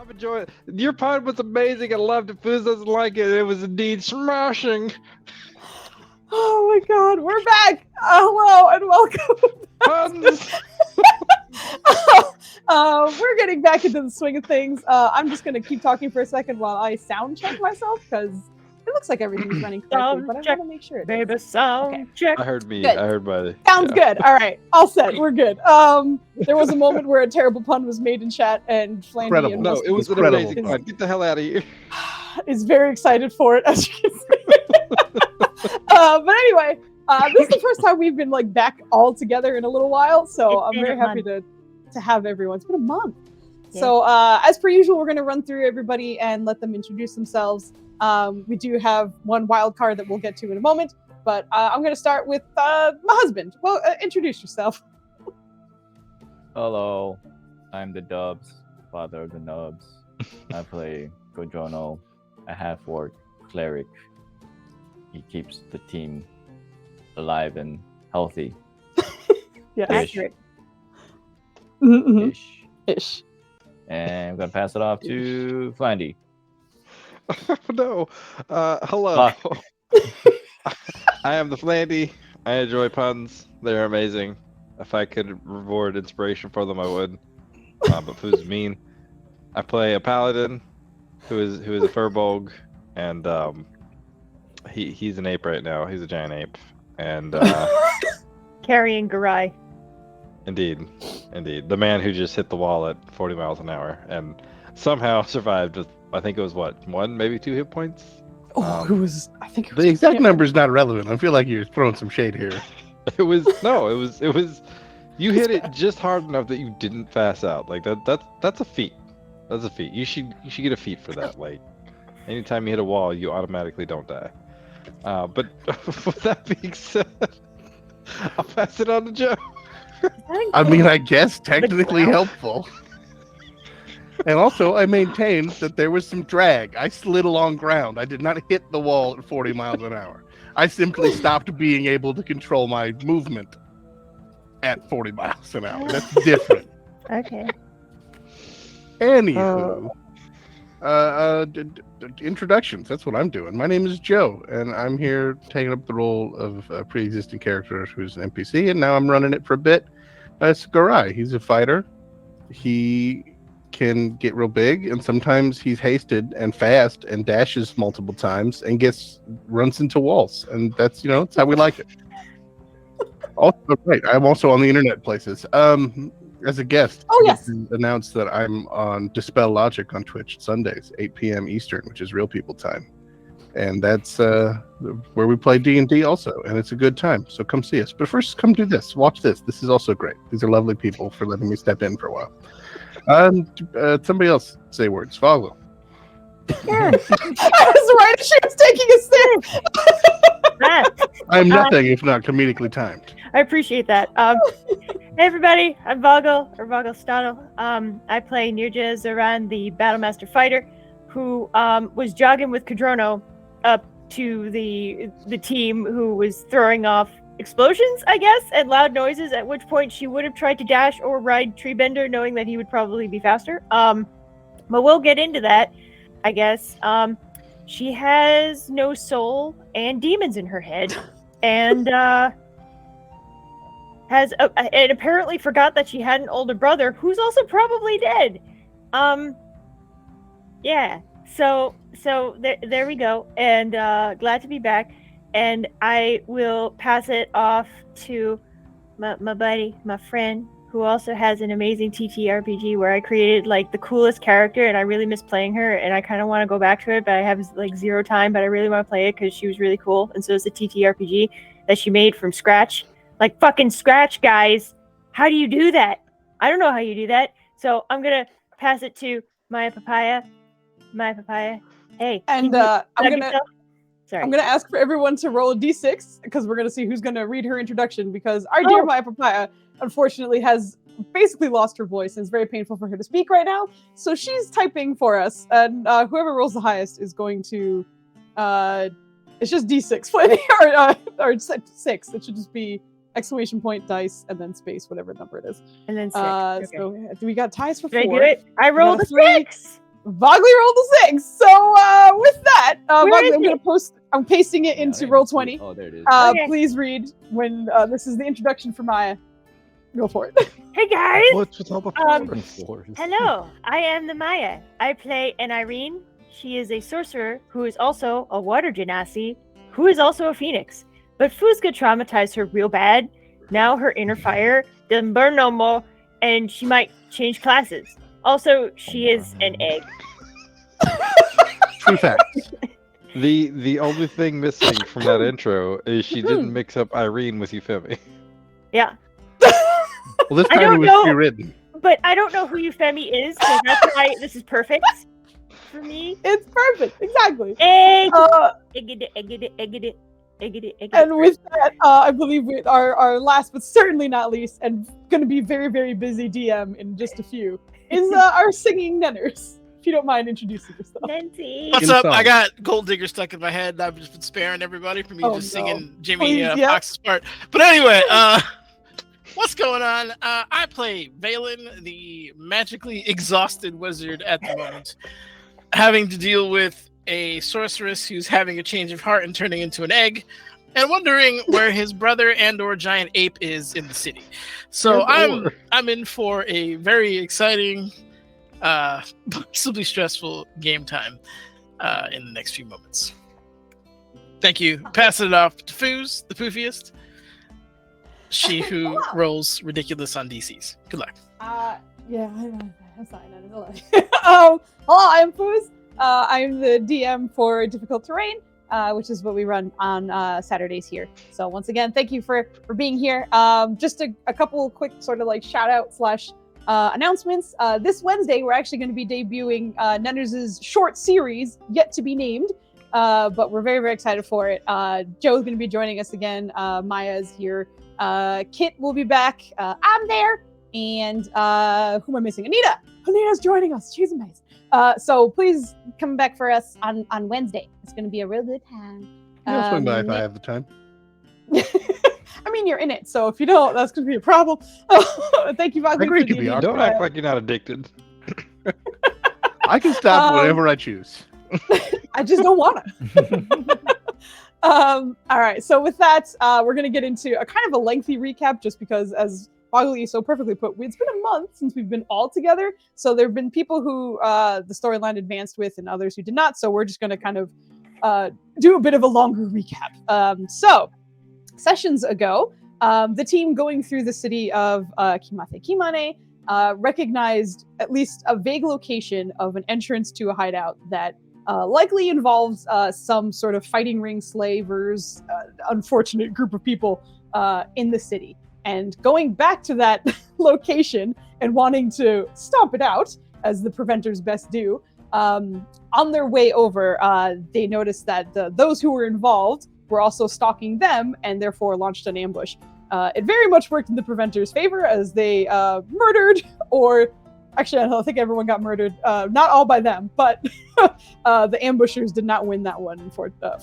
I've enjoyed it. Your pod was amazing. I loved it. Foos doesn't like it. It was indeed smashing. Oh my god, we're back! Hello and welcome. Puns. We're getting back into the swing of things. I'm just gonna keep talking for a second while I sound check myself because it looks like everything's running correctly, but I want to make sure. Baby, sound check. I heard me. Good. I heard my. Sounds good. All right, all set. We're good. There was a moment where a terrible pun was made in chat, and Flandy Incredible. and No, Muskie it was an Incredible. amazing pun. Get the hell out of here. is very excited for it, as you can see. But anyway, this is the first time we've been like back all together in a little while, so I'm very happy to have everyone. It's been a month. Yeah. So as per usual, we're going to run through everybody and let them introduce themselves. We do have one wild card that we'll get to in a moment, but I'm going to start with my husband. Well, introduce yourself. Hello, I'm the Dubs, father of the Nubs. I play Gojono, a half-orc cleric. He keeps the team alive and healthy. Yeah, Ish. accurate. Ish. And I'm going to pass it off to Flandy. No. Hello. I am the Flandy. I enjoy puns. They're amazing. If I could reward inspiration for them, I would. But Foos mean. I play a paladin who is a furbolg, and he's an ape right now. He's a giant ape, and carrying Garai. Indeed, the man who just hit the wall at 40 miles an hour and somehow survived with, I think it was what, 1, maybe 2 hit points. Oh, it was. I think it was The exact number is not relevant. I feel like you're throwing some shade here. It was. You hit it just hard enough that you didn't pass out. Like that's a feat. That's a feat. You should get a feat for that. Like, anytime you hit a wall, you automatically don't die. But with that being said, I'll pass it on to Joe. I mean, I guess technically helpful. And also, I maintained that there was some drag. I slid along ground. I did not hit the wall at 40 miles an hour. I simply stopped being able to control my movement at 40 miles an hour. That's different. Okay. Anywho, introductions. That's what I'm doing. My name is Joe, and I'm here taking up the role of a pre-existing character who's an NPC, and now I'm running it for a bit. It's Garai. He's a fighter. He can get real big, and sometimes he's hasted and fast and dashes multiple times and runs into walls, and that's that's how we like it. Also, right, I'm also on the internet places. As a guest, oh yes, announced that I'm on Dispel Logic on Twitch Sundays, 8 p.m. Eastern, which is real people time, and that's where we play D&D also, and it's a good time. So come see us. But first, come do this. Watch this. This is also great. These are lovely people for letting me step in for a while. Somebody else say words. Follow. Yeah. I was right as she was taking a sip. I'm nothing if not comedically timed. I appreciate that. Hey everybody, I'm Vogel Stano. I play Nirja Zaran, the Battlemaster fighter, who was jogging with Kadrono up to the team who was throwing off explosions, I guess, and loud noises, at which point she would have tried to dash or ride Treebender, knowing that he would probably be faster. But we'll get into that, I guess. She has no soul and demons in her head, and and apparently forgot that she had an older brother who's also probably dead. Yeah. So there we go, and glad to be back. And I will pass it off to my buddy, my friend, who also has an amazing TTRPG where I created like the coolest character, and I really miss playing her, and I kind of want to go back to it, but I have like 0 time, but I really want to play it because she was really cool. And so it's a TTRPG that she made from scratch. Like fucking scratch, guys. How do you do that? I don't know how you do that. So I'm going to pass it to Maya Papaya. Hey. And I'm gonna ask for everyone to roll a d6 because we're gonna see who's gonna read her introduction, because our dear Maya Papaya unfortunately has basically lost her voice and it's very painful for her to speak right now. So she's typing for us, and whoever rolls the highest is going to it's just d6 or 6. It should just be exclamation point dice and then space, whatever number it is. And then 6. Okay. So do we got ties for 4? Did I do it? I rolled a 6. Vogley rolled a 6. So with that, Vogley, I'm pasting it into Roll20. Oh, there it is. Okay. Please read when this is the introduction for Maya. Go for it. Hey guys! What's with all the Floors. Hello, I am the Maya. I play an Irene. She is a sorcerer who is also a water genasi, who is also a phoenix. But Foozca traumatized her real bad. Now her inner fire doesn't burn no more, and she might change classes. Also, she is an egg. True fact. The only thing missing from that intro is she didn't mix up Irene with Euphemia. Yeah. Well, this I time it don't was know. pre-written. But I don't know who Euphemia is, so that's why this is perfect for me. It's perfect. Exactly. Egg! Uh, Eggity. and with that, I believe our last but certainly not least, and going to be very, very busy DM in just a few, is our singing Nenners. If you don't mind introducing yourself. Nancy. What's In up? song. I got Gold Digger stuck in my head. I've just been sparing everybody from me Oh, just no. singing Jimmy Please, yeah. Fox's part. But anyway, what's going on? I play Valen, the magically exhausted wizard at the moment, having to deal with a sorceress who's having a change of heart and turning into an egg, and wondering where his brother and/or giant ape is in the city. So I'm in for a very exciting, possibly stressful game time in the next few moments. Thank you. Passing it off to Foos, the poofiest. She who rolls ridiculous on DCs. Good luck. Yeah, I'm sorry, hello, I'm Foos. I'm the DM for Difficult Terrain, which is what we run on Saturdays here. So once again, thank you for being here. Just a couple quick sort of like shout out / announcements. This Wednesday, we're actually going to be debuting Nenners' short series, yet to be named. But we're very, very excited for it. Joe's going to be joining us again. Maya's here. Kit will be back. I'm there. And who am I missing? Anita! Anita's joining us. She's amazing. So please come back for us on Wednesday. It's going to be a real good time. I'll swing by if I have the time. I mean, you're in it, so if you don't, that's going to be a problem. Thank you, Vogley, agree for to the be immediate Don't act like you're not addicted. I can stop whenever I choose. I just don't want to. All right. So with that, we're going to get into a kind of a lengthy recap, just because, as Vogley so perfectly put, it's been a month since we've been all together. So there have been people who the storyline advanced with, and others who did not. So we're just going to kind of do a bit of a longer recap. So sessions ago, the team going through the city of Kimate Kimane recognized at least a vague location of an entrance to a hideout that likely involves some sort of fighting ring slavers, unfortunate group of people in the city. And going back to that location and wanting to stomp it out, as the preventers best do, on their way over, they noticed that those who were involved were also stalking them, and therefore launched an ambush. It very much worked in the preventers' favor, as they murdered, or actually, I don't think everyone got murdered. Not all by them, but the ambushers did not win that one,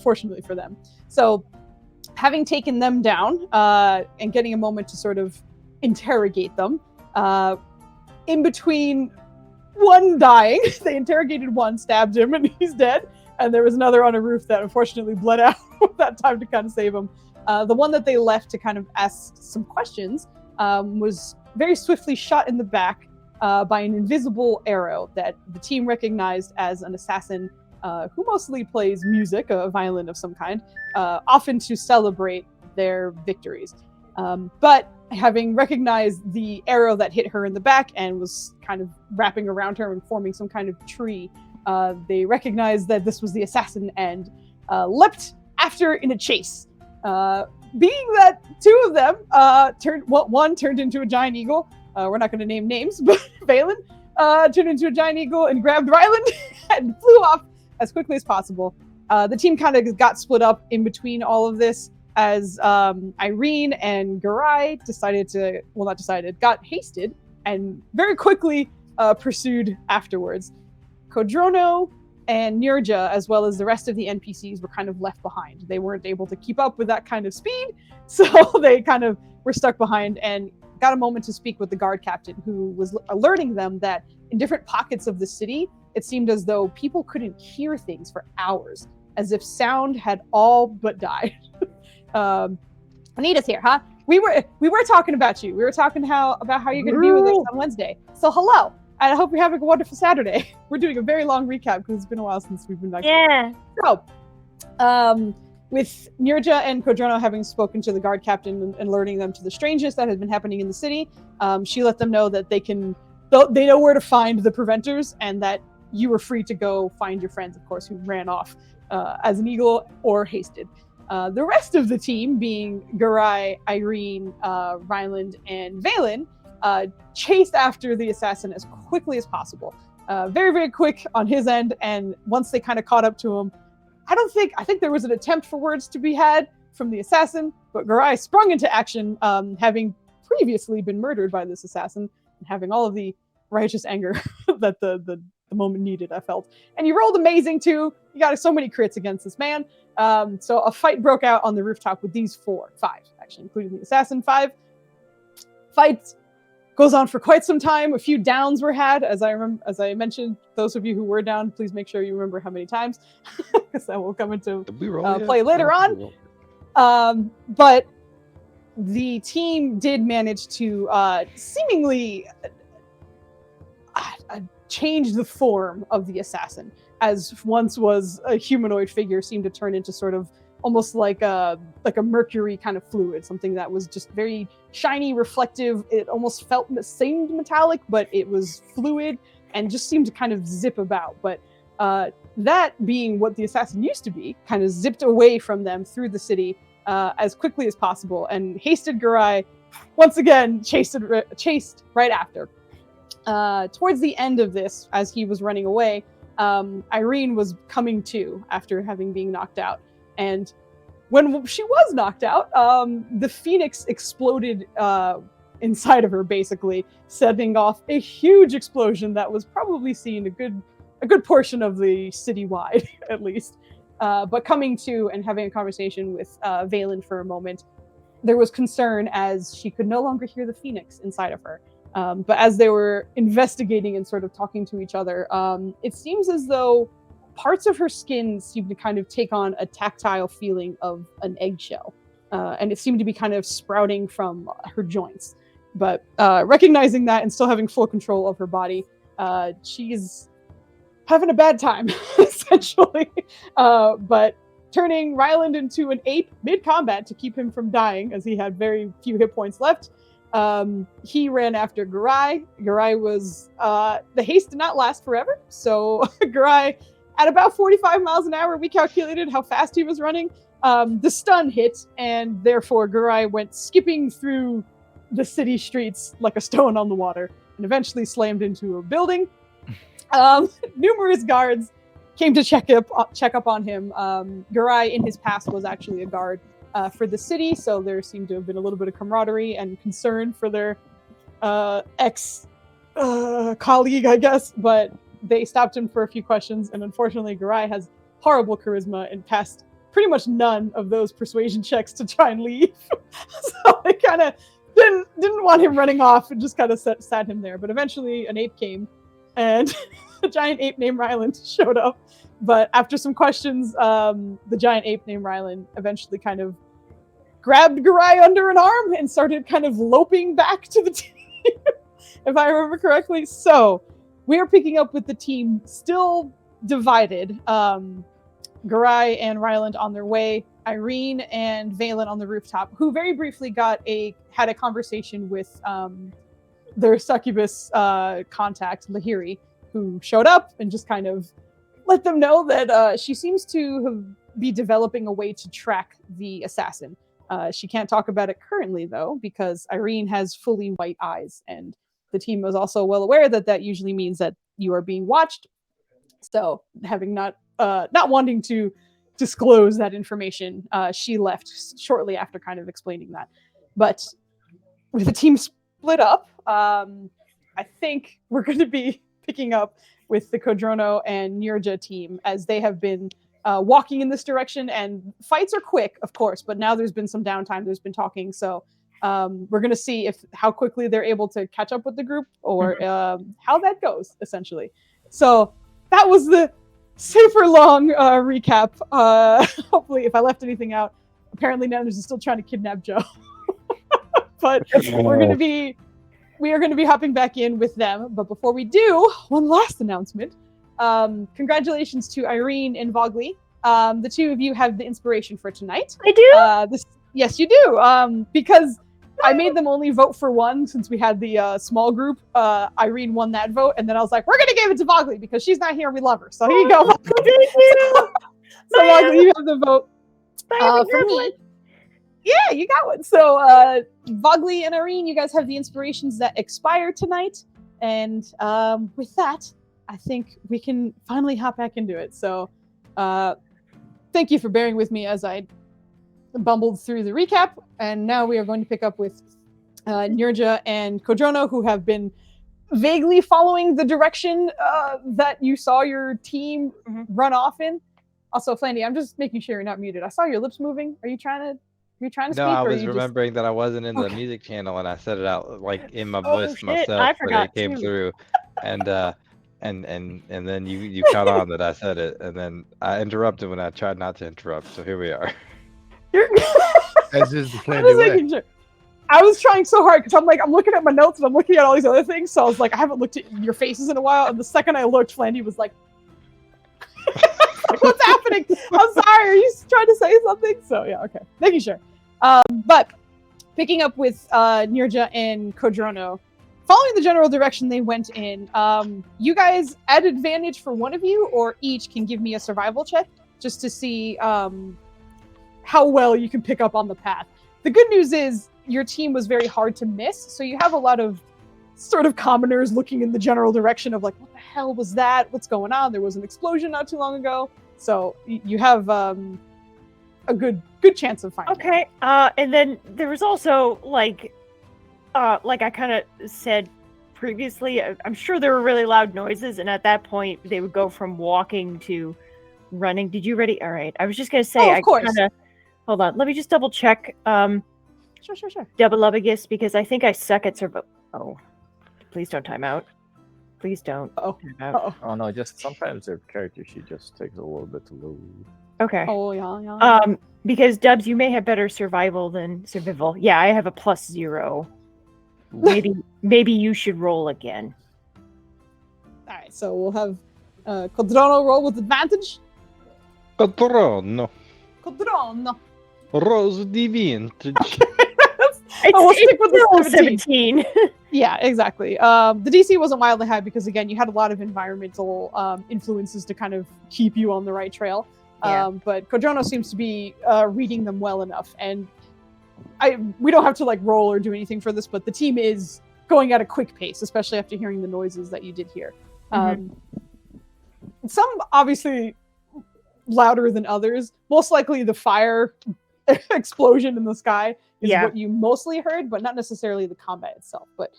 fortunately for them. So, having taken them down and getting a moment to sort of interrogate them, in between one dying, they interrogated one, stabbed him, and he's dead. And there was another on a roof that unfortunately bled out that time to kind of save him. The one that they left to kind of ask some questions was very swiftly shot in the back by an invisible arrow that the team recognized as an assassin who mostly plays music, a violin of some kind, often to celebrate their victories. But having recognized the arrow that hit her in the back and was kind of wrapping around her and forming some kind of tree, they recognized that this was the assassin and leapt after in a chase. Being that two of them one turned into a giant eagle. We're not going to name names, but Valen turned into a giant eagle and grabbed Ryland and flew off as quickly as possible. The team kind of got split up in between all of this, as Irene and Garai got hasted and very quickly pursued afterwards. Kodrono and Nurja, as well as the rest of the NPCs, were kind of left behind. They weren't able to keep up with that kind of speed, so they kind of were stuck behind and got a moment to speak with the guard captain, who was alerting them that in different pockets of the city, it seemed as though people couldn't hear things for hours, as if sound had all but died. Anita's here, huh? We were talking about you. We were talking about how you're going to be with us on Wednesday. So hello, and I hope you're having a wonderful Saturday. We're doing a very long recap because it's been a while since we've been back. Yeah. So, with Nirja and Kodrono having spoken to the guard captain and alerting them to the strangeness that has been happening in the city, she let them know that they know where to find the preventers, and that you were free to go find your friends, of course, who ran off as an eagle or hasted. The rest of the team, being Garai, Irene, Ryland, and Valen, chased after the assassin as quickly as possible. Very, very quick on his end, and once they kind of caught up to him, I think there was an attempt for words to be had from the assassin, but Garai sprung into action, having previously been murdered by this assassin, and having all of the righteous anger that the moment needed, I felt. And you rolled amazing too. You got so many crits against this man. So a fight broke out on the rooftop with these five, actually, including the assassin. 5 fights goes on for quite some time. A few downs were had, as I mentioned. Those of you who were down, please make sure you remember how many times, because that will come into play later on. But the team did manage to seemingly change the form of the assassin, as once was a humanoid figure seemed to turn into sort of almost like a mercury kind of fluid, something that was just very shiny, reflective. It almost seemed metallic, but it was fluid and just seemed to kind of zip about. But that being what the assassin used to be, kind of zipped away from them through the city as quickly as possible, and hasted Garai once again, chased right after. Towards the end of this, as he was running away, Irene was coming to after having been knocked out. And when she was knocked out, the phoenix exploded inside of her, basically setting off a huge explosion that was probably seen a good portion of the city wide, at least. But coming to and having a conversation with Valen for a moment, there was concern as she could no longer hear the phoenix inside of her. But as they were investigating and sort of talking to each other, it seems as though parts of her skin seemed to kind of take on a tactile feeling of an eggshell. And it seemed to be kind of sprouting from her joints. But recognizing that and still having full control of her body, she's having a bad time, essentially. But turning Ryland into an ape mid-combat to keep him from dying, as he had very few hit points left, he ran after Garai. Garai was the haste did not last forever, so Garai, at about 45 miles an hour, we calculated how fast he was running. The stun hit, and therefore Garai went skipping through the city streets like a stone on the water, and eventually slammed into a building. Numerous guards came to check up on him. Garai, in his past, was actually a guard for the city, so there seemed to have been a little bit of camaraderie and concern for their ex-colleague, I guess, but they stopped him for a few questions, and unfortunately Garai has horrible charisma and passed pretty much none of those persuasion checks to try and leave. So they kind of didn't want him running off and just kind of sat him there. But eventually an ape came, and a giant ape named Ryland showed up. But after some questions, the giant ape named Ryland eventually kind of grabbed Garai under an arm and started kind of loping back to the team, if I remember correctly. So we are picking up with the team still divided. Garai and Ryland on their way, Irene and Valen on the rooftop, who very briefly had a conversation with their succubus contact, Lahiri, who showed up and just kind of let them know that she seems to be developing a way to track the assassin. She can't talk about it currently, though, because Irene has fully white eyes, and the team was also well aware that usually means that you are being watched. So, having not wanting to disclose that information, she left shortly after kind of explaining that. But with the team split up, I think we're going to be picking up with the Kodrono and Nirja team, as they have been walking in this direction, and fights are quick, of course, but now there's been some downtime, there's been talking, so we're going to see how quickly they're able to catch up with the group, or how that goes, essentially. So that was the super long recap. Hopefully, if I left anything out, apparently Nanners is still trying to kidnap Joe. But we are going to be hopping back in with them. But before we do, one last announcement. Congratulations to Irene and Vogley. The two of you have the inspiration for tonight. I do? Yes, you do. Because I made them only vote for one since we had the small group. Irene won that vote, and then I was like, we're going to give it to Vogley because she's not here and we love her. So here you go. Thank you. So Vogley, you have the vote. For me, yeah, you got one. So Vogley and Irene, you guys have the inspirations that expire tonight. And with that, I think we can finally hop back into it. So thank you for bearing with me as I bumbled through the recap. And now we are going to pick up with Nirja and Kodrono, who have been vaguely following the direction that you saw your team run off in. Also, Flandy, I'm just making sure you're not muted. I saw your lips moving. Are you trying to speak? No, I or was you remembering that I wasn't in the music channel, and I said it out like in my voice shit, myself, I but forgot it came too. through, and then you caught on that I said it, and then I interrupted when I tried not to interrupt. So here we are. As is the I'm Flandy just way. making sure. I was trying so hard because I'm looking at my notes and I'm looking at all these other things. So I was like, I haven't looked at your faces in a while. And the second I looked, Flandy was like, what's happening? I'm sorry. Are you trying to say something? So yeah, okay. Making sure. But picking up with Nirja and Kodrono, following the general direction they went in, you guys at advantage for one of you or each can give me a survival check just to see how well you can pick up on the path. The good news is your team was very hard to miss, so you have a lot of sort of commoners looking in the general direction of like, what the hell was that? What's going on? There was an explosion not too long ago. So you have a good chance of finding it. Okay, and then there was also like I kind of said previously, I'm sure there were really loud noises, and at that point they would go from walking to running. Did you ready? All right. I was just gonna say, of course. Hold on. Let me just double check. Sure. Double Lubigus, because I think I suck at survival. Oh, please don't time out. Please don't. Time out. Oh no, just sometimes their character sheet just takes a little bit to load. Okay. Oh yeah. Because Dubs, you may have better survival than survival. Yeah, I have a +0. Maybe you should roll again. All right, so we'll have Kodrono roll with advantage. Kodrono, Rose di vintage. We'll stick with the 17. Yeah, exactly. The DC wasn't wildly high because, again, you had a lot of environmental influences to kind of keep you on the right trail. Yeah. But Kodrono seems to be reading them well enough. And we don't have to like roll or do anything for this, but the team is going at a quick pace, especially after hearing the noises that you did hear. Some obviously louder than others. Most likely the fire explosion in the sky is what you mostly heard, but not necessarily the combat itself. But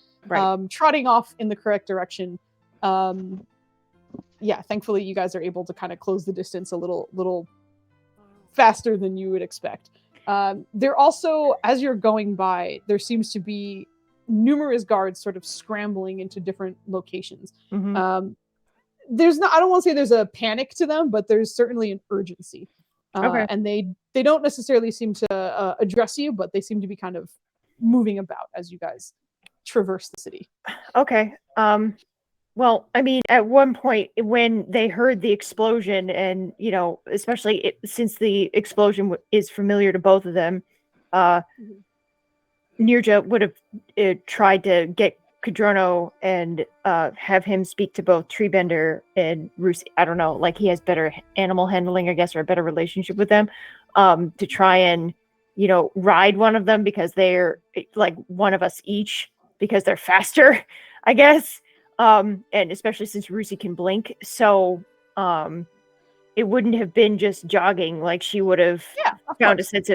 trotting off in the correct direction. Thankfully you guys are able to kind of close the distance a little faster than you would expect. There also, as you're going by, there seems to be numerous guards sort of scrambling into different locations. There's not, I don't want to say there's a panic to them, but there's certainly an urgency. And they don't necessarily seem to address you, but they seem to be kind of moving about as you guys traverse the city. Okay. Well, I mean, at one point when they heard the explosion, and especially since the explosion is familiar to both of them, Nirja would have tried to get Kodrono and have him speak to both Treebender and Roos. I don't know, like he has better animal handling, I guess, or a better relationship with them, to try and ride one of them because they're like one of us each because they're faster, I guess. And especially since Rusi can blink, so it wouldn't have been just jogging. Like she would have found a sense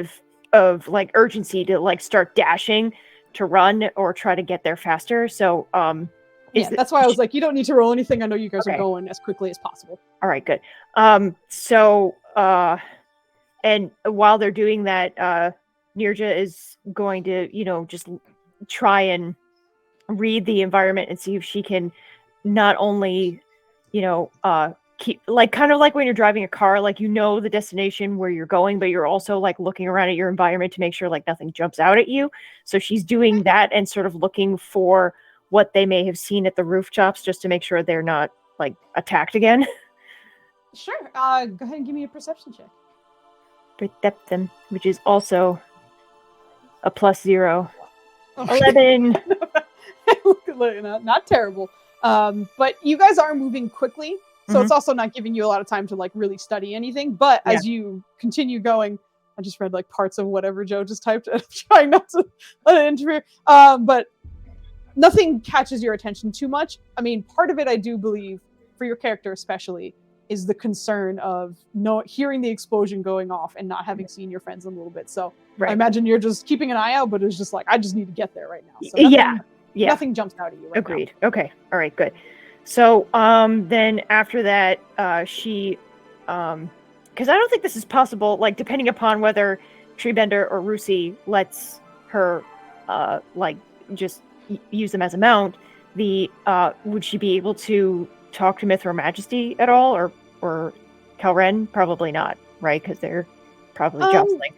of like urgency to like start dashing, to run, or try to get there faster. So that's why I was like, you don't need to roll anything. I know you guys are going as quickly as possible. All right, good. And while they're doing that, Nirja is going to just try and read the environment and see if she can not only keep like kind of like when you're driving a car, like you know the destination where you're going, but you're also like looking around at your environment to make sure like nothing jumps out at you. So she's doing that and sort of looking for what they may have seen at the rooftops just to make sure they're not like attacked again. Sure. Go ahead and give me a perception check. Perception, which is also a +0. 11. Not terrible. But you guys are moving quickly, so it's also not giving you a lot of time to like really study anything. But as you continue going, I just read like parts of whatever Joe just typed. I'm trying not to let it interfere. But nothing catches your attention too much. I mean, part of it, I do believe, for your character especially, is the concern of hearing the explosion going off and not having seen your friends in a little bit. So I imagine you're just keeping an eye out, but it's just like, I just need to get there right now. So nothing jumps out at you right Agreed. Now. Okay. All right, good. So then after that, she, because I don't think this is possible, like depending upon whether Treebender or Rusi lets her like just use them as a mount, would she be able to talk to Mithra Majesty at all, or Kalren? Probably not, right? Because they're probably jostling.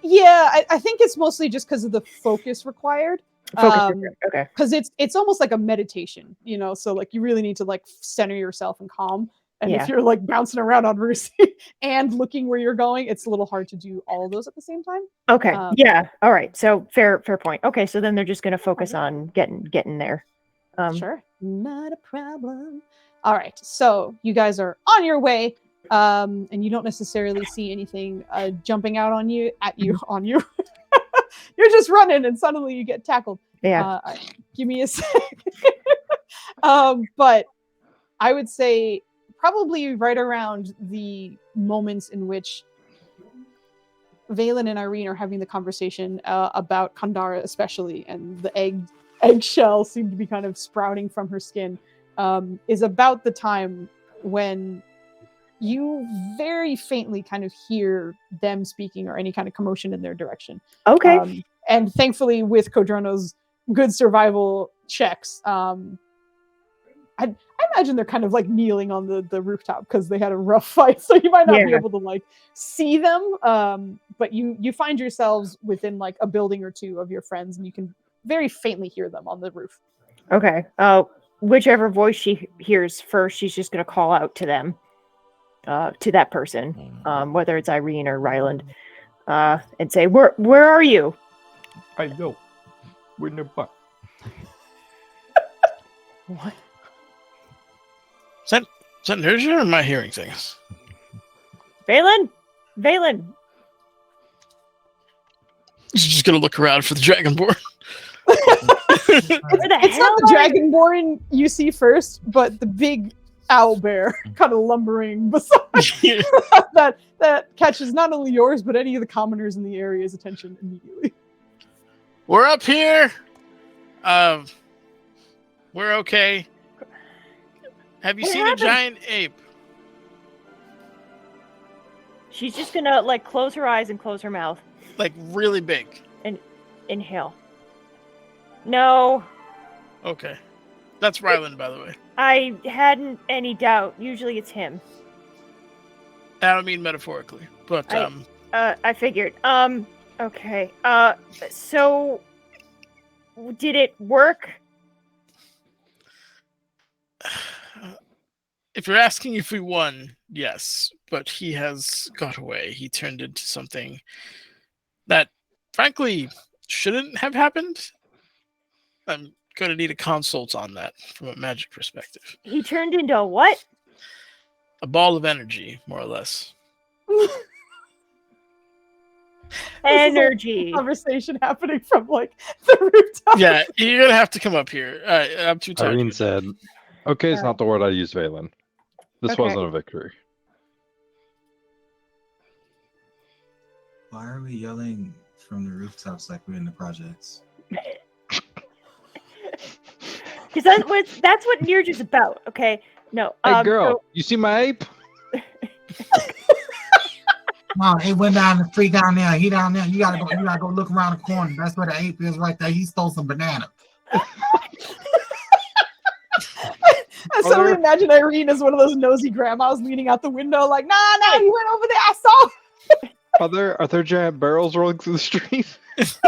Yeah, I think it's mostly just because of the focus required. Okay. Because it's almost like a meditation, so like you really need to like center yourself and calm. And if you're like bouncing around on Rusi and looking where you're going, it's a little hard to do all of those at the same time. Okay. All right. So fair point. Okay. So then they're just going to focus on getting there. Sure. Not a problem. All right. So you guys are on your way, and you don't necessarily see anything jumping out on you. You're just running, and suddenly you get tackled. Yeah. Give me a sec. But I would say probably right around the moments in which Valen and Irene are having the conversation about Kandara especially, and the eggshell seemed to be kind of sprouting from her skin, is about the time when you very faintly kind of hear them speaking or any kind of commotion in their direction. Okay. And thankfully, with Kodrono's good survival checks, I imagine they're kind of like kneeling on the rooftop because they had a rough fight, so you might not be able to like see them. But you find yourselves within like a building or two of your friends, and you can very faintly hear them on the roof. Okay. Whichever voice she hears first, she's just going to call out to them, to that person, whether it's Irene or Ryland, and say, "Where are you?" I know. We're in the butt. What? Is that Nerja, or am I hearing things? Valen. She's just gonna look around for the Dragonborn. It's not the Dragonborn you see first, but the big owl bear kind of lumbering beside that catches not only yours but any of the commoners in the area's attention immediately. We're up here. We're okay. Have you seen a giant ape? She's just gonna like close her eyes and close her mouth. Like really big. And inhale. No. Okay. That's Ryland, by the way. I hadn't any doubt. Usually it's him. I don't mean metaphorically, but I figured. Okay. So did it work? If you're asking if we won, yes, but he has got away. He turned into something that, frankly, shouldn't have happened. I'm going to need a consult on that from a magic perspective. He turned into what? A ball of energy, more or less. Energy. Conversation happening from like the rooftop. Yeah, you're going to have to come up here. I'm too tired. Irene said, okay, it's not the word I use, Valen. This wasn't a victory. Why are we yelling from the rooftops like we're in the projects? Because that's what Nirja's about, okay? No. Hey, girl, you see my ape? Mom, he went down the street down there. He down there. You gotta go look around the corner. That's where the ape is right there. He stole some banana. I suddenly imagine Irene as one of those nosy grandmas leaning out the window, like, nah, you went over there, I saw. Are there giant barrels rolling through the street? This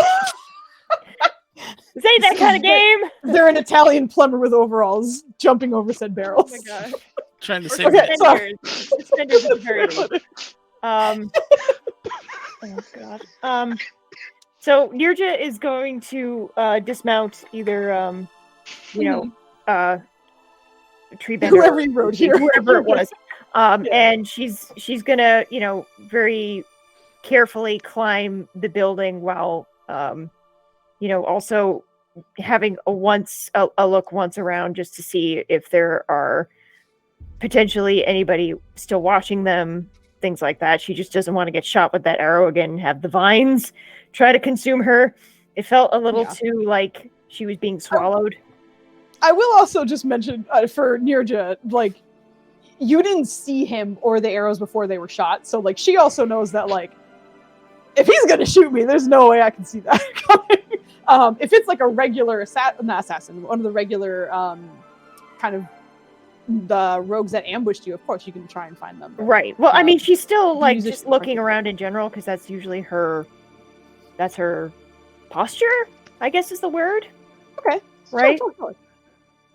ain't that kind of game. They're an Italian plumber with overalls jumping over said barrels. Oh my god. Trying to save Okay, it. sorry. Suspenders at the very least. Oh god. So Nirja is going to dismount either tree bender, Whoever you rode here. whoever it was. And she's gonna, very carefully climb the building while also having a look once around just to see if there are potentially anybody still watching them, things like that. She just doesn't want to get shot with that arrow again and have the vines try to consume her. It felt a little too like she was being swallowed. I will also just mention for Nirja, like, you didn't see him or the arrows before they were shot, so like she also knows that like if he's gonna shoot me, there's no way I can see that coming. If it's like a regular assassin, one of the regular kind of the rogues that ambushed you, of course you can try and find them. Right. Well, I mean, she's still like just looking around in general because that's usually that's her posture, I guess is the word. Okay. Right. Sure.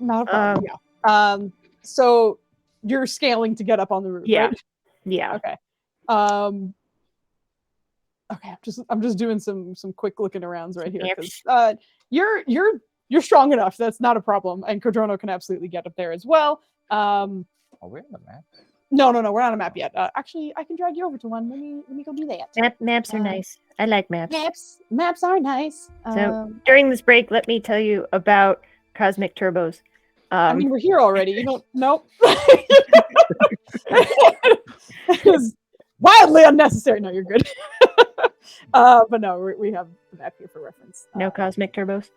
Not a problem. So you're scaling to get up on the roof. Yeah. Right? Yeah. Okay. Okay. I'm just doing some quick looking arounds right here because you're strong enough. That's not a problem, and Codrono can absolutely get up there as well. Are we on the map? No, we're not on a map yet. Actually, I can drag you over to one. Let me go do that. Maps are nice. I like maps. Maps are nice. So during this break, let me tell you about Cosmic Turbos. I mean, we're here already. You don't. Nope. It was wildly unnecessary. No, you're good. But no, we have the map here for reference. No Cosmic Turbos.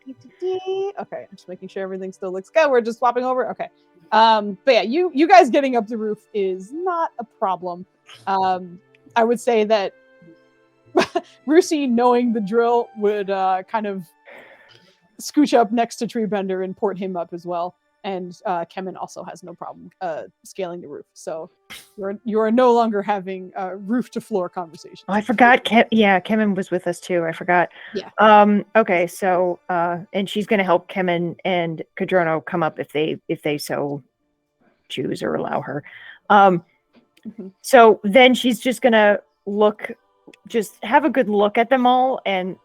Okay, I'm just making sure everything still looks good. We're just swapping over. Okay. But yeah, you guys getting up the roof is not a problem. I would say that Rusi, knowing the drill, would kind of scooch up next to Treebender and port him up as well. And Kemen also has no problem scaling the roof. So you are no longer having roof to floor conversations. Oh, I forgot. Kemen was with us too. I forgot. Yeah. Okay. So and she's going to help Kemen and Codrono come up if they so choose or allow her. So then she's just going to have a good look at them all and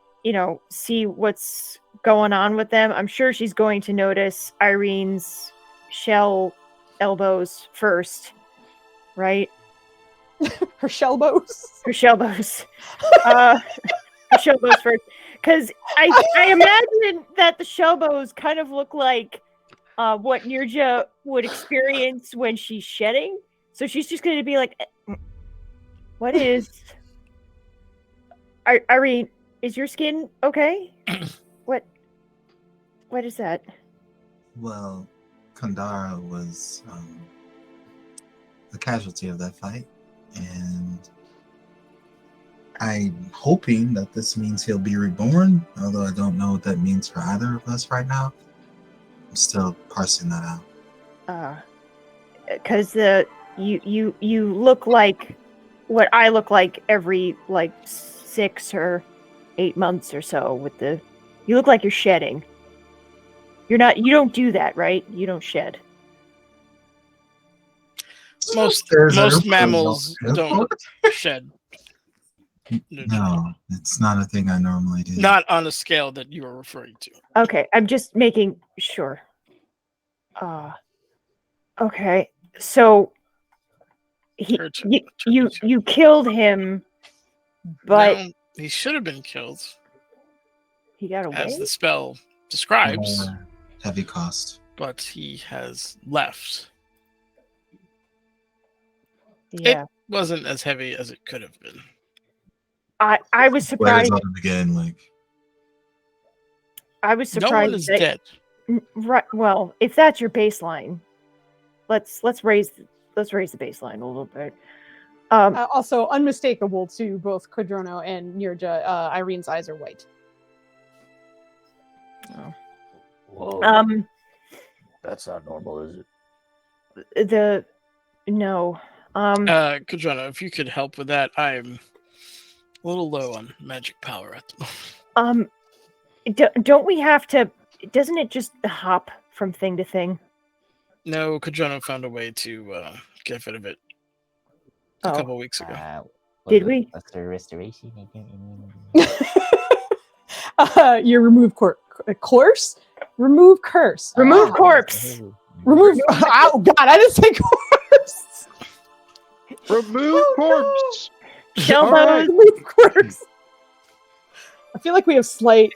see what's going on with them. I'm sure she's going to notice Irene's shell elbows first, right? Her shellbows. Her shellbows. Her shellbows first, because I imagine that the shellbows kind of look like what Nirja would experience when she's shedding. So she's just going to be like, "What is Irene? Is your skin okay? What is that?" Well, Kandara was the casualty of that fight, and I'm hoping that this means he'll be reborn, although I don't know what that means for either of us right now. I'm still parsing that out. Because you look like what I look like every 6 or 8 months or so you look like you're shedding. You don't do that, right? You don't shed. Most mammals don't shed. No, it's not a thing I normally do. Not on a scale that you are referring to. Okay, I'm just making sure. Okay, so you killed him, but no, he should have been killed. He got away, as the spell describes. Heavy cost, but he has left. Yeah, it wasn't as heavy as it could have been. I was surprised. Again, I was surprised. No one is dead. Right. Well, if that's your baseline, let's raise the baseline a little bit. Also, unmistakable to both Codrono and Nirja, Irene's eyes are white. Oh. Whoa. That's not normal, is it? no. Kadrana, if you could help with that, I'm a little low on magic power at the moment. Don't we have to? Doesn't it just hop from thing to thing? No, Kadrana found a way to get rid of it a couple weeks ago. Did we? What's the restoration? You remove course? Remove curse. Remove corpse. Remove. Oh God! I didn't say corpse. Remove corpse. Kill All right. Remove corpse. I feel like we have slight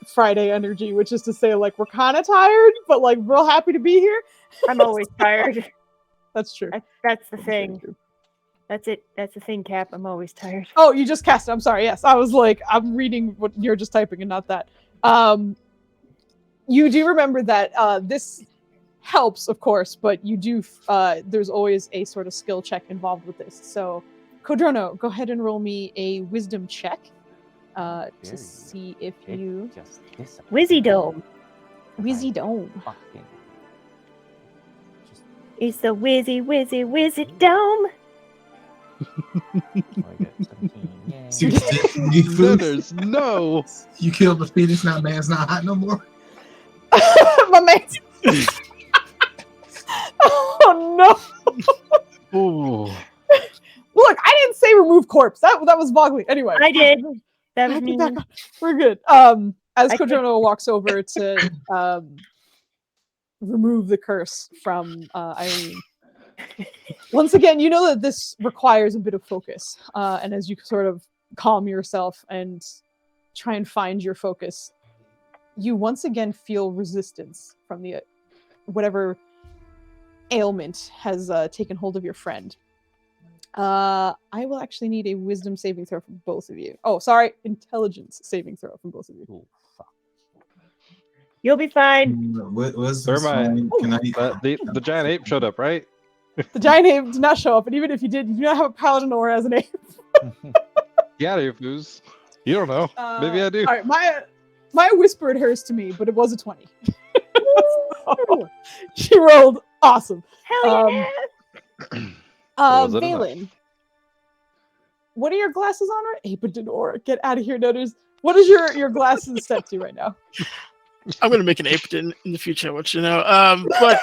Friday energy, which is to say, like, we're kind of tired, but like real happy to be here. I'm always tired. That's true. That's the thing. That's it. That's the thing, Cap. I'm always tired. Oh, you just cast it. I'm sorry. Yes, I was like, I'm reading what you're just typing and not that. You do remember that this helps, of course, but you do. There's always a sort of skill check involved with this. So, Kodrono, go ahead and roll me a wisdom check to see if you Wizzy Dome. Wizzy Dome. It's the Wizzy Dome. There's no. You killed the Phoenix, now man's not hot no more. My man. Oh no. Ooh. Look, I didn't say remove corpse. That was Vogley. Anyway. I did. That was me. We're good. As Kodrono walks over to remove the curse from Irene. Once again, you know that this requires a bit of focus. And as you sort of calm yourself and try and find your focus, you once again feel resistance from the whatever ailment has taken hold of your friend. I will actually need a wisdom saving throw from both of you. Oh, sorry, intelligence saving throw from both of you. Oh, fuck. You'll be fine. What was Where this? am I? Can I? The giant ape showed up, right? The giant ape did not show up, and even if you did, you do not have a paladin aura as an ape. Get out of here, Foos. You don't know. Maybe I do. All right, Maya whispered hers to me, but it was a 20. So, she rolled awesome. Hell yeah! Was it enough? Valen, what are your glasses on right? Ape did aura. Get out of here, notice. What is your glasses set to right now? I'm gonna make an ape in the future, what you know. But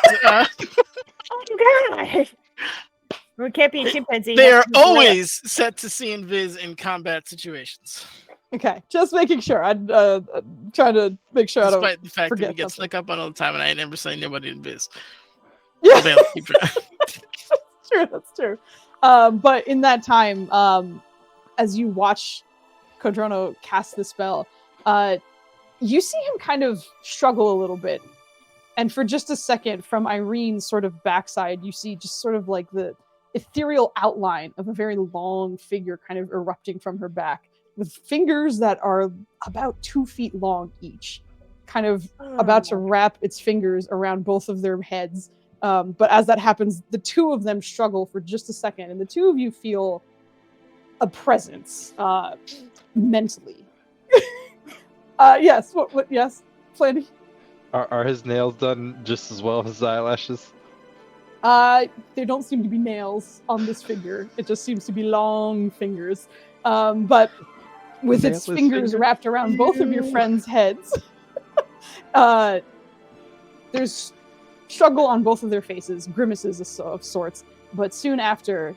Oh God! We can't be a chimpanzee. they are always set to see and viz in combat situations. Okay, just making sure. I'm trying to make sure I don't Despite the fact that forget we get something. snuck up on all the time and I ain't never seen nobody in viz. Yeah, They'll keep track. that's true. But in that time, as you watch Kodrono cast the spell, you see him kind of struggle a little bit. And for just a second, from Irene's sort of backside, you see just sort of like the ethereal outline of a very long figure kind of erupting from her back, with fingers that are about 2 feet long each, kind of about to wrap its fingers around both of their heads. But as that happens, the two of them struggle for just a second, and the two of you feel a presence mentally. Yes, what yes, Flandy? Are his nails done just as well as his eyelashes? There don't seem to be nails on this figure. It just seems to be long fingers. But with its Nailless fingers finger? wrapped around both of your friends' heads, there's struggle on both of their faces, grimaces of sorts. But soon after,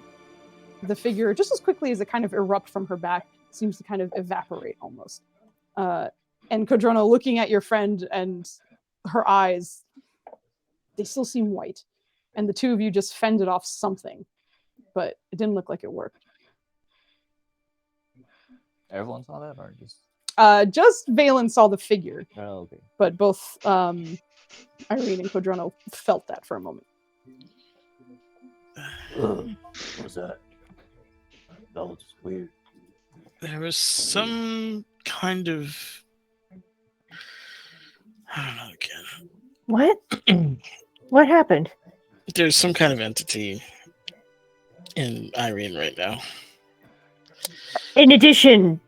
the figure, just as quickly as it kind of erupt from her back, seems to kind of evaporate almost. And Kodrono, looking at your friend and her eyes, they still seem white. And the two of you just fended off something, but it didn't look like it worked. Everyone saw that, or just? Just Valen saw the figure, Oh, okay. but both Irene and Kodrono felt that for a moment. What was that? That was just weird. There was some kind of I don't know again. What? What happened? There's some kind of entity in Irene right now. In addition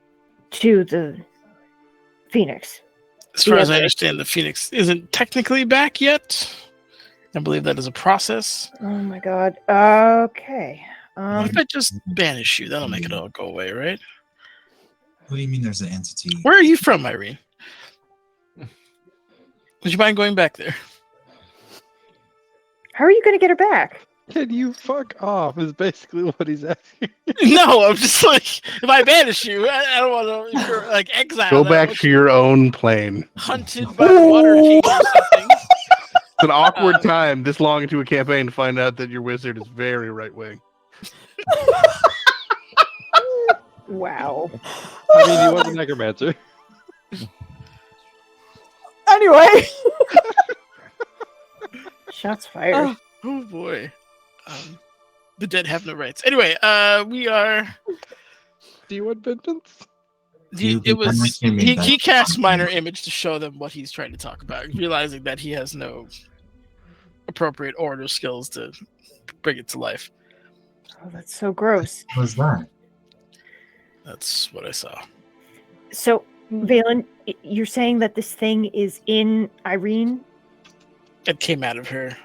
to the Phoenix. As far as I Yeah. understand, the Phoenix isn't technically back yet. I believe that is a process. Oh my god. Okay. What if I just banish you? That'll make it all go away, right? What do you mean there's an entity? Where are you from, Irene? Would you mind going back there? How are you going to get her back? Can you fuck off? Is basically what he's asking. No, I'm just like, if I banish you, I don't want to, if you're like exiled. Go back to your own plane. Hunted by the water king or something. It's an awkward time this long into a campaign to find out that your wizard is very right wing. Wow. I mean, he was a necromancer. Anyway. Shots fired. Oh boy. The dead have no rights. Anyway, we are. Do you want vengeance? He cast minor image to show them what he's trying to talk about, realizing that he has no appropriate order skills to bring it to life. Oh, that's so gross. What was that? That's what I saw. So, Valen, you're saying that this thing is in Irene? It came out of her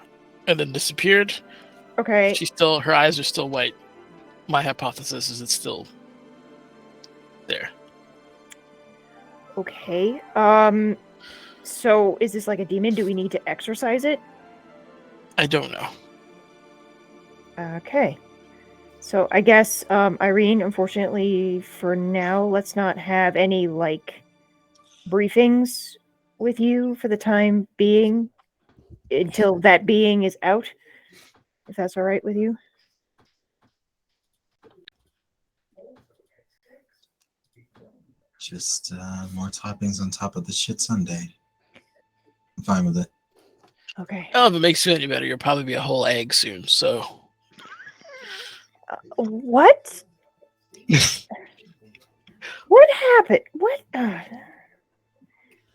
and then disappeared. Okay. Her eyes are still white. My hypothesis is it's still there. Okay. So is this like a demon? Do we need to exorcise it? I don't know. Okay. So I guess, Irene, unfortunately for now, let's not have any, like, briefings with you for the time being until that being is out, if that's all right with you. Just more toppings on top of the shit sundae. I'm fine with it. Okay. Oh, if it makes you any better, you'll probably be a whole egg soon, so... What? What happened? What?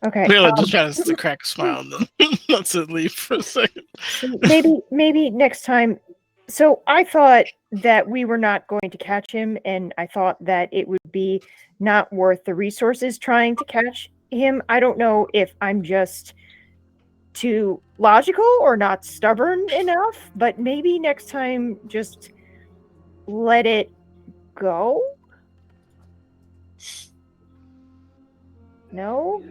Okay. Really, just trying to crack a smile and then lets it leave for a second. Maybe next time. So I thought that we were not going to catch him, and I thought that it would be not worth the resources trying to catch him. I don't know if I'm just too logical or not stubborn enough, but maybe next time just let it go? No?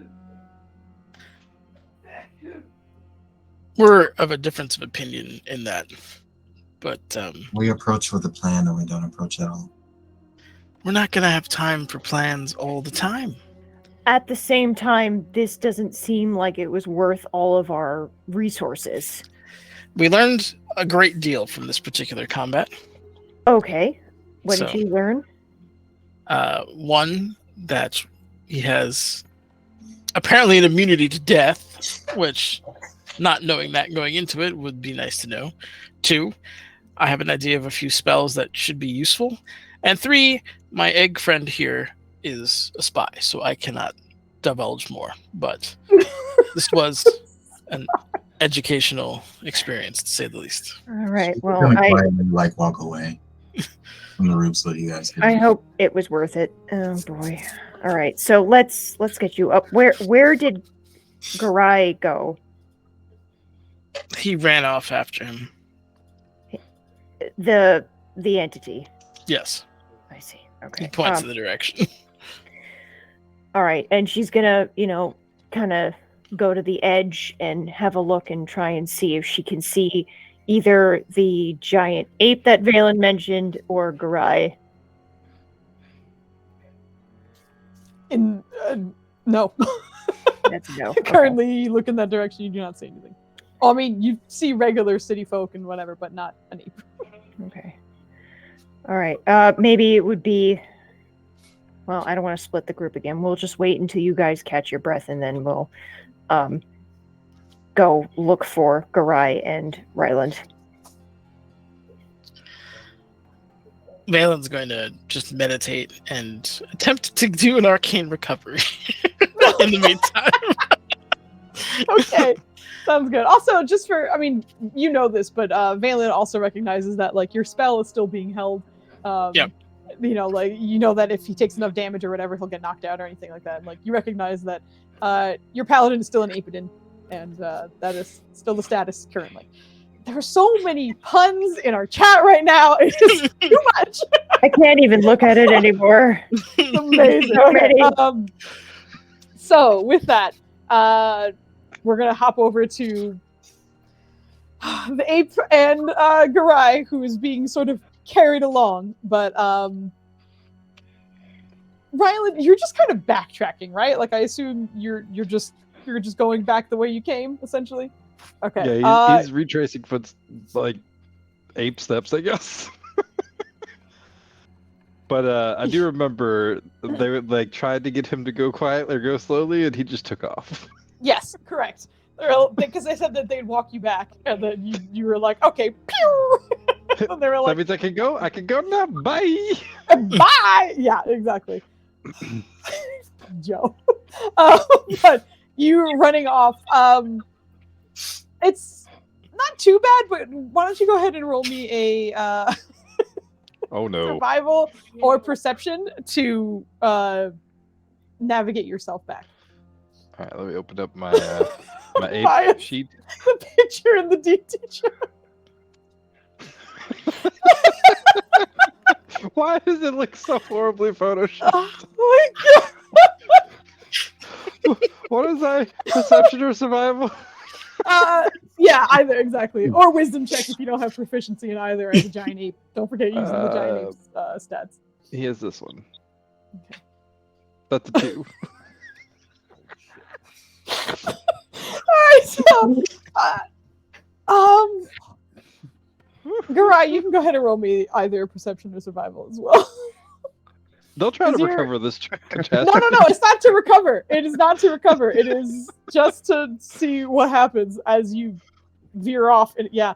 We're of a difference of opinion in that, but We approach with a plan, or we don't approach at all. we're not going to have time for plans all the time. At the same time, this doesn't seem like it was worth all of our resources. We learned a great deal from this particular combat. Okay. What did So- you learn? One, that he has apparently an immunity to death, which, not knowing that going into it, would be nice to know. 2, I have an idea of a few spells that should be useful. And 3, my egg friend here is a spy, so I cannot divulge more. But this was an educational experience, to say the least. All right. Well, Really I quiet and like walk away from the room so you guys can. I hope it was worth it. Oh boy. All right. So let's get you up. Where did Garai go? He ran off after him. The entity. Yes, I see. he Okay. points in the direction. All right. And she's gonna, kind of go to the edge and have a look and try and see if she can see either the giant ape that Valen mentioned or Garai. No. That's a no. Okay. Currently, you look in that direction, you do not see anything. I mean, you see regular city folk and whatever, but not an ape. Okay. All right. Maybe it would be. Well, I don't want to split the group again. We'll just wait until you guys catch your breath, and then we'll go look for Garai and Ryland. Valen's going to just meditate and attempt to do an arcane recovery in the meantime. Okay. Sounds good. Also, just for, I mean, you know this, but Valen also recognizes that, like, your spell is still being held. Yep. That if he takes enough damage or whatever, he'll get knocked out or anything like that. Like, you recognize that your paladin is still an Apodin. and that is still the status currently. There are so many puns in our chat right now. It's just too much. I can't even look at it anymore. It's amazing. So many. So with that, we're gonna hop over to the ape and Garai, who is being sort of carried along. But Rylan, you're just kind of backtracking, right? Like I assume you're just going back the way you came, essentially. Okay. Yeah, he's retracing like ape steps, I guess. But I do remember they would like tried to get him to go quietly or go slowly, and he just took off. Yes, correct. Because they said that they'd walk you back, and then you were like, okay, pew! And they were like, That means I can go. I can go now. Bye. Bye. Yeah, exactly. Joe. But you running off. It's not too bad, but why don't you go ahead and roll me a Oh no. survival or perception to navigate yourself back. All right, let me open up my my Bias. ape sheet. The picture in the D teacher. Why does it look so horribly photoshopped? Oh my god. What is that? Perception or survival? Yeah, either, exactly. Or wisdom check if you don't have proficiency in either as a giant ape. Don't forget using the giant ape's stats. He has this one. Okay. That's a 2. Alright, so Garai, you can go ahead and roll me either perception or survival as well. They'll try to You're- recover this chest. No, it's not to recover. It is not to recover. It is just to see what happens as you veer off. And yeah,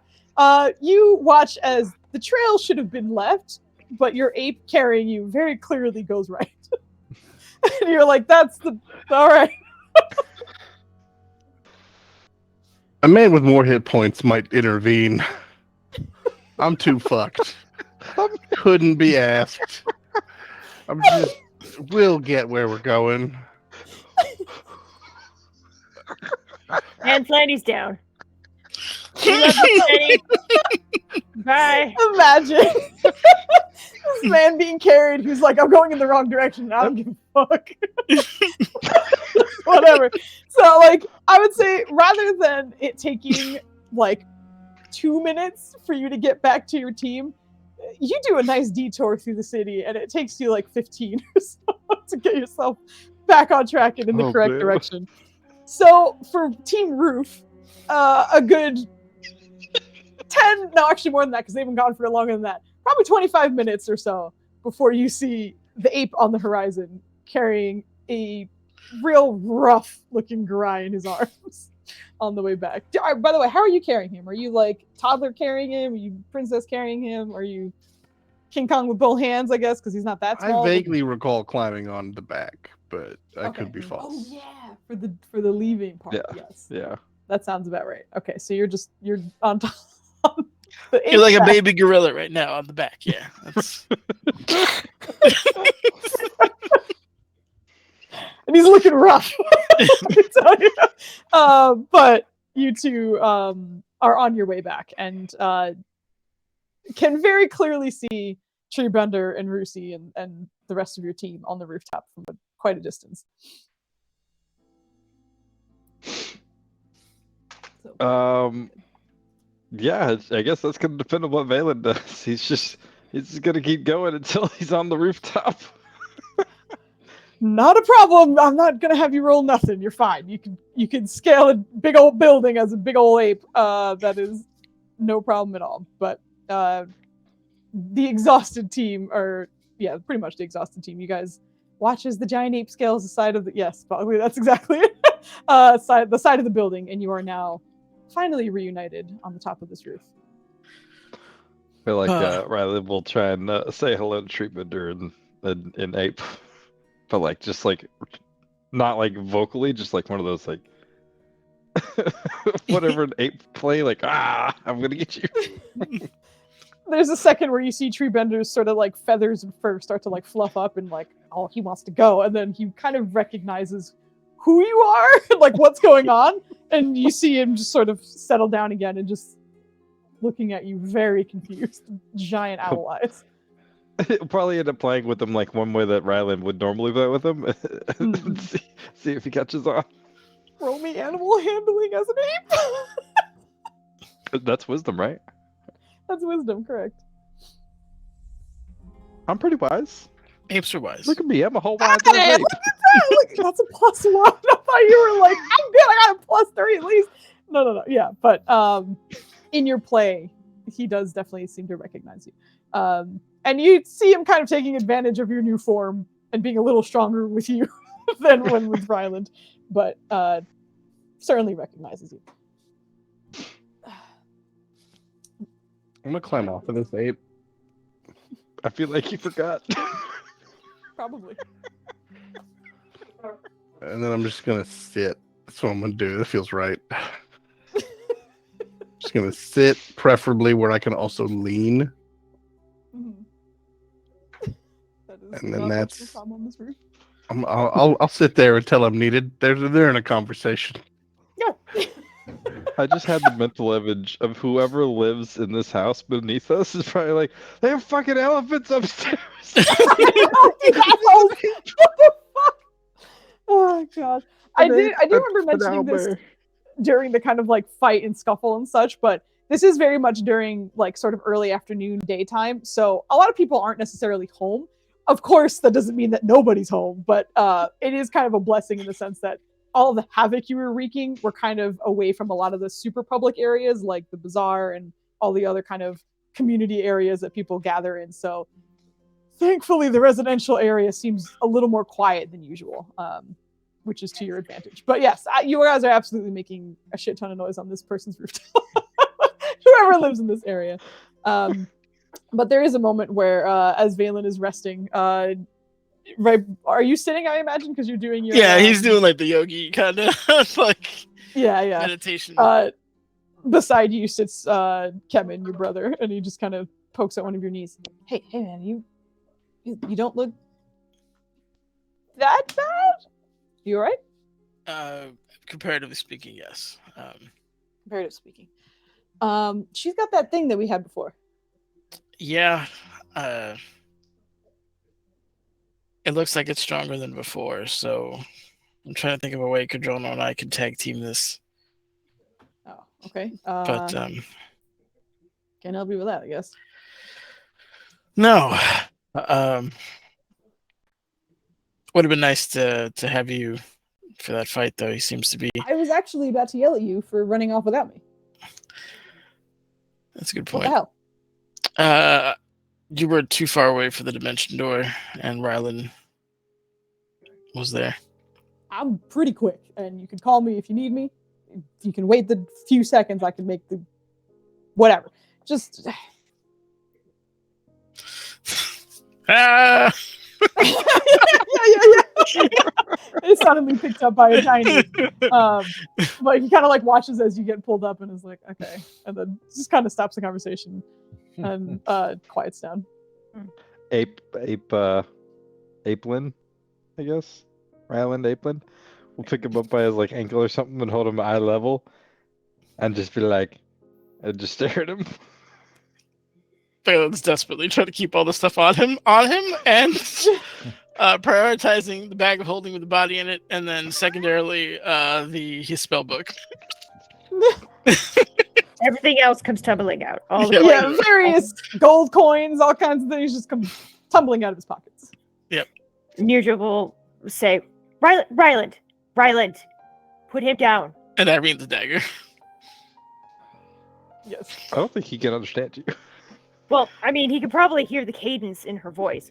you watch as the trail should have been left, but your ape carrying you very clearly goes right. And you're like, all right. A man with more hit points might intervene. I'm too fucked. Couldn't be asked. We'll get where we're going. And Flanny's down. We love you, Flanny. Bye. Imagine this man being carried who's like, I'm going in the wrong direction. I don't give a fuck. Whatever. So, like, I would say rather than it taking like 2 minutes for you to get back to your team, you do a nice detour through the city, and it takes you like 15 or so to get yourself back on track and in the correct direction. So for Team Roof, a good 10, no, actually more than that, because they've been gone for longer than that. Probably 25 minutes or so before you see the ape on the horizon carrying a real rough-looking Garai in his arms on the way back. By the way, how are you carrying him? Are you like toddler carrying him? Are you princess carrying him? Are you King Kong with both hands, I guess, because he's not that small? I vaguely recall climbing on the back, but I could be false. Oh yeah, for the leaving part. Yeah. Yes. Yeah. That sounds about right. Okay, so you're on top. You're like a baby gorilla right now on the back. Yeah. That's... And he's looking rough. Let me tell you. But you two are on your way back and can very clearly see Treebender and Rusi and the rest of your team on the rooftop from quite a distance. Yeah, I guess that's gonna depend on what Valen does. He's just gonna keep going until he's on the rooftop. Not a problem. I'm not gonna have you roll nothing. You're fine. You can scale a big old building as a big old ape. That is no problem at all. But the exhausted team pretty much the exhausted team. You guys watch as the giant ape scales the side of the probably that's exactly it. The side of the building, and you are now finally reunited on the top of this roof. I feel like Riley will try and say hello to Treatmenter in ape, but like just like not like vocally, just like one of those like whatever an ape play, like I'm gonna get you. There's a second where you see Treebender's sort of like feathers and fur start to like fluff up and like, oh, he wants to go, and then he kind of recognizes who you are, like what's going on, and you see him just sort of settle down again and just looking at you very confused, giant owl eyes. He'll probably end up playing with him like one way that Ryland would normally play with him. see if he catches on. Roll me animal handling as an ape. That's wisdom, right? That's wisdom, correct. I'm pretty wise. Apes are wise. Look at me, I'm a whole wise Hey, ape. look at that! Look, that's a +1. I thought you were like, I'm good, I got a +3 at least. No. Yeah, but in your play, he does definitely seem to recognize you. And you see him kind of taking advantage of your new form and being a little stronger with you than when with Ryland, but certainly recognizes you. I'm gonna climb off of this ape. I feel like you forgot. Probably. And then I'm just gonna sit. That's what I'm gonna do. That feels right. Just gonna sit, preferably where I can also lean. And then that's. On this roof. I'll sit there until I'm needed. They're in a conversation. Yeah. I just had the mental image of whoever lives in this house beneath us is probably like, they have fucking elephants upstairs. Oh god. I do remember mentioning this during the kind of like fight and scuffle and such, but this is very much during like sort of early afternoon, daytime. So a lot of people aren't necessarily home. Of course, that doesn't mean that nobody's home, but it is kind of a blessing in the sense that all of the havoc you were wreaking were kind of away from a lot of the super public areas like the bazaar and all the other kind of community areas that people gather in. So thankfully, the residential area seems a little more quiet than usual, which is to your advantage. But yes, you guys are absolutely making a shit ton of noise on this person's rooftop. Whoever lives in this area. But there is a moment where, as Valen is resting, right? Are you sitting? I imagine because you're doing your. Yeah, he's doing like the yogi kind of like. Yeah. Meditation. Beside you sits Kevin, your brother, and he just kind of pokes at one of your knees. Hey, man, you don't look that bad. You all right? Comparatively speaking, yes. Comparatively speaking. She's got that thing that we had before. Yeah. It looks like it's stronger than before, so I'm trying to think of a way Cadrono and I could tag team this. Oh, okay. But can't help you with that, I guess. no. Would have been nice to have you for that fight, though. He seems to be. I was actually about to yell at you for running off without me. That's a good What point. the hell? You were too far away for the dimension door, and Rylan was there. I'm pretty quick, and you can call me if you need me. If you can wait the few seconds, I can make the whatever. Just Ah! yeah. It's suddenly picked up by a tiny. But he kind of like watches as you get pulled up and is like, okay, and then just kind of stops the conversation and quiets down. Apelin, I guess. Ryland Apelin. We'll pick him up by his like ankle or something and hold him at eye level, and just be like, and just stare at him. Phelan's desperately trying to keep all the stuff on him, and prioritizing the bag of holding with the body in it, and then secondarily his spell book. Everything else comes tumbling out. All the Yeah, various gold coins, all kinds of things just come tumbling out of his pockets. Yep. Nirja will say, Ryland, put him down. And I mean the dagger. Yes. I don't think he can understand you. Well, I mean, he could probably hear the cadence in her voice.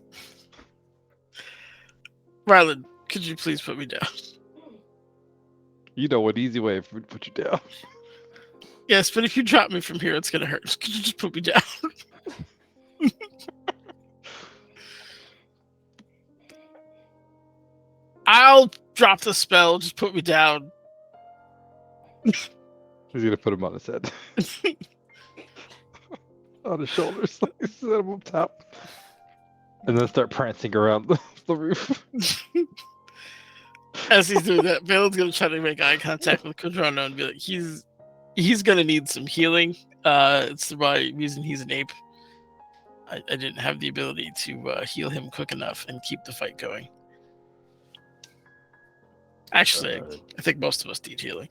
Ryland, could you please put me down? You know an easy way for me to put you down. Yes, but if you drop me from here, it's gonna hurt. Could you just put me down? I'll drop the spell. Just put me down. He's gonna put him on his head. On his shoulders, like set him up top. And then start prancing around the roof. As he's doing that, Valen's gonna try to make eye contact with Quadrano and be like, he's gonna need some healing. It's the right reason he's an ape. I didn't have the ability to heal him quick enough and keep the fight going. Actually, I think most of us need healing.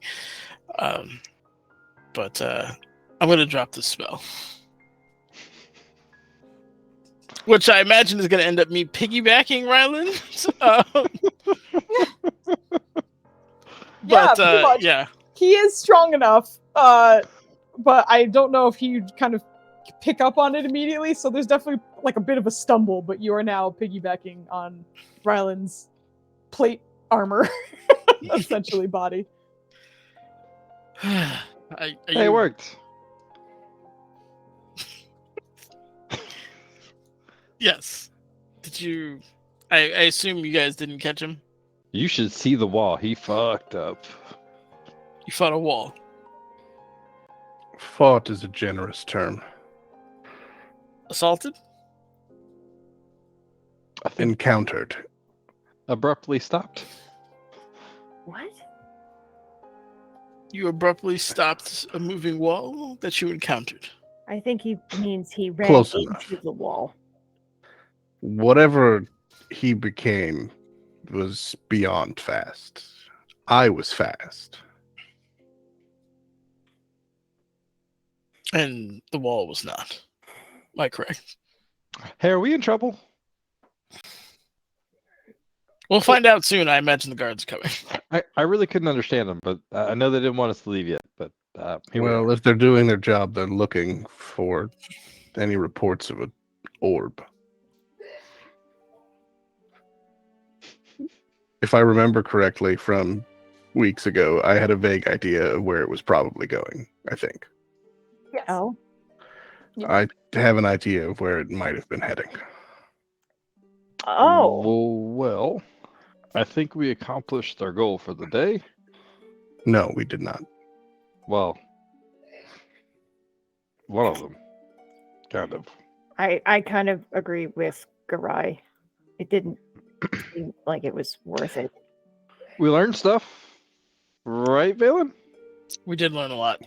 But I'm gonna drop this spell. Which I imagine is going to end up me piggybacking Rylan. Yeah, pretty much. Yeah. He is strong enough, but I don't know if he'd kind of pick up on it immediately, so there's definitely like a bit of a stumble, but you are now piggybacking on Rylan's plate armor, essentially body. It worked. Yes. Did you... I assume you guys didn't catch him? You should see the wall. He fucked up. You fought a wall. Fought is a generous term. Assaulted? I think Encountered. abruptly stopped. What? You abruptly stopped a moving wall that you encountered. I think he means he ran Close into enough. the wall. Whatever he became was beyond fast. I was fast. And the wall was not. Am I correct? Hey, are we in trouble? We'll find out soon. I imagine the guards are coming. I really couldn't understand them, but I know they didn't want us to leave yet. But here we are. Well, if they're doing their job, they're looking for any reports of an orb. If I remember correctly from weeks ago, I had a vague idea of where it was probably going, I think. Yes. Oh, I have an idea of where it might have been heading. Well, I think we accomplished our goal for the day. No, we did not. Well, one of them, kind of. I kind of agree with Garai. It didn't seem like it was worth it. We learned stuff, right, Valen? We did learn a lot.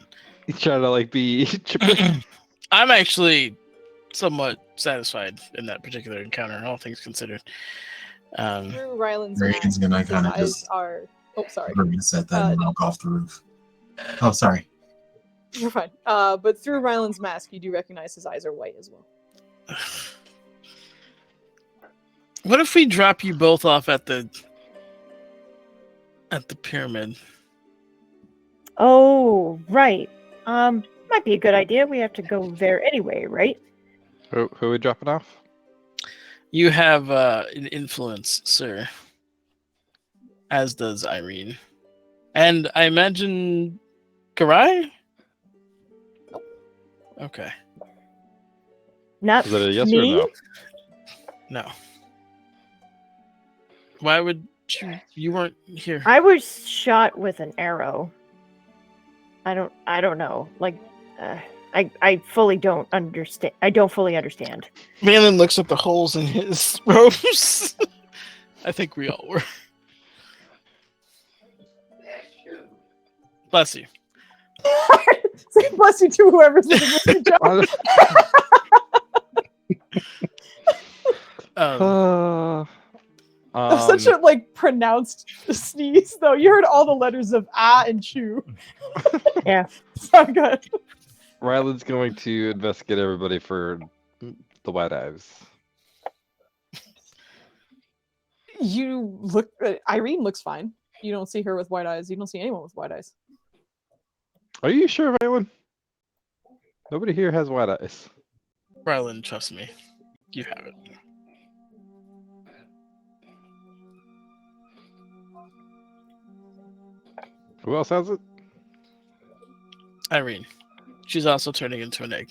You trying to like be chipper? I'm actually somewhat satisfied in that particular encounter, all things considered. Through Ryland's Raiden's gonna his kinda eyes just- are. Oh, sorry. Set that and knock off the roof. Oh, sorry. You're fine. But through Ryland's mask, you do recognize his eyes are white as well. What if we drop you both off at the pyramid? Oh, right. Might be a good idea. We have to go there anyway, right? Who are we dropping off? You have an influence, sir. As does Irene. And I imagine Garai? Okay. Not Is it a yes me. or no? No. Why would you weren't here? I was shot with an arrow. I don't know. Like, I fully don't understand. I don't fully understand. Valen looks at the holes in his robes. I think we all were. Bless you. Say bless you to whoever's listening to the joke. Such a like pronounced sneeze, though. You heard all the letters of ah and chew. Yeah. So good. Ryland's going to investigate everybody for the white eyes. You look. Irene looks fine. You don't see her with white eyes. You don't see anyone with white eyes. Are you sure, Valen? Nobody here has white eyes. Ryland, trust me. You have it. Who else has it? Irene. She's also turning into an egg.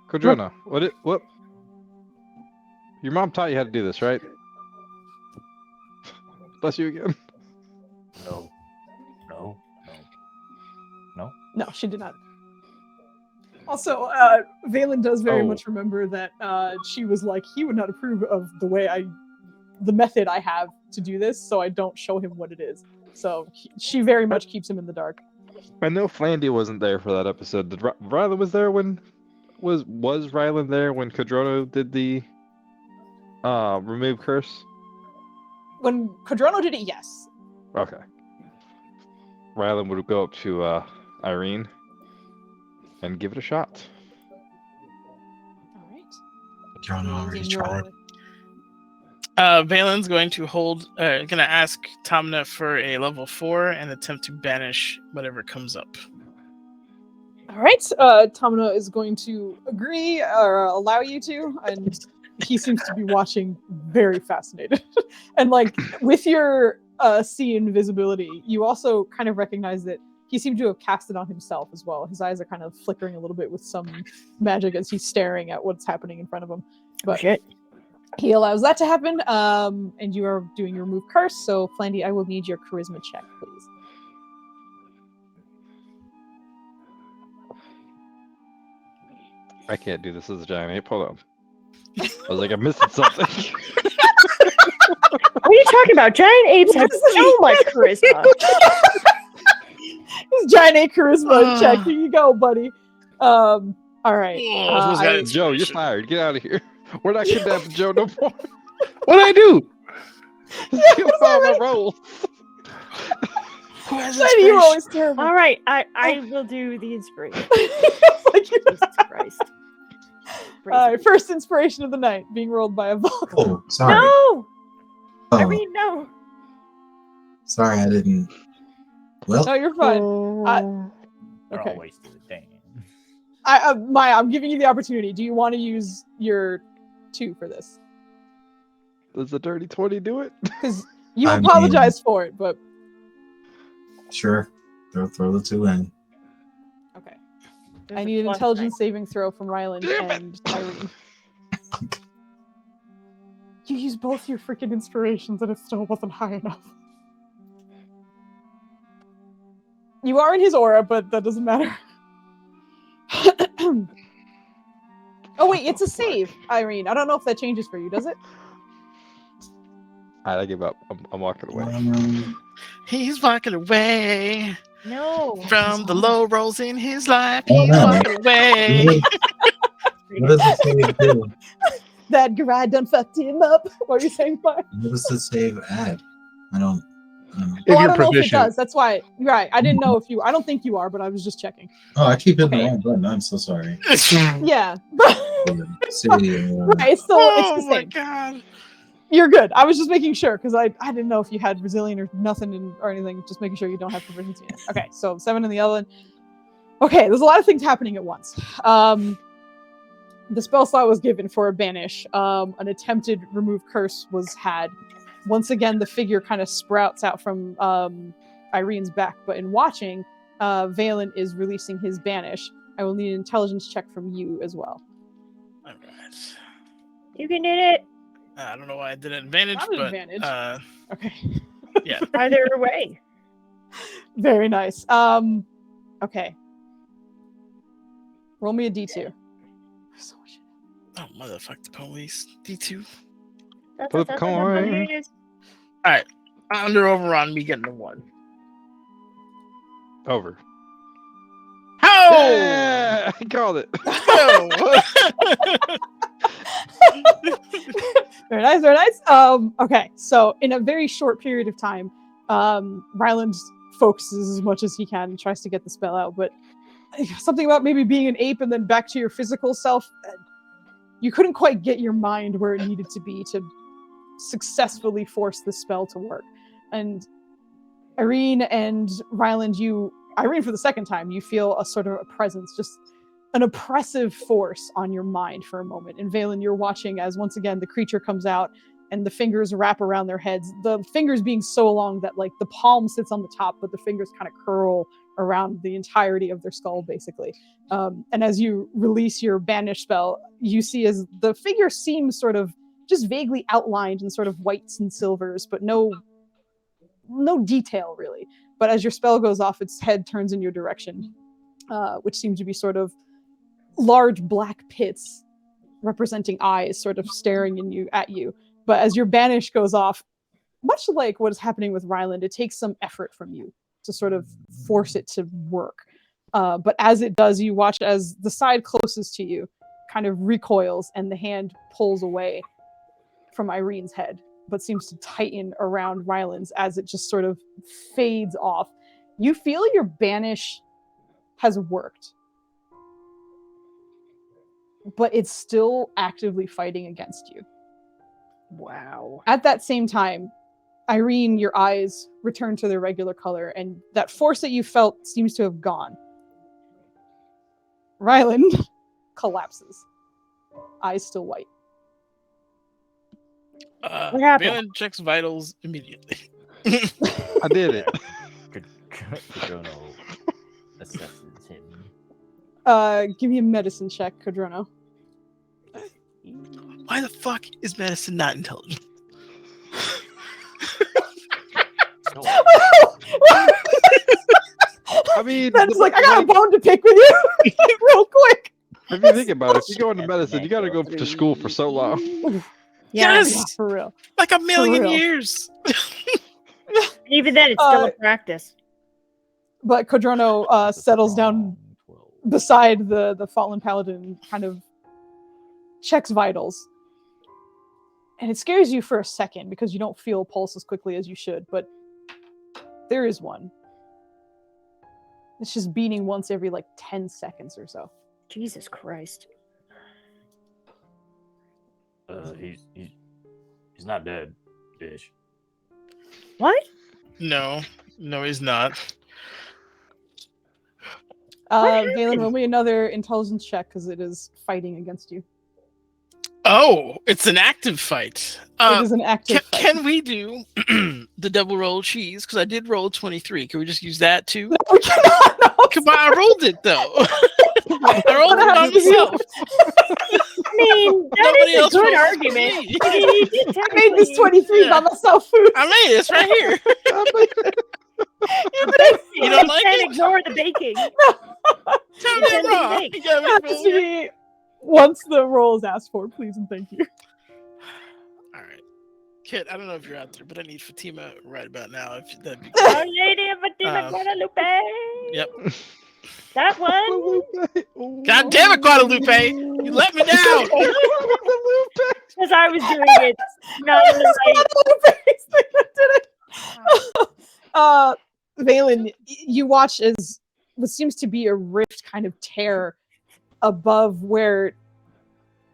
Quadrona, what? Your mom taught you how to do this, right? Bless you again. No. No, she did not. Also, Valen does very much remember that she was like, he would not approve of the method I have to do this, so I don't show him what it is. So she very much keeps him in the dark. I know Flandy wasn't there for that episode. Did Rylan was there when was Rylan there when Cadrono did the remove curse? When Cadrono did it, yes. Okay. Rylan would go up to Irene and give it a shot. All right. John already tried. Valen's going to gonna ask Tamna for a level 4 and attempt to banish whatever comes up. All right. Tamna is going to agree or allow you to, and he seems to be watching very fascinated. And like with your see invisibility, you also kind of recognize that he seemed to have cast it on himself as well. His eyes are kind of flickering a little bit with some magic as he's staring at what's happening in front of him. But shit. He allows that to happen, and you are doing your remove curse. So, Flandy, I will need your charisma check, please. I can't do this as a giant ape. Hold on. I was like, I'm missing something. What are you talking about? Giant apes have so much charisma. This giant ape charisma check. Here you go, buddy. All right. Joe, you're fired. Get out of here. We're not kidnapping Joe no more. What'd I do? You follow my roll. You always terrible. All right, I will do the inspiration. Like Jesus Christ. First inspiration of the night being rolled by a Vulcan. Oh, sorry. No! Oh, Irene, no. sorry, I didn't. Well, No, you're fine. They're Okay. all wasted. Dang. Maya, I'm giving you the opportunity. Do you want to use your 2 for this? Does the dirty 20 do it? Because you I mean- apologize for it, but sure. Throw the 2 in. okay. There's I a need an plus intelligence saving throw from Ryland Damn it. and Irene. You used both your freaking inspirations and it still wasn't high enough. You are in his aura, but that doesn't matter. Oh wait, it's a save, Irene. I don't know if that changes for you, does it? I give up. I'm walking away. He's walking away No. from the low rolls in his life. Oh, He's no. walking away. What does the save do? That guy done fucked him up. What are you saying, Mike? What does the save add? I don't. If Oh, I you're don't know if it proficient. does. That's why. Right. I didn't know if you. I don't think you are, but I was just checking. Oh, I keep hitting the Okay. wrong button. I'm so sorry. Yeah. See, Right. It's still. Oh It's the my same. god. You're good. I was just making sure because I didn't know if you had resilient or nothing or anything. Just making sure you don't have proficiency in it. Okay, so 7 in the other. Okay, there's a lot of things happening at once. The spell slot was given for a banish. An attempted remove curse was had. Once again, the figure kind of sprouts out from Irene's back. But in watching, Valen is releasing his banish. I will need an intelligence check from you as well. All right. You can do it. I don't know why I did an advantage, Not an but advantage. Okay. yeah. Either way. Very nice. Okay. Roll me a D2. So much. Oh motherfuck the police. D2. Flip a coin. All right. Under over on me getting a 1. Over. How? Yeah, I called it. Very nice, very nice. Okay, so in a very short period of time, Ryland focuses as much as he can and tries to get the spell out, but something about maybe being an ape and then back to your physical self, you couldn't quite get your mind where it needed to be to successfully force the spell to work. And Irene and Ryland, Irene for the second time, you feel a sort of a presence, just an oppressive force on your mind for a moment. And Valen, you're watching as once again the creature comes out and the fingers wrap around their heads. The fingers being so long that like the palm sits on the top, but the fingers kind of curl around the entirety of their skull, basically. And as you release your banish spell, you see as the figure seems sort of just vaguely outlined in sort of whites and silvers, but no detail really. But as your spell goes off, its head turns in your direction, which seems to be sort of large black pits representing eyes sort of staring at you. But as your banish goes off, much like what is happening with Ryland, it takes some effort from you to sort of force it to work. But as it does, you watch as the side closest to you kind of recoils and the hand pulls away from Irene's head, but seems to tighten around Ryland's as it just sort of fades off. You feel your banish has worked, but it's still actively fighting against you. Wow. At that same time, Irene, your eyes return to their regular color, and that force that you felt seems to have gone. Ryland collapses, eyes still white. What happened? Valen checks vitals immediately. I did it. Codrono assesses him. Give me a medicine check, Codrono. Why the fuck is medicine not intelligent? I mean, That's like, I got a bone to pick with you real quick. if you think about it, if you go into medicine, you got to go to school for so long. Yes! Yeah, for real. Like a million real. years. Even then, it's still a practice. But Codrono settles down beside the fallen paladin, kind of checks vitals. And it scares you for a second because you don't feel a pulse as quickly as you should, but there is one. It's just beating once every 10 seconds or so. Jesus Christ. He's not dead, ish. What? No, he's not. Valen, roll me another intelligence check because it is fighting against you. Oh, it's an active fight. It is an active fight. Can we do the double roll cheese? Because I did roll 23. Can we just use that too? No, we cannot. No. Come on, I rolled it though. I rolled it by myself. I mean, that Nobody is a else good rolled argument. me. I made this 23 by myself, food. I made it. It's right here. You don't like can't it? ignore the baking. Tell me It's wrong. bake. You got me That's wrong. me. Once the roll is asked for, please and thank you. All right, Kit. I don't know if you're out there, but I need Fatima right about now. If that'd be Oh, Lady of Fatima Um, Guadalupe. Yep. That one. God damn it, Guadalupe! You let me down. Because I was doing it. Not right. Valen, you watch as what seems to be a rift kind of tear above where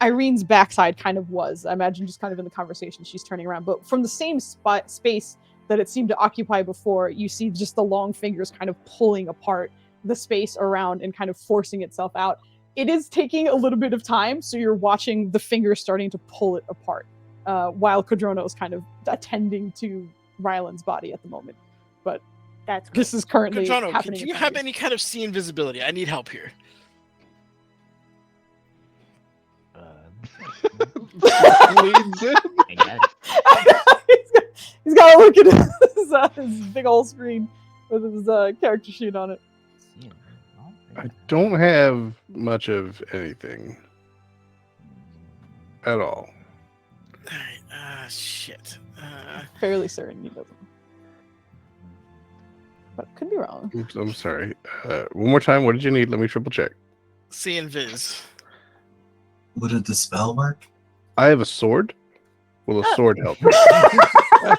Irene's backside kind of was. I imagine just kind of in the conversation she's turning around. But from the same space that it seemed to occupy before, you see just the long fingers kind of pulling apart the space around and kind of forcing itself out. It is taking a little bit of time, so you're watching the fingers starting to pull it apart, while Codrono is kind of attending to Ryland's body at the moment. But That's good. this is currently Codrono, happening. do you have any kind of see invisibility? I need help here. Leans in. He's got to look at his big old screen with his character sheet on it. I don't have much of anything at all. Alright, shit. Fairly certain he doesn't. But could be wrong. I'm sorry. One more time. What did you need? Let me triple check. See invis. Would it the spell work? I have a sword. Will a sword help? I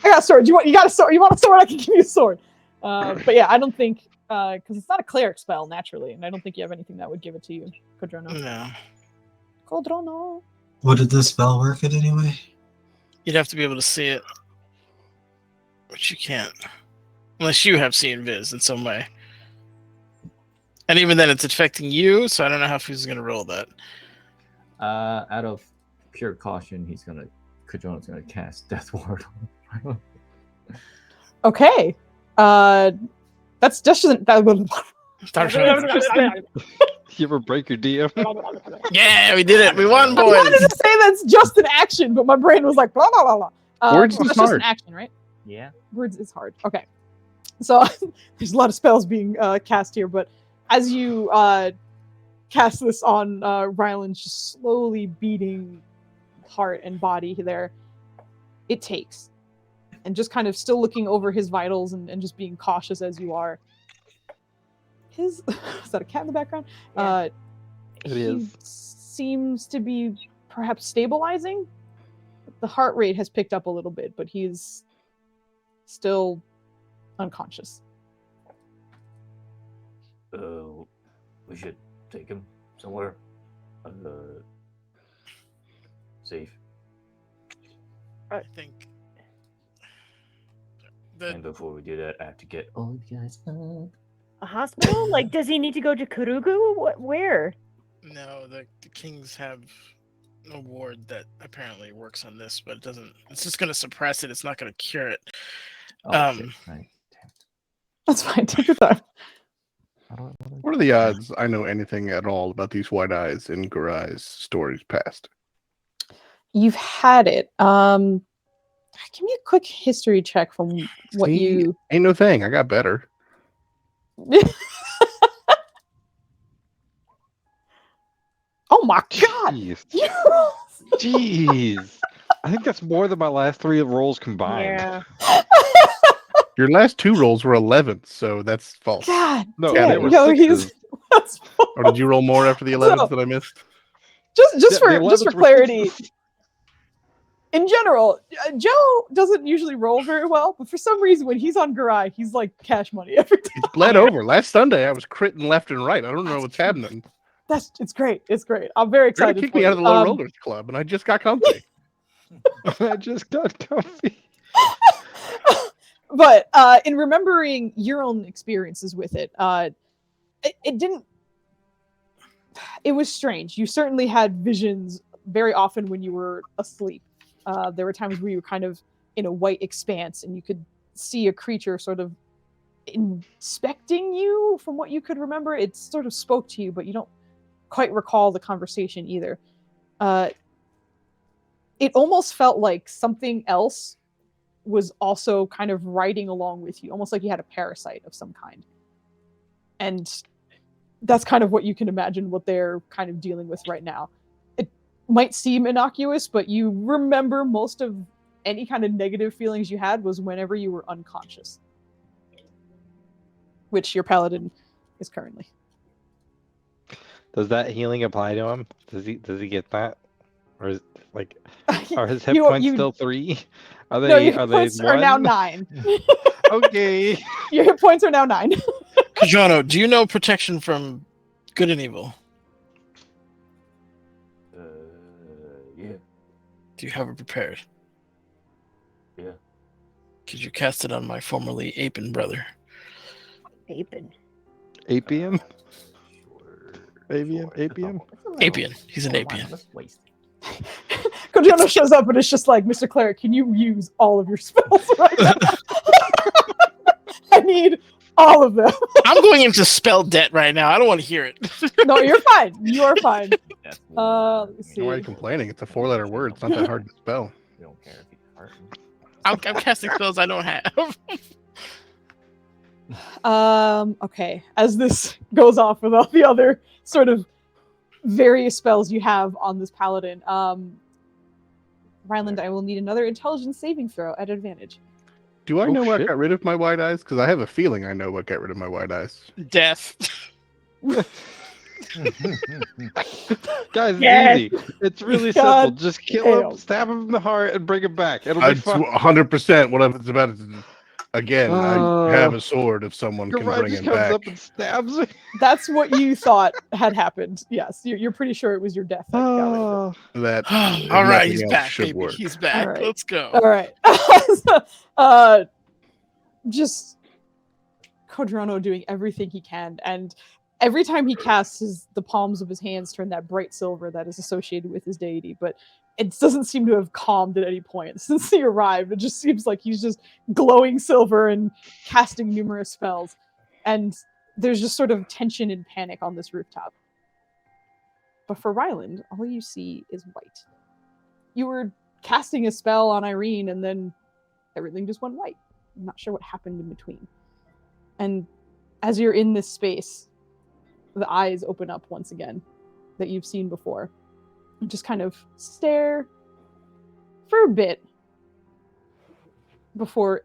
got a sword. You got a sword? You want a sword? I can give you a sword. But yeah, I don't think because it's not a cleric spell naturally, and I don't think you have anything that would give it to you, Codrono. No. Codrono. Would it the spell work it anyway? You'd have to be able to see it. Which you can't. Unless you have seen viz in some way. And even then it's affecting you, so I don't know how he's gonna roll that. Out of pure caution, Codrono's gonna cast Death Ward on Okay. That's just You ever break your DM? Yeah, we did it. We won, I wanted boys. to say that's just an action, but my brain was like blah blah blah blah. Words is that's just an hard. action, right? Yeah. Words is hard. Okay. So there's a lot of spells being cast here, but as you cast this on Ryland's just slowly beating heart and body there, it takes. And just kind of still looking over his vitals and just being cautious as you are. Is that a cat in the background? Yeah. He seems to be perhaps stabilizing. The heart rate has picked up a little bit, but he's still unconscious. We should take him somewhere safe. I think. And before we do that, I have to get all you guys up. A hospital? Like, does he need to go to Kurugu? Where? No, the Kings have a ward that apparently works on this, but it doesn't. It's just going to suppress it. It's not going to cure it. Oh, shit. Right. That's fine. Take your time. What are the odds I know anything at all about these white eyes in Garai's stories past? You've had it. Give me a quick history check from what you. Ain't no thing. I got better. Oh my god! Jeez. I think that's more than my last 3 rolls combined. Yeah. Your last 2 rolls were 11, so that's false. God, No, damn, they were no, 6s. That's false. Or did you roll more after the 11s that I missed? Just for 11s were clarity. 6s. In general, Joe doesn't usually roll very well, but for some reason, when he's on Garai, he's like cash money every time. It's bled over. Last Sunday, I was critting left and right. I don't know what's happening. It's great. It's great. I'm very They're excited. gonna kick me out of the low rollers club, and I just got comfy. I just got comfy. But in remembering your own experiences with it, it didn't. It was strange. You certainly had visions very often when you were asleep. There were times where you were kind of in a white expanse, and you could see a creature sort of inspecting you. From what you could remember, it sort of spoke to you, but you don't quite recall the conversation either. It almost felt like something else was also kind of riding along with you, almost like you had a parasite of some kind. And that's kind of what you can imagine what they're kind of dealing with right now. It might seem innocuous, but you remember most of any kind of negative feelings you had was whenever you were unconscious, which your paladin is currently. Does that healing apply to him? Does he get that? Or is like are his hit You- points you- still 3? Are No, they your are hit they points are now 1? 9. Okay. Your hit points are now 9. Kajano, do you know protection from good and evil? Yeah. Do you have it prepared? Yeah. Could you cast it on my formerly Apin brother? Apin. Apian? Sure. Apian? Apian. He's an Apian. Let's waste it. Kojano shows up and it's just like, Mr. Cleric, can you use all of your spells right now? I need all of them. I'm going into spell debt right now. I don't want to hear it. No, you're fine. You are fine. That's Let me Why are you see. complaining? It's a 4-letter word. It's not that hard to spell. we don't care if you hurt me. I'm casting spells I don't have. Okay. As this goes off with all the other sort of various spells you have on this paladin, Ryland, I will need another intelligence saving throw at advantage. Do I Oh, know what shit. got rid of my white eyes? Because I have a feeling I know what got rid of my white eyes. Death. Guys, Yes. it's easy. It's really God simple. Just kill damn. him, stab him in the heart, and bring him back. It'll be It's fun. 100% what it's about. Again, I have Oh. a sword if someone can Garai bring just him comes back. up and stabs me. That's what you thought had happened. Yes, you're pretty sure it was your death that got rid of it. Oh. That All right, nothing he's else back, should baby. work. He's back. All right. Let's go. All right. Just Codrano doing everything he can, and every time he casts, the palms of his hands turn that bright silver that is associated with his deity, but it doesn't seem to have calmed at any point since he arrived. It just seems like he's just glowing silver and casting numerous spells, and there's just sort of tension and panic on this rooftop. But for Ryland, all you see is white. You were casting a spell on Irene, and then everything just went white. I'm not sure what happened in between. And as you're in this space, the eyes open up once again that you've seen before. And just kind of stare for a bit before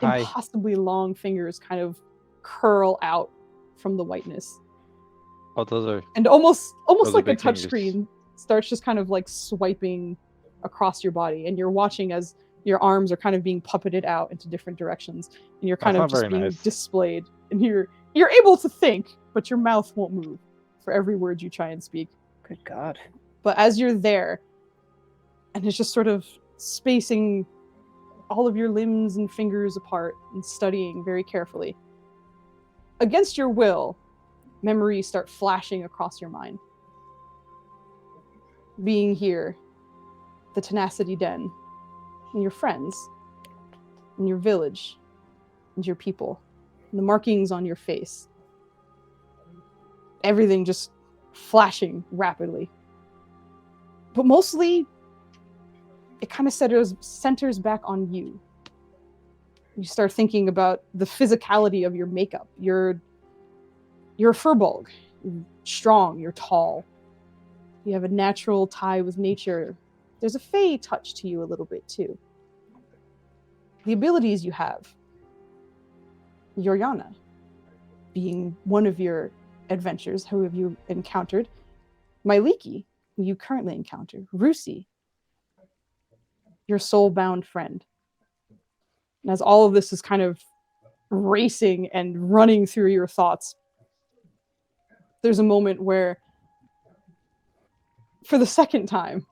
Hi. impossibly long fingers kind of curl out from the whiteness. Oh, those are. And almost Those are like a big fingers. touchscreen starts just kind of like swiping across your body, and you're watching as your arms are kind of being puppeted out into different directions, and you're kind That's of not just very being nice. displayed, and you're able to think, but your mouth won't move for every word you try and speak. Good God. But as you're there, and it's just sort of spacing all of your limbs and fingers apart and studying very carefully, against your will, memories start flashing across your mind. Being here, the Tenacity Den, and your friends, and your village, and your people, and the markings on your face. Everything just flashing rapidly. But mostly, it kind of centers back on you. You start thinking about the physicality of your makeup. You're a furball. You're strong, you're tall. You have a natural tie with nature. There's a fae touch to you a little bit too. The abilities you have. Yoriana, being one of your adventures, who have you encountered? Myliki, who you currently encounter. Rusi, your soul-bound friend. And as all of this is kind of racing and running through your thoughts, there's a moment where, for the second time,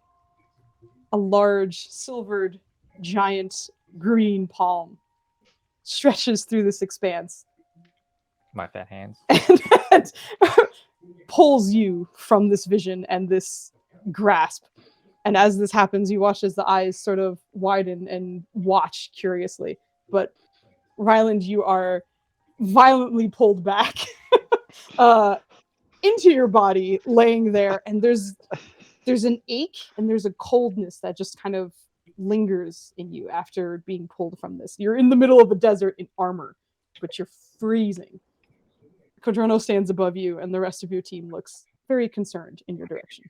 a large, silvered, giant green palm stretches through this expanse My fat hands. and pulls you from this vision and this grasp. And as this happens, you watch as the eyes sort of widen and watch curiously. But Ryland, you are violently pulled back into your body, laying there, and there's an ache and there's a coldness that just kind of lingers in you after being pulled from this. You're in the middle of a desert in armor, but you're freezing. Kodrono stands above you, and the rest of your team looks very concerned in your direction.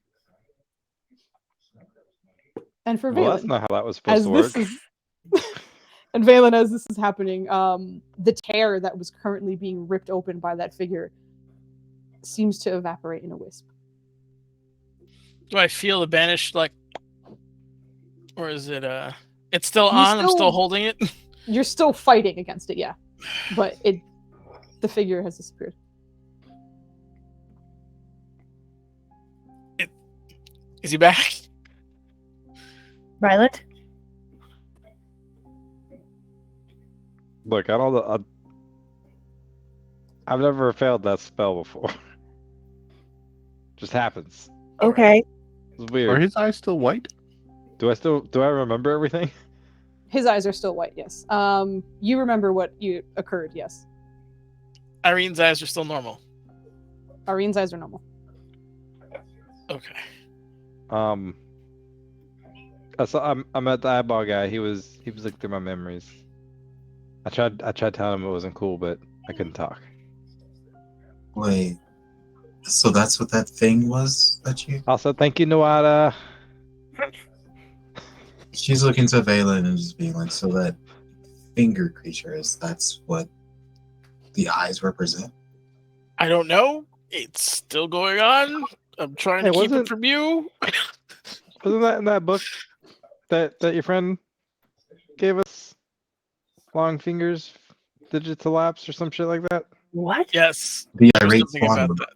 And for Well, Valen, that's not how that was supposed as to work. this is and Valen, as this is happening, the tear that was currently being ripped open by that figure seems to evaporate in a wisp. Do I feel the banish like, or is it it's still on? I'm still holding it. You're still fighting against it, yeah, but the figure has disappeared. Is he back? Ryland? Look, I don't. I've never failed that spell before. Just happens. Okay. It's weird. Are his eyes still white? Do I remember everything? His eyes are still white, yes. You remember what occurred, yes. Irene's eyes are still normal. Irene's eyes are normal. Okay. So I met the eyeball guy. He was looking through my memories. I tried telling him it wasn't cool, but I couldn't talk. Wait, so that's what that thing was that you... Also, thank you, Noada. She's looking to Valen and just being like, so that finger creature that's what the eyes represent? I don't know. It's still going on. I'm trying to keep it from you. Wasn't that in that book that your friend gave us? Long fingers, digital lapse, or some shit like that? What? Yes. The There's irate something swan. about that.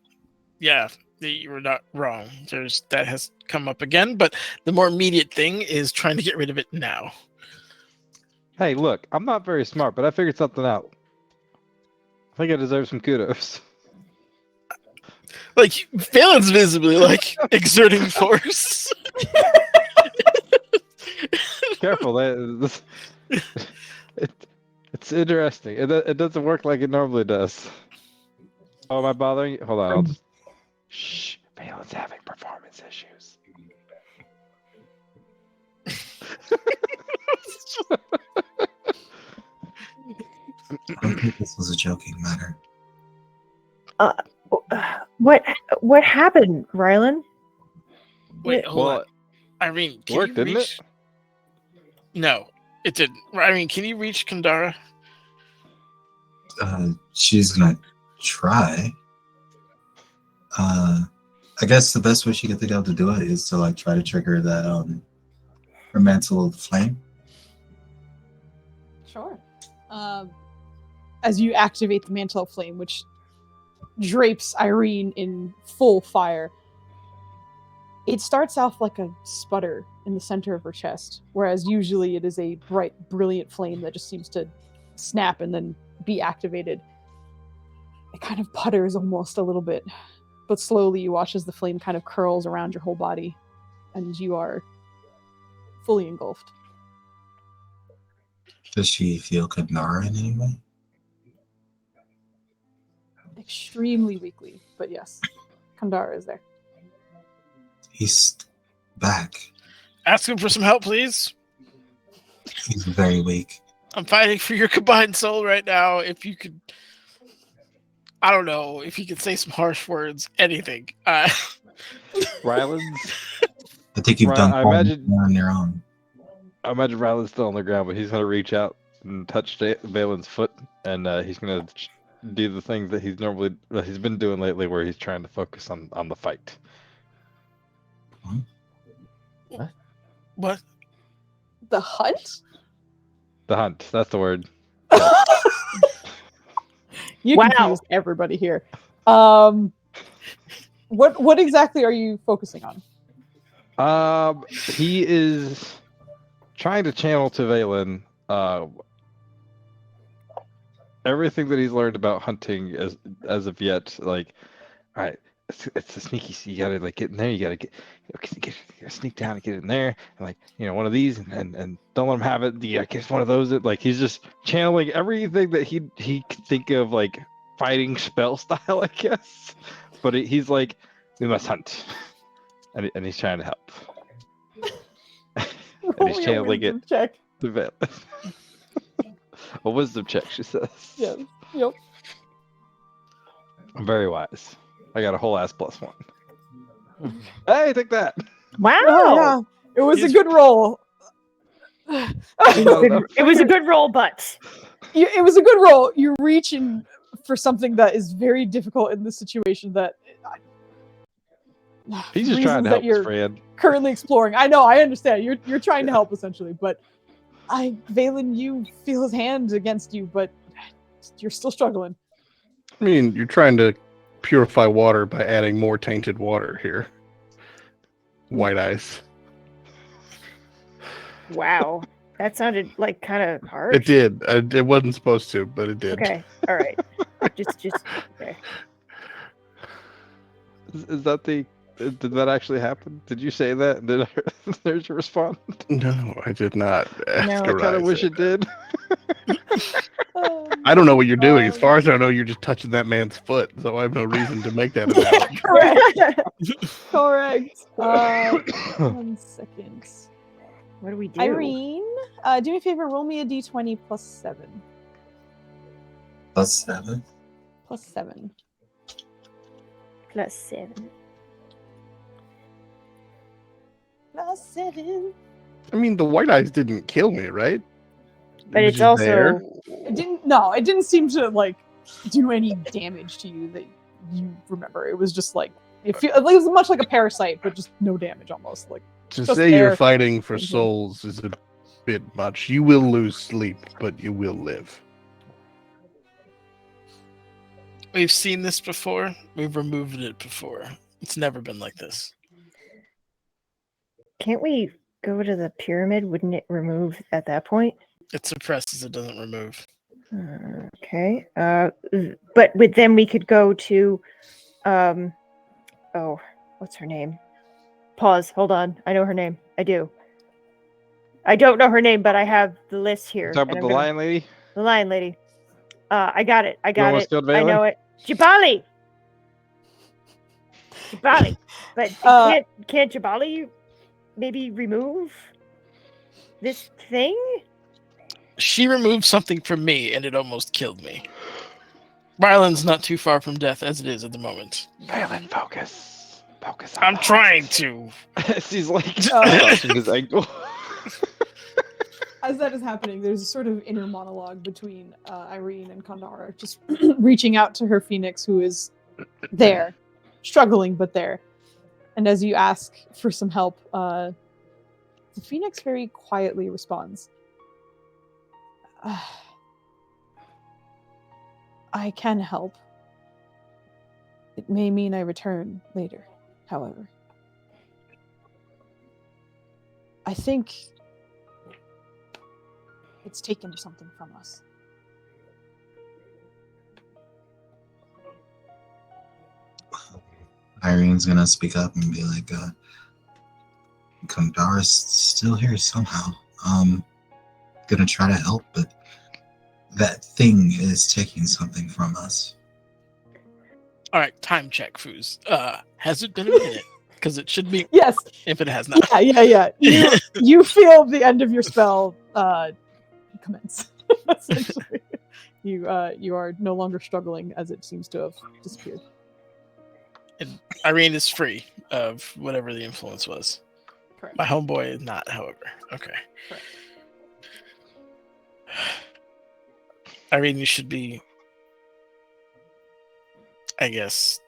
Yeah, you were not wrong. That has come up again, but the more immediate thing is trying to get rid of it now. Hey, look, I'm not very smart, but I figured something out. I think I deserve some kudos. Like, Valen's visibly, like, exerting force. Careful, it's interesting. It doesn't work like it normally does. Oh, am I bothering you? Hold on, I'll just... Shh, Valen's having performance issues. I don't think this was a joking matter. What happened, Rylan? Wait, hold on. Irene, can Worked, you didn't reach? No, it didn't. Irene, can you reach Kandara? She's gonna try. I guess the best way she could think of to do it is to like try to trigger that her mantle flame. Sure. As you activate the mantle of flame, which drapes Irene in full fire, it starts off like a sputter in the center of her chest, whereas usually it is a bright, brilliant flame that just seems to snap and then be activated. It kind of putters almost a little bit, but slowly you watch as the flame kind of curls around your whole body, and you are fully engulfed. Does she feel Kandara in any way? Extremely weakly, but yes, Kandara is there. He's back. Ask him for some help, please. He's very weak. I'm fighting for your combined soul right now. If you could, I don't know, if you could say some harsh words, anything. Ryland's. I think you've done I all imagine- on your own. I imagine Ryland's still on the ground, but he's gonna reach out and touch Valen's foot, and he's gonna do the thing that he's been doing lately, where he's trying to focus on the fight. What? The hunt? The hunt. That's the word. You Wow. confused everybody here. What exactly are you focusing on? He is trying to channel to Valen everything that he's learned about hunting as of yet. Like, all right, it's a sneaky. You gotta like get in there. You gotta sneak down and get in there, and like one of these, and don't let him have it. Yeah, get one of those. Like he's just channeling everything that he could think of, like fighting spell style, I guess. But he's like, we must hunt, and he's trying to help. And he's channeling it check. to Valen. A wisdom check, she says. Yes. Yep. I'm very wise. I got a whole ass +1. Hey, take that. Wow. Oh, yeah. It was a good roll. It was a good roll, but It was a good roll. You're reaching for something that is very difficult in this situation that He's just trying to help his friend. currently exploring. I know, I understand. You're trying to help essentially, but Valen, you feel his hand against you, but you're still struggling. I mean, you're trying to purify water by adding more tainted water here. White eyes. wow, that sounded like kind of hard. It did. It wasn't supposed to, but it did. Okay, all right. just okay. Is that the? Did that actually happen? Did you say that? Did there's your response? No, I did not. No. I kind of wish it did. I don't know what you're doing. As far as I know, you're just touching that man's foot, so I have no reason to make that analogy. Correct. 1 second. What do we do? Irene, do me a favor. Roll me a d20 +7. +7. +7. +7. +7. I mean, the white eyes didn't kill me, right? But It was it's just also there. It didn't. No, it didn't seem to like do any damage to you that you remember. It was just like it was much like a parasite, but just no damage almost. Like To just say there. you're fighting for Mhm. souls is a bit much. You will lose sleep, but you will live. We've seen this before. We've removed it before. It's never been like this. can't we go to the pyramid? Wouldn't it remove at that point? It suppresses. It doesn't remove. Okay. But then we could go to oh, what's her name? Pause. Hold on. I know her name. I do. I don't know her name, but I have the list here. Talk about the lion lady. The lion lady. I got it. I got almost it. killed I Valen? know it. Jabali. Jabali. But can't Jabali maybe remove this thing? She removed something from me, and it almost killed me. Ryland's not too far from death as it is at the moment. Valen, focus. Focus on I'm the trying heart. to. He's like touching his ankle. As that is happening, there's a sort of inner monologue between Irene and Kandara, just reaching out to her phoenix, who is there, struggling but there. And as you ask for some help, the phoenix very quietly responds, I can help. It may mean I return later, however. I think it's taken something from us. Irene's gonna speak up and be like, Kandara's still here somehow. Gonna try to help, but that thing is taking something from us. All right, time check, Foos. Has it been a minute? Because it should be. Yes. If it has not. Yeah. You feel the end of your spell commence. Essentially, you are no longer struggling, as it seems to have disappeared. And Irene is free of whatever the influence was. Correct. My homeboy is not, however. Okay. Correct. Irene, you should be, I guess,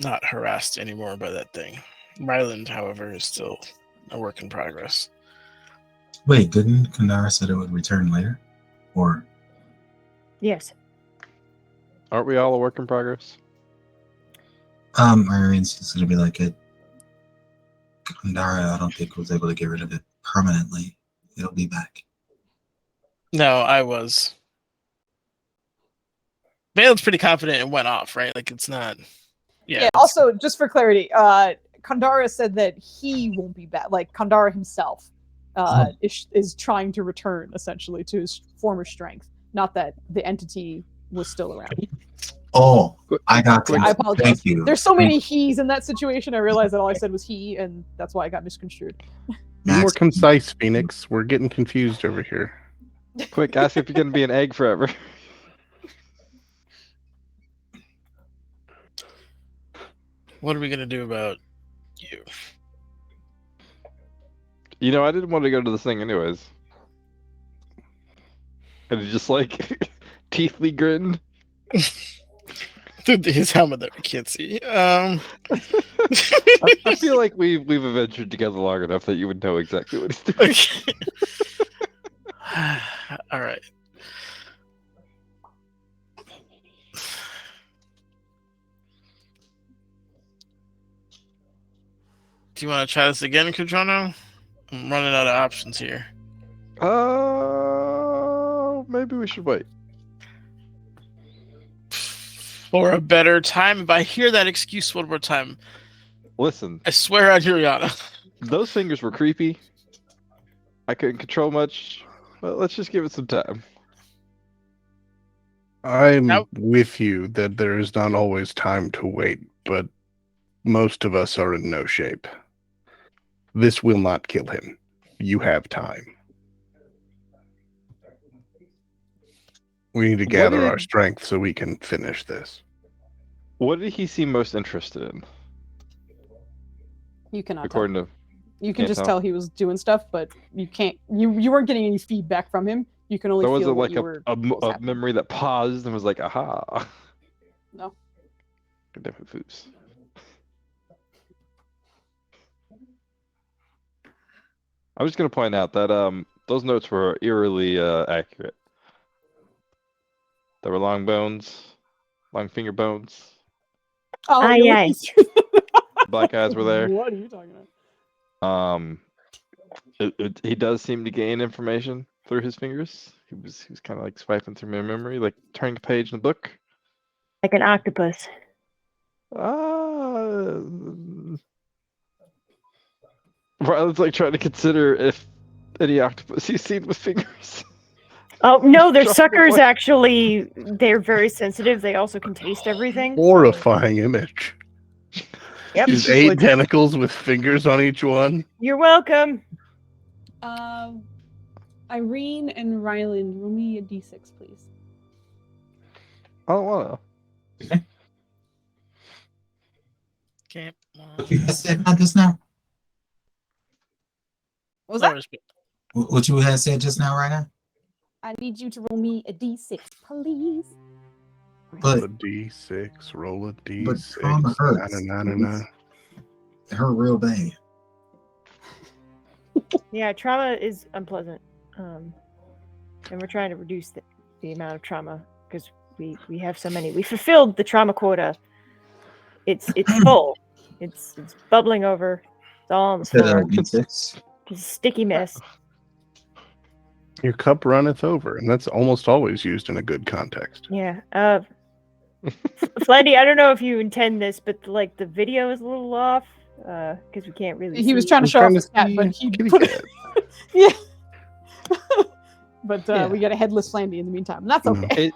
not harassed anymore by that thing. Ryland, however, is still a work in progress. Wait, didn't Kandara said it would return later? Or Yes. Aren't we all a work in progress? Irene's just gonna be like it. Kandara, I don't think was able to get rid of it permanently. It'll be back. No, I was. Valen's pretty confident it went off, right? Like it's not. Yeah. Also, just for clarity, Kandara said that he won't be back. Like Kandara himself is trying to return essentially to his former strength. Not that the entity was still around. Oh, I got Yeah, I apologize. Thank you. There's so many he's in that situation. I realized that all I said was he, and that's why I got misconstrued. Be more concise, Phoenix. We're getting confused over here. Quick, ask if you're gonna be an egg forever. What are we gonna do about you? You know, I didn't want to go to this thing anyways. And he just like teethly grin. His helmet that we can't see. I feel like we've adventured together long enough that you would know exactly what he's doing. Okay. All right. Do you want to try this again, Kujono? I'm running out of options here. Maybe we should wait. For a better time? If I hear that excuse one more time, Listen, I swear on Juliana. those fingers were creepy. I couldn't control much, but let's just give it some time. I'm Now- with you that there is not always time to wait, but most of us are in no shape. This will not kill him. You have time. We need to gather our strength so we can finish this. What did he seem most interested in? You cannot tell. According to You can can't just tell. tell he was doing stuff, but you can't. You weren't getting any feedback from him. You can only there feel wasn't what like you were. a what was happening. memory that paused and was like, aha. No. Different foods. I'm just gonna point out that those notes were eerily accurate. There were long bones, long finger bones. Oh, Ah, you're yes. Black eyes were there. What are you talking about? He does seem to gain information through his fingers. He was kind of like swiping through my memory, like turning a page in a book. Like an octopus. Ryland's like trying to consider if any octopus he's seen with fingers. Oh no, they're Drop the suckers. point. Actually, they're very sensitive. They also can taste everything. so- Horrifying image. Yep. He's Just just 8 like- tentacles with fingers on each one. You're welcome. Irene and Ryland, roll me a d6, please. I don't want to. Can't. What you had said just now? What was that? What you had said just now, right now? I need you to roll me a d6, please. Roll But a d6. Roll a but d6. trauma hurts. It hurt real bad. Yeah, trauma is unpleasant, and we're trying to reduce the amount of trauma because we have so many. We fulfilled the trauma quota. It's full. It's bubbling over. It's all on the Said floor. D6. It's a sticky mess. Your cup runneth over, and that's almost always used in a good context. Yeah. Flandy, I don't know if you intend this, but like the video is a little off because we can't really. He was see. trying to show off his cat, see but he kitty put cat. yeah. But Yeah. we got a headless Flandy in the meantime, and that's okay.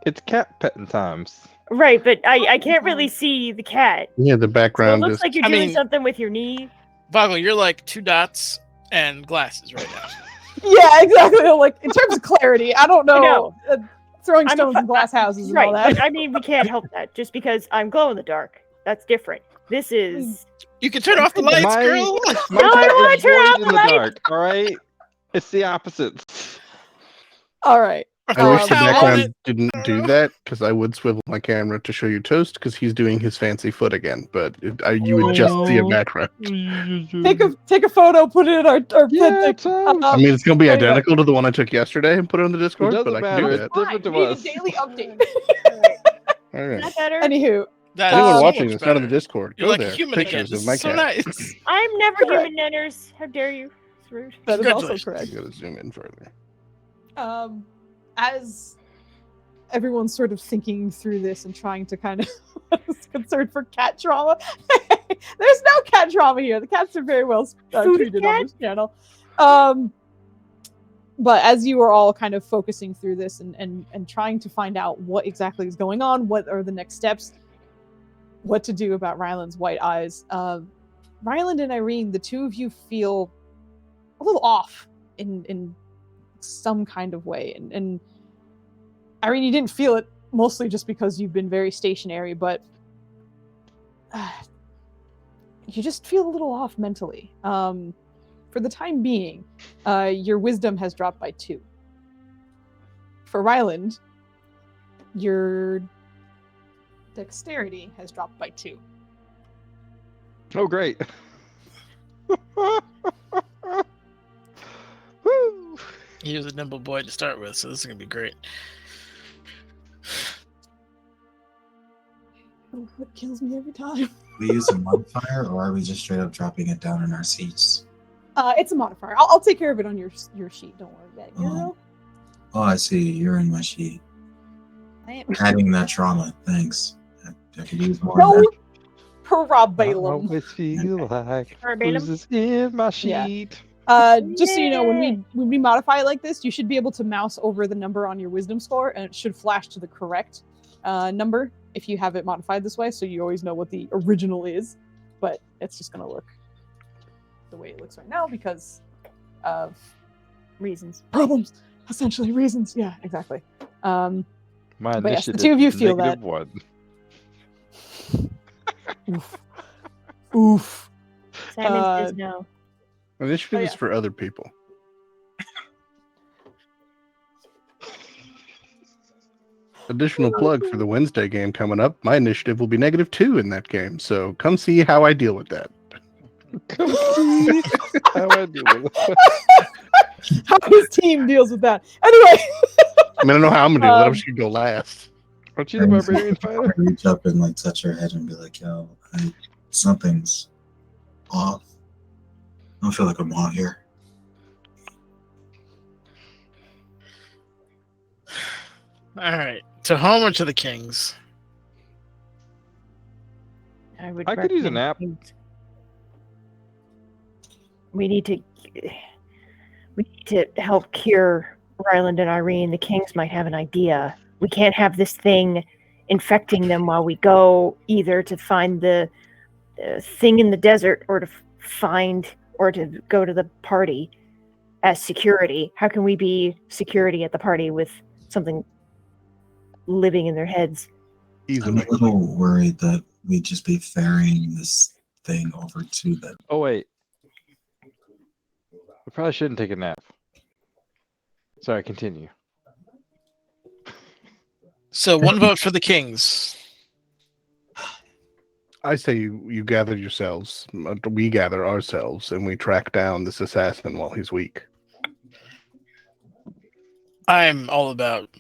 It's cat petting times. Right, but I can't really see the cat. Yeah, the So it background looks is. like you're I doing mean- something with your knee. Boggle, you're like 2 dots and glasses right now. Yeah, exactly. Like in terms of clarity, I don't know. I know. Throwing I'm stones in glass houses and all Right, that. but I mean, we can't help that just because I'm glow in the dark. That's different. This is. You can turn off the lights, My- girl. My No, I cat don't wanna is turn off void in the the lights. dark. All right, it's the opposites. All right. I wish the Towel on background it. didn't do that because I would swivel my camera to show you Toast because he's doing his fancy foot again. But you would just see a background. Take a photo, put it in our Yeah, thing. Toast. I mean, it's going to be anyway. identical to the one I took yesterday and put it on the It Discord, doesn't but I can matter. do It's that. different to We need a us. daily update. All right. Is that better? Anywho, That Anyone is so watching much this out of the better. Discord, You're go like a there. human again. Pictures This of my is so cat. nice. I'm never Correct. human nanners. How dare you? It's rude. that is also Congratulations. correct. You got to zoom in further. As everyone's sort of thinking through this and trying to kind of concerned for cat trauma, there's no cat trauma here. The cats are very well treated on this channel. But as you are all kind of focusing through this and trying to find out what exactly is going on, what are the next steps, what to do about Ryland's white eyes, Ryland and Irene, the two of you feel a little off in some kind of way. And Irene, you didn't feel it mostly just because you've been very stationary, but you just feel a little off mentally. For the time being, your wisdom has dropped by 2. For Ryland, your dexterity has dropped by 2. Oh, great. Woo. He was a nimble boy to start with, so this is gonna be great. Oh, it kills me every time. We use a modifier, or are we just straight up dropping it down in our seats? It's a modifier. I'll take care of it on your sheet. Don't worry about it. Oh. Oh, I see. You're in my sheet. I am. Adding that trauma. Thanks. I could use more. No of that. I problem. always feel like Verbatim? who's this in my Yeah. sheet. Just so you know, when we modify it like this, you should be able to mouse over the number on your wisdom score, and it should flash to the correct number if you have it modified this way, so you always know what the original is. But it's just going to look the way it looks right now because of Reasons. problems. Essentially, reasons. Yeah, exactly. My But yes, the initiative two of you is feel that. -1. Oof. Oof. Simon says no. Initiative Oh, is yeah. for other people. Additional plug for the Wednesday game coming up. My initiative will be -2 in that game, so come see how I deal with that. Come see how I do it. How his team deals with that. Anyway. I mean, I don't know how I'm gonna deal with it. I'm just gonna go last. Aren't you the barbarian fighter? Reach up and like touch her head and be like, "Yo, something's off. I don't feel like I'm out here." All right, to home or to the Kings? I could use a nap. We need to help cure Ryland and Irene. The Kings might have an idea. We can't have this thing infecting them while we go, either to find the thing in the desert or to go to the party as security. How can we be security at the party with something living in their heads Easily. a little worried that we'd just be ferrying this thing over to them. Oh wait, we probably shouldn't take a nap. Sorry, continue. So 1 vote for the Kings. I say you gather yourselves. We gather ourselves, and we track down this assassin while he's weak. I'm all about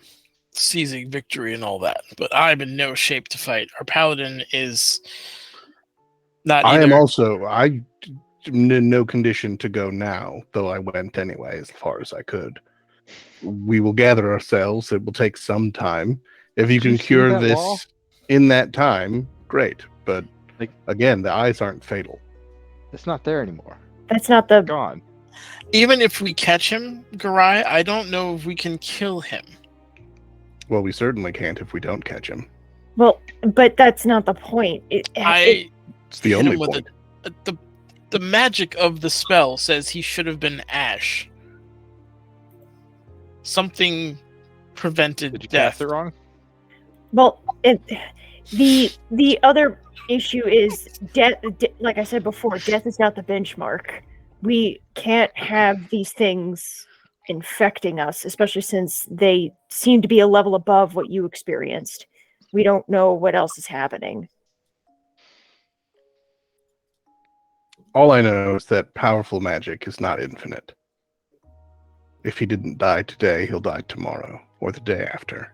seizing victory and all that, but I'm in no shape to fight. Our paladin is not I either. am also. I'm in no condition to go now, though I went anyway as far as I could. We will gather ourselves. It will take some time. If you Did you can see cure that this wall? in that time, great. But Like- again, the eyes aren't fatal. It's not there anymore. That's not the. Gone. Even if we catch him, Garai, I don't know if we can kill him. Well, we certainly can't if we don't catch him. Well, but that's not the point. It's the hit only him with point. the magic of the spell says he should have been ash. Something prevented Did you death. cast it wrong? Well, the other issue is death. Like I said before, death is not the benchmark. We can't have these things infecting us, especially since they seem to be a level above what you experienced. We don't know what else is happening. All I know is that powerful magic is not infinite. If he didn't die today, he'll die tomorrow or the day after.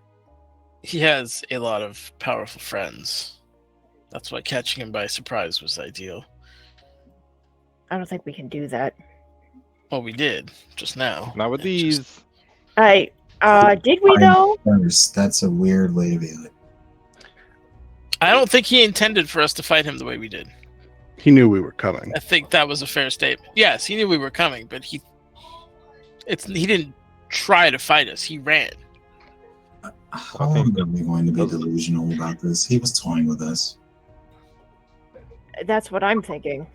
He has a lot of powerful friends. That's why catching him by surprise was ideal. I don't think we can do that. Well, we did just now. Not with It these. just- Did we though? First, that's a weird way to view it. I don't think he intended for us to fight him the way we did. He knew we were coming. I think that was a fair statement. Yes, he knew we were coming, but he didn't try to fight us. He ran. How long are we going to be delusional about this? He was toying with us. That's what I'm thinking.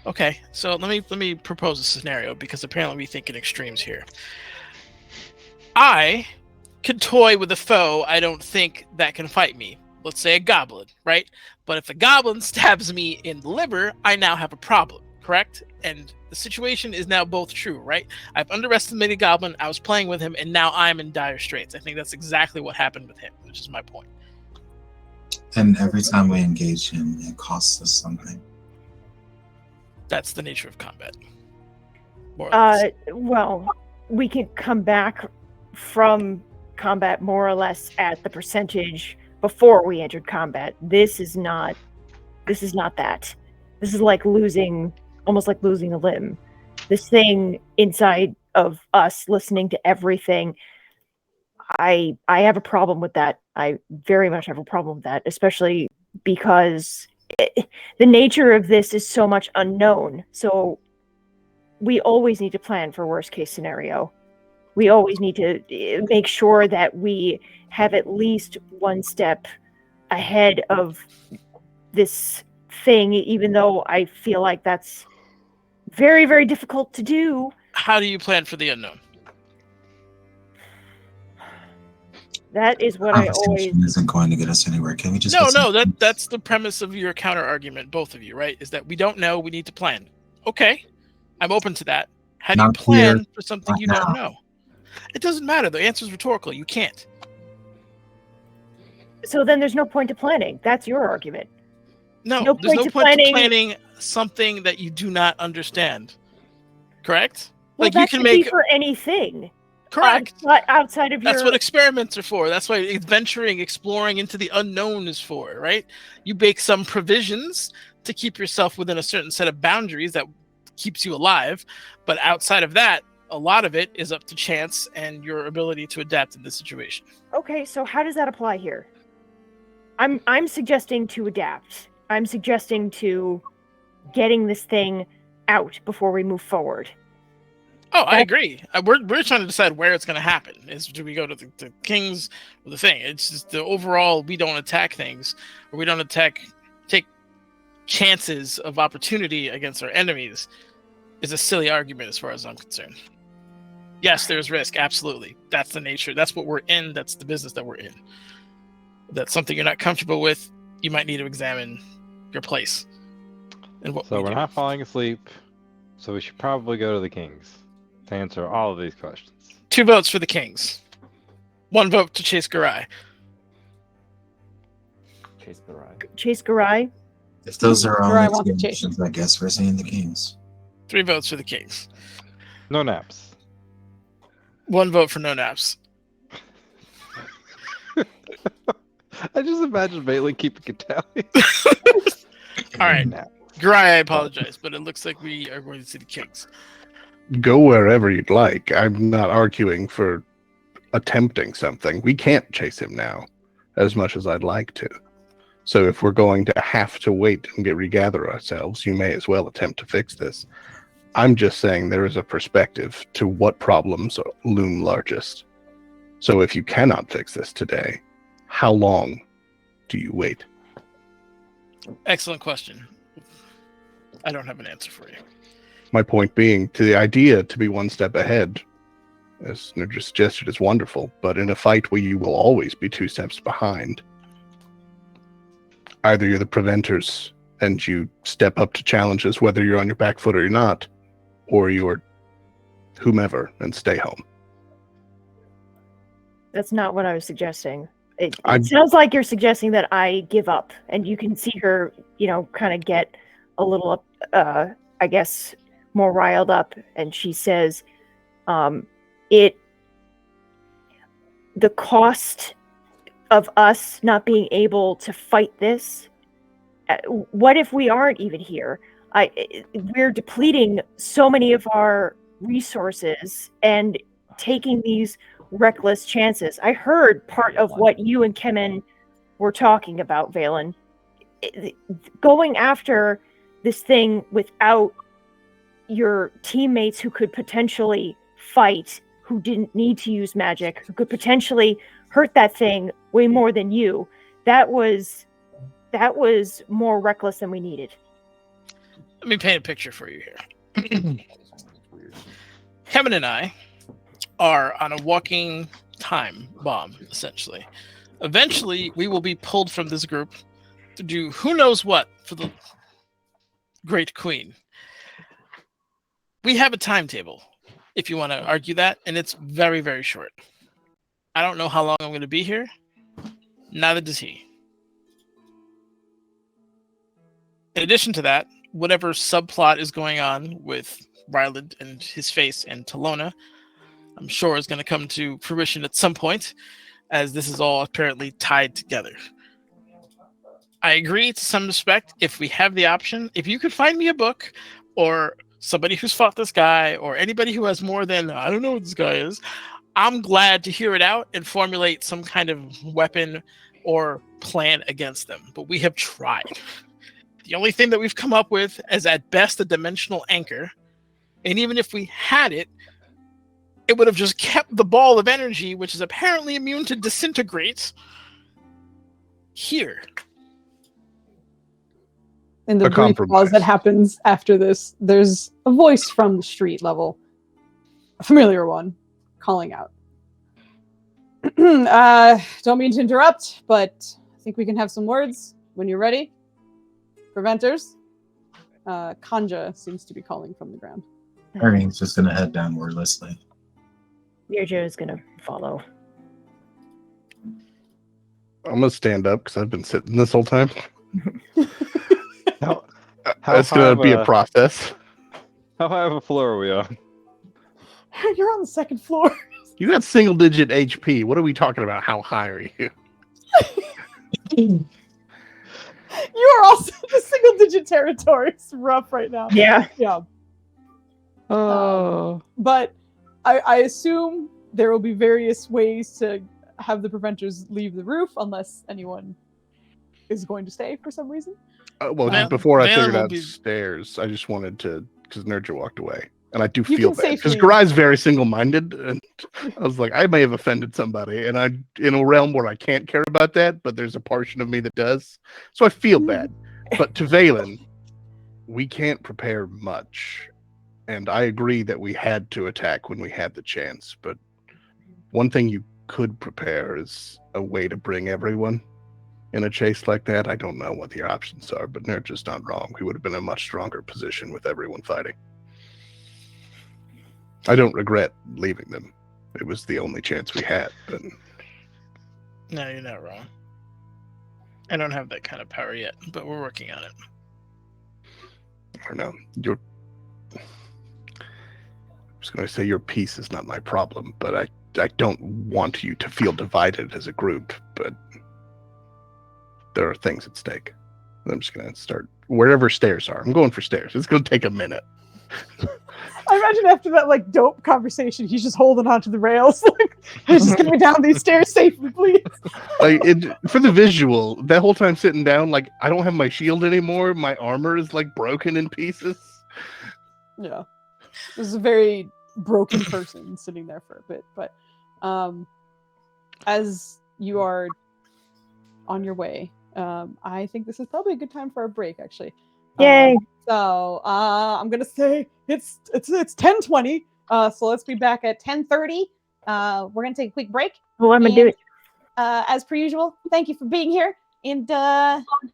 Okay, so let me propose a scenario because apparently we think in extremes here. I could toy with a foe I don't think that can fight me. Let's say a goblin, right? But if a goblin stabs me in the liver, I now have a problem, correct? And the situation is now both true, right? I've underestimated Goblin, I was playing with him, and now I'm in dire straits. I think that's exactly what happened with him, which is my point. And every time we engage him, it costs us something. That's the nature of combat. More or less. Well, we can come back from combat more or less at the percentage before we entered combat. This is not that. This is like almost like losing a limb. This thing inside of us listening to everything, I have a problem with that. I very much have a problem with that, especially because the nature of this is so much unknown. So we always need to plan for worst case scenario. We always need to make sure that we have at least one step ahead of this thing, even though I feel like that's very, very difficult to do. How do you plan for the unknown? That is what I always... Conversation isn't going to get us anywhere. Can we just... That's the premise of your counter argument, both of you, right? Is that we don't know, we need to plan. Okay, I'm open to that. How do you Not plan here, for something not you now. don't know? It doesn't matter. The answer is rhetorical. You can't. So then there's no point to planning. That's your argument. No, No there's point no to point to planning- planning something that you do not understand. Correct? Well, Like that you can could be make for anything. correct. Outside of That's your... what experiments are for. That's why adventuring, exploring into the unknown is for, right? You make some provisions to keep yourself within a certain set of boundaries that keeps you alive. But outside of that, a lot of it is up to chance and your ability to adapt in this situation. Okay, so how does that apply here? I'm suggesting to adapt. I'm suggesting to getting this thing out before we move forward. Oh, I agree. We're trying to decide where it's going to happen. Do we go to the kings or the thing? It's just the overall, we don't attack things, or we don't take chances of opportunity against our enemies is a silly argument as far as I'm concerned. Yes, there's risk. Absolutely. That's the nature. That's what we're in. That's the business that we're in. that's something you're not comfortable with, you might need to examine your place. And what So we we're do. not falling asleep, so we should probably go to the Kings to answer all of these questions. 2 votes for the Kings. 1 vote to chase Garai. Chase the ride. Chase Garai. If those are Or I all want the explanations, I guess we're saying the Kings. 3 votes for the Kings. No naps. 1 vote for no naps. I just imagine Bailey keeping a tally. All right. Nap. Garai, I apologize, but it looks like we are going to see the Kings. Go wherever you'd like. I'm not arguing for attempting something. We can't chase him now, as much as I'd like to. So if we're going to have to wait and regather ourselves, you may as well attempt to fix this. I'm just saying there is a perspective to what problems loom largest. So if you cannot fix this today, how long do you wait? Excellent question. I don't have an answer for you. My point being, to the idea to be one step ahead, as Nerdra suggested, is wonderful, but in a fight where you will always be 2 steps behind, either you're the preventers and you step up to challenges whether you're on your back foot or you're not, or you're whomever and stay home. That's not what I was suggesting. It sounds like you're suggesting that I give up, and you can see her, kind of get a little, I guess, more riled up, and she says, the cost of us not being able to fight this, what if we aren't even here? We're depleting so many of our resources and taking these reckless chances. I heard part of what you and Kemen were talking about, Valen. Going after this thing without your teammates who could potentially fight, who didn't need to use magic, who could potentially hurt that thing way more than you, that was more reckless than we needed. Let me paint a picture for you here. Kevin and I are on a walking time bomb, essentially. Eventually, we will be pulled from this group to do who knows what for the Great Queen. We have a timetable, if you want to argue that, and it's very, very short. I don't know how long I'm going to be here. Neither does he. In addition to that, whatever subplot is going on with Ryland and his face and Talona, I'm sure is going to come to fruition at some point, as this is all apparently tied together. I agree to some respect. If we have the option, if you could find me a book or somebody who's fought this guy or anybody who has more than, I don't know what this guy is, I'm glad to hear it out and formulate some kind of weapon or plan against them. But we have tried. The only thing that we've come up with is at best a dimensional anchor. And even if we had it, it would have just kept the ball of energy, which is apparently immune to disintegrate, here. In the brief pause that happens after this, there's a voice from the street level, a familiar one, calling out. Don't mean to interrupt, but I think we can have some words when you're ready. Preventers. Kanja seems to be calling from the ground. Ernie's just gonna head down wordlessly. Yojo is gonna follow. I'm gonna stand up because I've been sitting this whole time. How That's gonna be a process. How high of a floor are we on? You're on the second floor. You got single-digit HP. What are we talking about? How high are you? You are also in the single-digit territory. It's rough right now. Yeah. Yeah. Oh. But I assume there will be various ways to have the preventers leave the roof, unless anyone is going to stay for some reason. Just before I figured out stairs, I just wanted to, because Nerdra walked away. And I do feel bad because Garai's very single-minded, and I was like, I may have offended somebody, and I'm in a realm where I can't care about that, but there's a portion of me that does, so I feel bad. But to Valen, we can't prepare much, and I agree that we had to attack when we had the chance. But one thing you could prepare is a way to bring everyone in a chase like that, I don't know what the options are, but they're just not wrong. We would have been in a much stronger position with everyone fighting. I don't regret leaving them. It was the only chance we had, but... No, you're not wrong. I don't have that kind of power yet, but we're working on it. I don't know. I was going to say your peace is not my problem, but I don't want you to feel divided as a group, but there are things at stake. I'm just going to start wherever stairs are. I'm going for stairs. It's going to take a minute. I imagine after that like dope conversation, he's just holding onto the rails. Like, he's just getting down these stairs safely, please. Like for the visual, that whole time sitting down, like I don't have my shield anymore. My armor is like broken in pieces. Yeah, this is a very broken person sitting there for a bit. But as you are on your way, I think this is probably a good time for a break. Actually, Yay! So I'm gonna say it's 10:20. So let's be back at 10:30. We're gonna take a quick break. Well, I'm gonna do it. As per usual, thank you for being here, and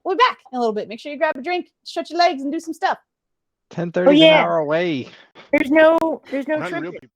we'll be back in a little bit. Make sure you grab a drink, stretch your legs, and do some stuff. 10:30 is an hour away. There's no Not trip. real people.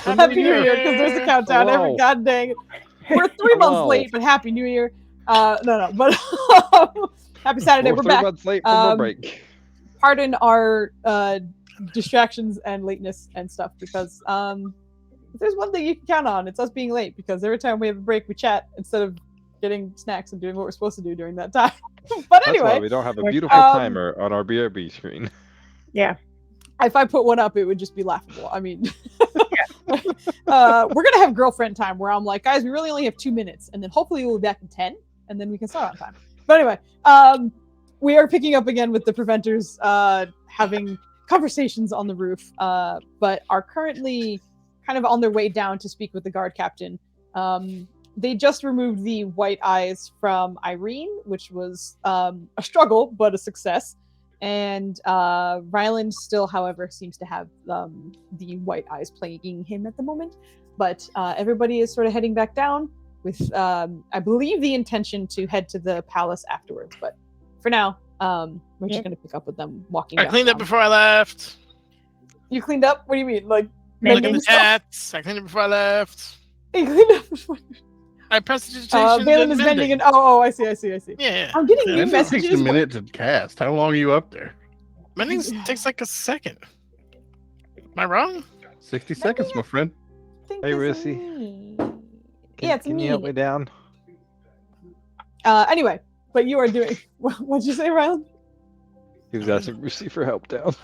Happy New Year, because there's a countdown every Hello. god dang it. We're 3 months Hello. late, but Happy New Year. No, but happy Saturday. We're 3 back. months late from a Um, break. Pardon our distractions and lateness and stuff, because if there's one thing you can count on, it's us being late, because every time we have a break, we chat instead of getting snacks and doing what we're supposed to do during that time. But That's why anyway, we don't have a beautiful timer on our BRB screen. Yeah. if I put one up, it would just be laughable. I mean, we're gonna have girlfriend time where I'm like, guys, we really only have 2 minutes, and then hopefully we'll be back in 10, and then we can start on time. But anyway, we are picking up again with the preventers having conversations on the roof, but are currently kind of on their way down to speak with the guard captain. They just removed the white eyes from Irene, which was a struggle, but a success. And Ryland still, however, seems to have the white eyes plaguing him at the moment. But everybody is sort of heading back down with, I believe, the intention to head to the palace afterwards. But for now, we're just going to pick up with them walking I back cleaned up down. before I left. You cleaned up? What do you mean? Like, Look mending in the stuff? chats. I cleaned it before I left. You cleaned up before... I prestidigitation. Valen is bending and I see. Yeah. I'm getting new It takes a messages. minute to cast. How long are you up there? Mending takes like a second. Am I wrong? 60 seconds, my friend. Think Hey, it's Russie. me. Can, Yeah, it's can me. you help me down? Anyway, but you are doing. What'd you say, Ryland? He was asking Russie for help down.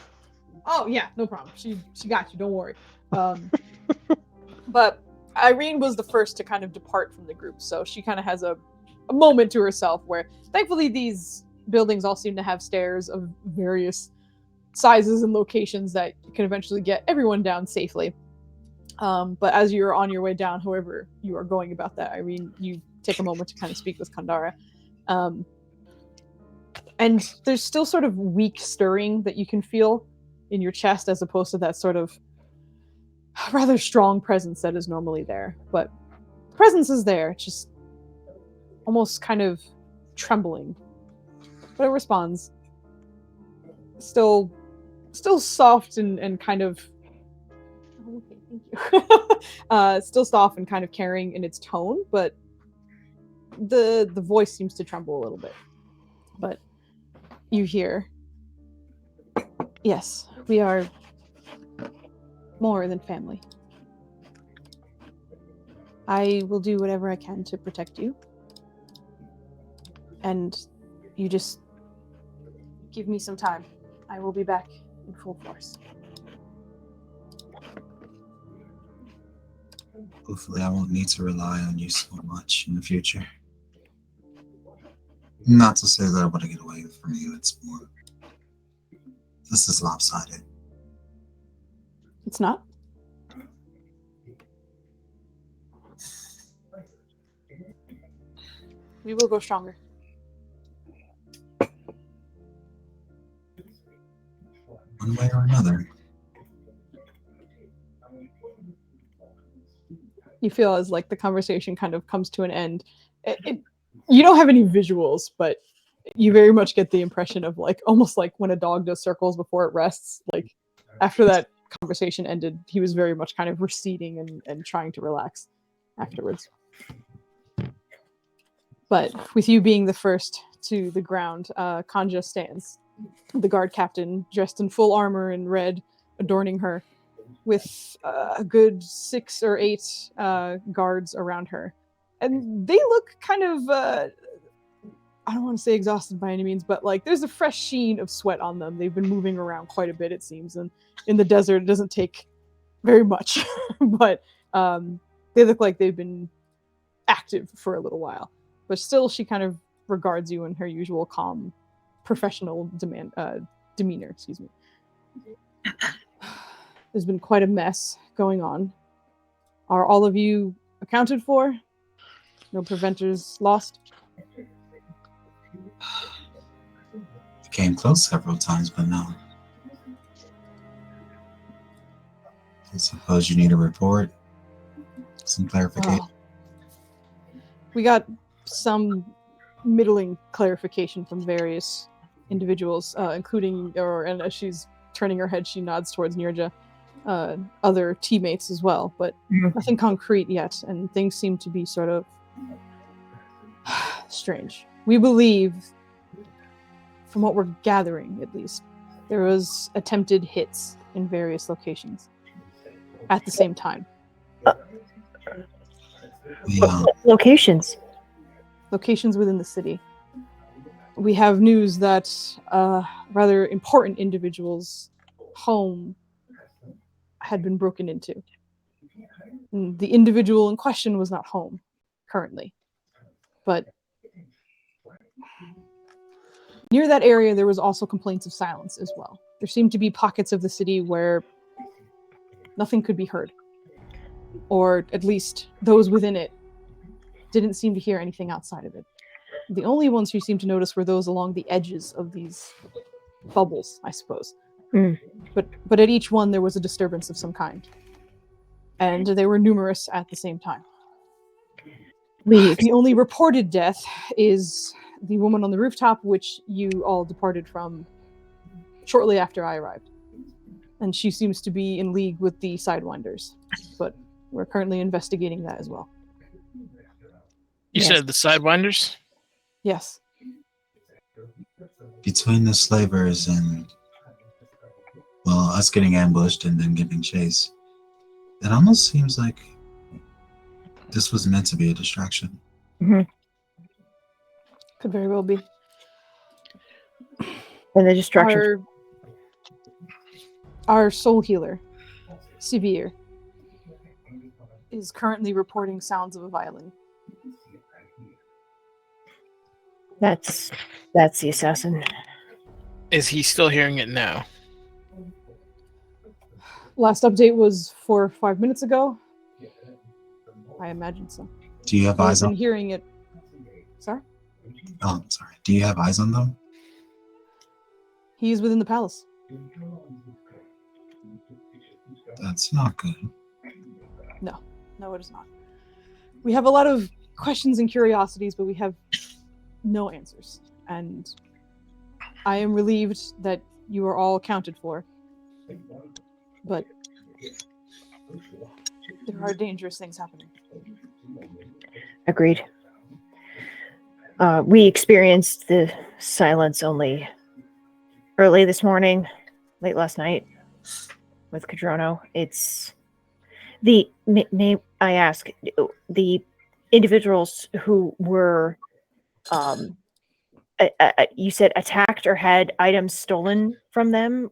Oh yeah, no problem. She got you. Don't worry. But Irene was the first to kind of depart from the group, so she kind of has a moment to herself where, thankfully, these buildings all seem to have stairs of various sizes and locations that can eventually get everyone down safely. But as you're on your way down, however you are going about that, Irene, you take a moment to kind of speak with Kandara. And there's still sort of weak stirring that you can feel in your chest, as opposed to that sort of rather strong presence that is normally there. But presence is there, it's just almost kind of trembling. But it responds. Still soft and kind of... Okay, thank you. Still soft and kind of caring in its tone, but the voice seems to tremble a little bit. But you hear, yes, we are more than family. I will do whatever I can to protect you. And you just give me some time. I will be back in full force. Hopefully, I won't need to rely on you so much in the future. Not to say that I want to get away from you, it's more... This is lopsided. It's not? We will go stronger. One way or another. You feel as like the conversation kind of comes to an end. You don't have any visuals, but you very much get the impression of like almost like when a dog does circles before it rests. Like after that conversation ended, he was very much kind of receding and trying to relax afterwards. But with you being the first to the ground, Kanja stands. The guard captain, dressed in full armor in red, adorning her, with a good 6 or 8 guards around her. And they look kind of, I don't want to say exhausted by any means, but like there's a fresh sheen of sweat on them. They've been moving around quite a bit, it seems. And in the desert, it doesn't take very much. But they look like they've been active for a little while. But still, she kind of regards you in her usual calm, professional demeanor. Excuse me. There's been quite a mess going on. Are all of you accounted for? No preventers lost? Came close several times, but no. I suppose you need a report? Some clarification? Oh. We got some middling clarification from various individuals, including, and as she's turning her head, she nods towards Nirja. other teammates as well, but nothing concrete yet, and things seem to be sort of strange. We believe, from what we're gathering at least, there was attempted hits in various locations at the same time. Locations Within the city. We have news that rather important individual's home had been broken into. And the individual in question was not home currently, but near that area there was also complaints of silence as well. There seemed to be pockets of the city where nothing could be heard, or at least those within it didn't seem to hear anything outside of it. The only ones who seemed to notice were those along the edges of these bubbles, I suppose. But at each one there was a disturbance of some kind. And they were numerous at the same time. The only reported death is the woman on the rooftop, which you all departed from shortly after I arrived. And she seems to be in league with the Sidewinders. But we're currently investigating that as well. You said the Sidewinders? Yes. Between the slavers and, well, us getting ambushed and then giving chase, it almost seems like this was meant to be a distraction. Mm-hmm. Could very well be. And the distraction. Our soul healer, Severe, is currently reporting sounds of a violin. That's the assassin. Is he still hearing it now? Last update was 4 or 5 minutes ago. I imagine so. Do you have eyes on? on? Hearing it. Sorry. Oh, sorry. Do you have eyes on them? He's within the palace. That's not good. No, it is not. We have a lot of questions and curiosities, but we have no answers. And I am relieved that you are all accounted for. But there are dangerous things happening. Agreed. We experienced the silence only early this morning, late last night with Cadrono. It's the name I ask, the individuals who were you said attacked or had items stolen from them.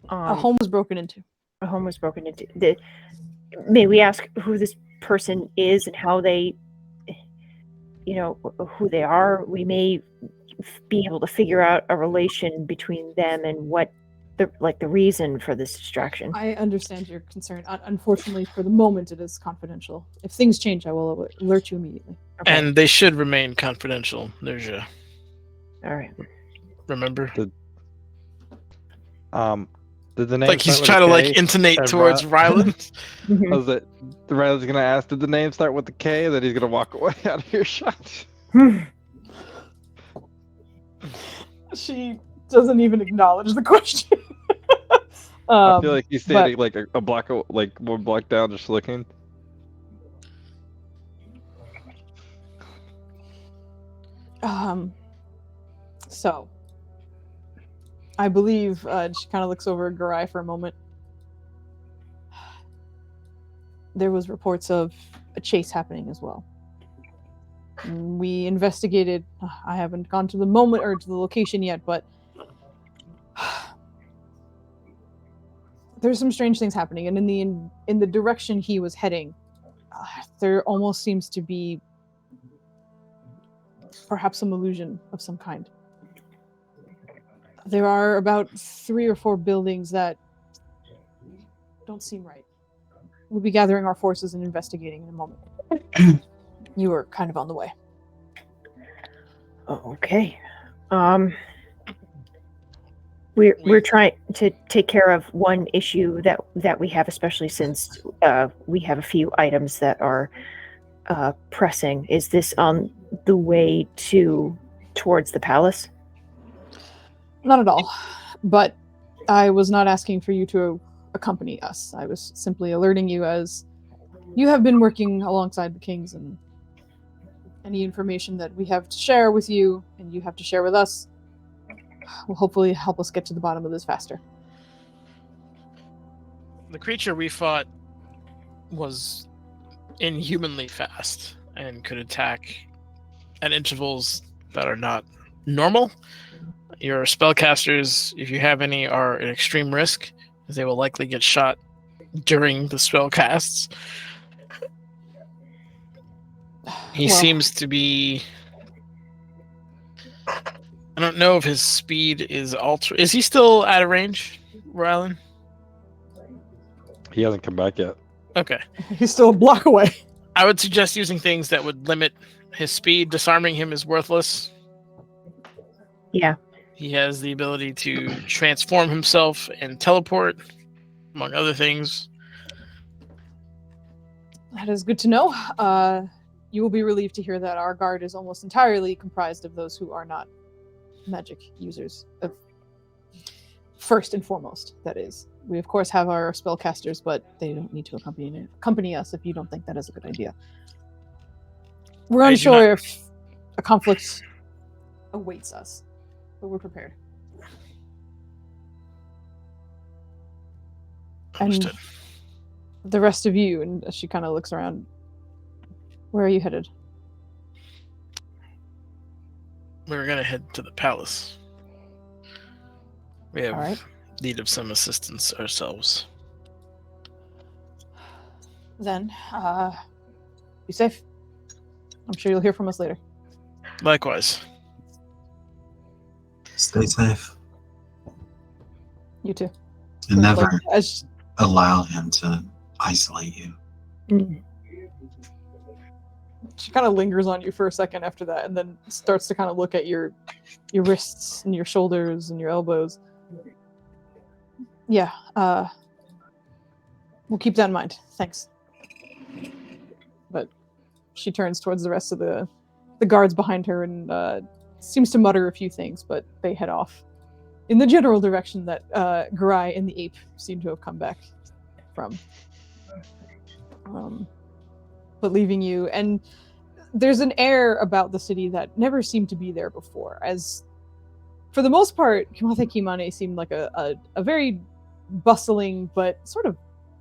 A home was broken into. A home was broken into. May we ask who this person is and how they, who they are? We may be able to figure out a relation between them and what the reason for this distraction. I understand your concern. Unfortunately, for the moment, it is confidential. If things change, I will alert you immediately. Okay. And they should remain confidential. There's your. All right. Remember? Did the name? Like he's trying to intonate towards Ryland. Was it? Ryland's gonna ask, did the name start with the K? Then he's gonna walk away out of earshot. She doesn't even acknowledge the question. I feel like he's standing like a block, like 1 block down, just looking. So, I believe she kind of looks over at Garai for a moment. There was reports of a chase happening as well. We investigated. I haven't gone to the moment or to the location yet, but there's some strange things happening. And in the direction he was heading, there almost seems to be perhaps some illusion of some kind. There are about 3 or 4 buildings that don't seem right. We'll be gathering our forces and investigating in a moment. You were kind of on the way. Okay. We're trying to take care of one issue that we have, especially since we have a few items that are pressing. Is this on the way towards the palace? Not at all. But I was not asking for you to accompany us. I was simply alerting you as you have been working alongside the kings, and any information that we have to share with you and you have to share with us will hopefully help us get to the bottom of this faster. The creature we fought was inhumanly fast and could attack at intervals that are not normal. Your spellcasters, if you have any, are at extreme risk, as they will likely get shot during the spell casts. He seems to be... I don't know if his speed is altered. Is he still out of range, Rylan? He hasn't come back yet. Okay. He's still a block away. I would suggest using things that would limit his speed. Disarming him is worthless. Yeah. He has the ability to transform himself and teleport, among other things. That is good to know. You will be relieved to hear that our guard is almost entirely comprised of those who are not magic users. First and foremost, that is. We, of course, have our spellcasters, but they don't need to accompany us if you don't think that is a good idea. We're unsure if a conflict awaits us, but we're prepared. Understood. And the rest of you, and she kind of looks around, where are you headed? We're going to head to the palace. We have need of some assistance ourselves. Then, be safe. I'm sure you'll hear from us later. Likewise. Stay safe. You too. And never allow him to isolate you. She kind of lingers on you for a second after that, and then starts to kind of look at your wrists and your shoulders and your elbows. Yeah, we'll keep that in mind. Thanks. But she turns towards the rest of the guards behind her and seems to mutter a few things, but they head off in the general direction that Garai and the ape seem to have come back from. But leaving you, and there's an air about the city that never seemed to be there before, as for the most part, Kimate Kimane seemed like a very bustling but sort of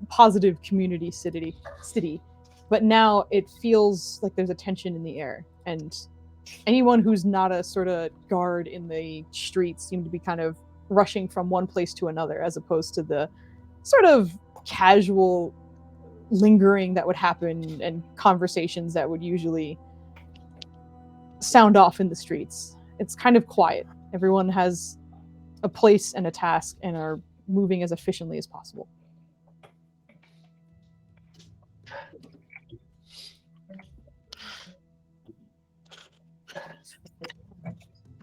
positive community city. But now it feels like there's a tension in the air, and anyone who's not a sort of guard in the streets seem to be kind of rushing from one place to another, as opposed to the sort of casual lingering that would happen and conversations that would usually sound off in the streets. It's kind of quiet. Everyone has a place and a task and are moving as efficiently as possible.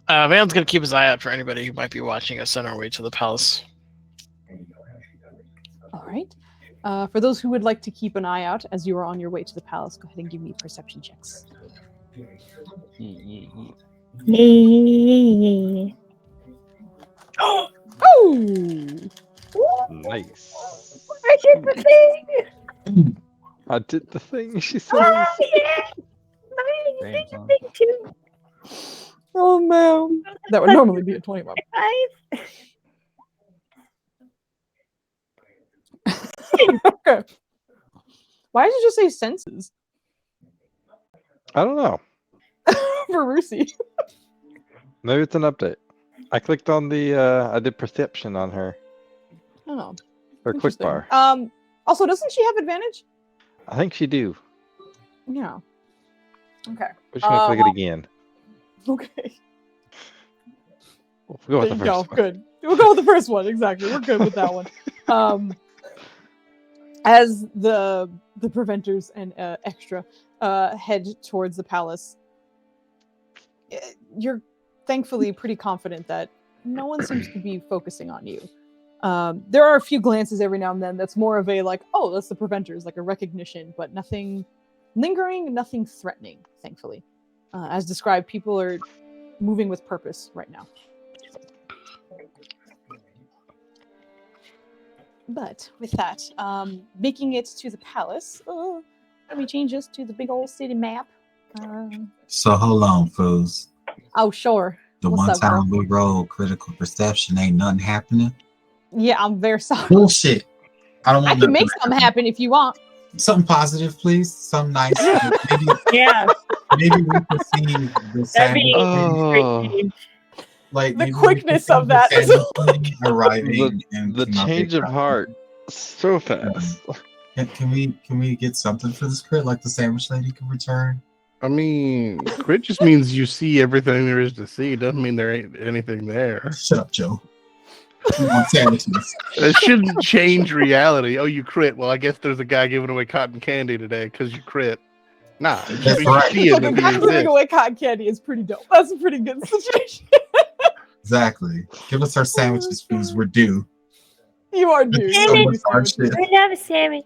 Valen's going to keep his eye out for anybody who might be watching us on our way to the palace. All right. For those who would like to keep an eye out as you are on your way to the palace, go ahead and give me perception checks. Oh! Nice. I did the thing! I did the thing, she says. Oh, yeah! I did the thing too! Oh, man. That would normally be a 21. Okay. Why did you just say senses? I don't know. For Rusi. Maybe it's an update. I clicked on the, I did perception on her. Oh. Her quick bar. Also, doesn't she have advantage? I think she do. Yeah. Okay. We're just going to click it again. Okay. We'll go with the first one. Good. We'll go with the first one. Exactly. We're good with that one. As the preventers and extra head towards the palace, you're thankfully pretty confident that no one seems to be focusing on you. There are a few glances every now and then that's more of a like, oh, that's the preventers, like a recognition, but nothing lingering, nothing threatening, thankfully. As described, people are moving with purpose right now. But with that, making it to the palace, let me change this to the big old city map. So hold on, Foos. Oh, sure. The What's one up, girl? time we rolled critical perception, ain't nothing happening. Yeah, I'm very sorry. Bullshit. I don't I want can make nothing something happen if you want. Something positive, please. Something nice. maybe, Yeah, maybe we can see the that'd sandwich. be Oh, great. Like The maybe quickness we can of that see is the sandwich arriving and the change of heart so fast. Can we get something for this crit? Like the sandwich lady can return. I mean, crit just means you see everything there is to see. It doesn't mean there ain't anything there. Shut up, Joe. We want sandwiches. It shouldn't change reality. Oh, you crit. Well, I guess there's a guy giving away cotton candy today because you crit. Nah, it just That's means you right. see him Look, a and he guy giving exists. away cotton candy is pretty dope. That's a pretty good situation. Exactly. Give us our sandwiches, Foos. We're due. You are due. So You much are hard due. shit. I love a sandwich.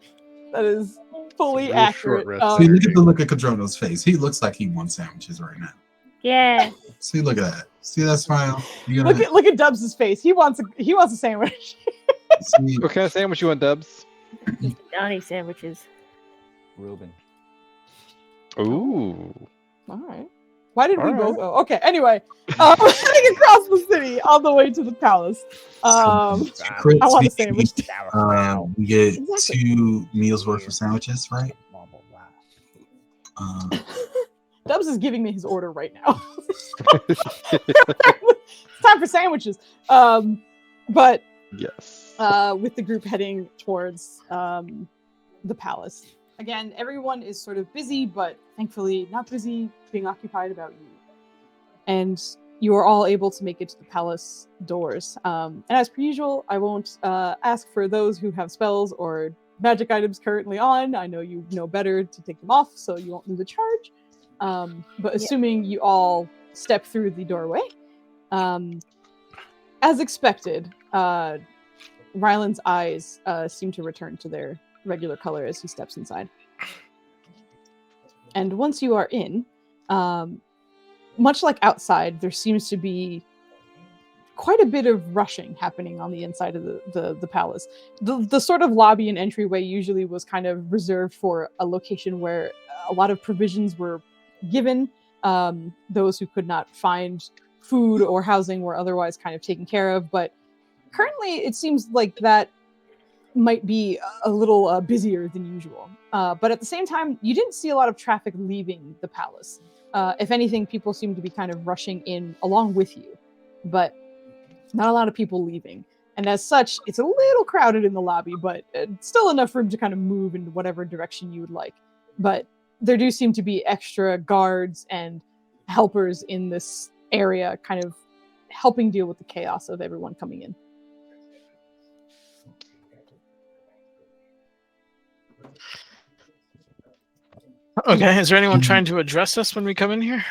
That is fully Real accurate. short rest. See, look at the look at Cadrono's face. He looks like he wants sandwiches right now. Yeah. See, look at that. See that smile? You Look gonna at Dubs' face. He wants a sandwich. see? What kind of sandwich you want, Dubs? Donnie sandwiches. Reuben. Ooh. All right. Why did we All both? right. Oh, okay. Anyway, heading across the city on the way to the palace. Crit I want a speaking, sandwich. we get Exactly. 2 meals worth of sandwiches, right? Dubs is giving me his order right now. It's time for sandwiches. But Yes. with the group heading towards the palace. Again, everyone is sort of busy, but thankfully not busy being occupied about you. And you are all able to make it to the palace doors. And as per usual, I won't ask for those who have spells or magic items currently on. I know you know better to take them off, so you won't lose a charge. But assuming you all step through the doorway, as expected, Ryland's eyes seem to return to their regular color as he steps inside. And once you are in, much like outside, there seems to be quite a bit of rushing happening on the inside of the palace. The sort of lobby and entryway usually was kind of reserved for a location where a lot of provisions were given. Those who could not find food or housing were otherwise kind of taken care of. But currently, it seems like that might be a little busier than usual. But at the same time, you didn't see a lot of traffic leaving the palace. If anything, people seem to be kind of rushing in along with you, but not a lot of people leaving. And as such, it's a little crowded in the lobby, but still enough room to kind of move in whatever direction you would like. But there do seem to be extra guards and helpers in this area, kind of helping deal with the chaos of everyone coming in. Okay, is there anyone trying to address us when we come in here?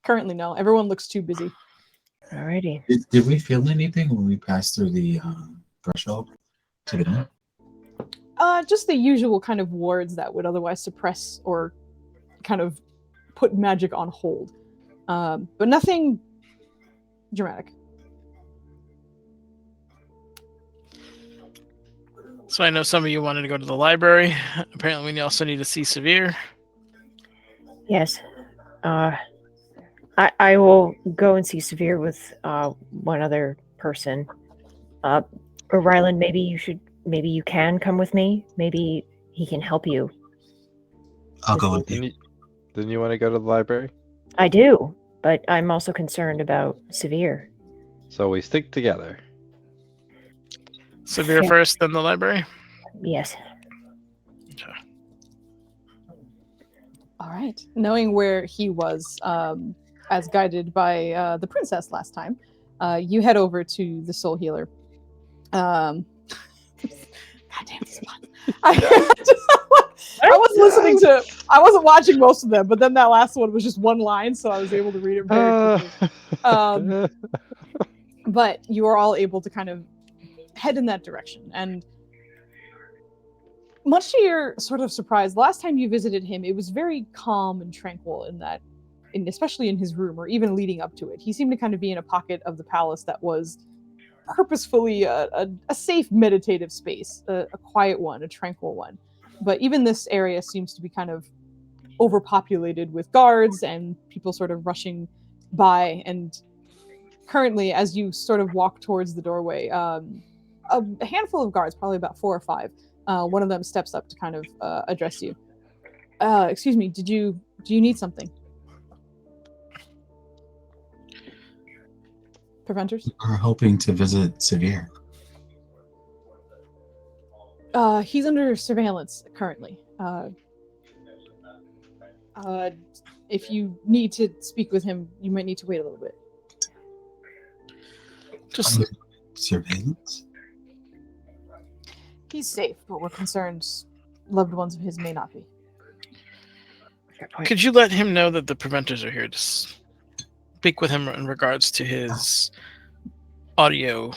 Currently, no. Everyone looks too busy. Alrighty. Did we feel anything when we passed through the threshold to get in? Just the usual kind of wards that would otherwise suppress or kind of put magic on hold. But nothing dramatic. So I know some of you wanted to go to the library. Apparently we also need to see Severe. Yes. I will go and see Severe with one other person. Or Ryland, maybe you can come with me. Maybe he can help you. I'll go with you. Didn't you want to go to the library? I do, but I'm also concerned about Severe. So we stick together. Severe first, then the library? Yes. Okay. All right. Knowing where he was, as guided by the princess last time, you head over to the soul healer. God damn these puns. I wasn't watching most of them, but then that last one was just one line, so I was able to read it very quickly. But you are all able to kind of head in that direction. And much to your sort of surprise, last time you visited him, it was very calm and tranquil especially in his room, or even leading up to it. He seemed to kind of be in a pocket of the palace that was purposefully a safe meditative space, a quiet one, a tranquil one. But even this area seems to be kind of overpopulated with guards and people sort of rushing by. And currently, as you sort of walk towards the doorway, a handful of guards, probably about 4 or 5, one of them steps up to kind of address you. Excuse me, do you need something? Preventers? We're hoping to visit Severe. He's under surveillance currently. If you need to speak with him, you might need to wait a little bit. Just Surveillance? He's safe, but we're concerned loved ones of his may not be. could you let him know that the preventers are here to speak with him in regards to his audio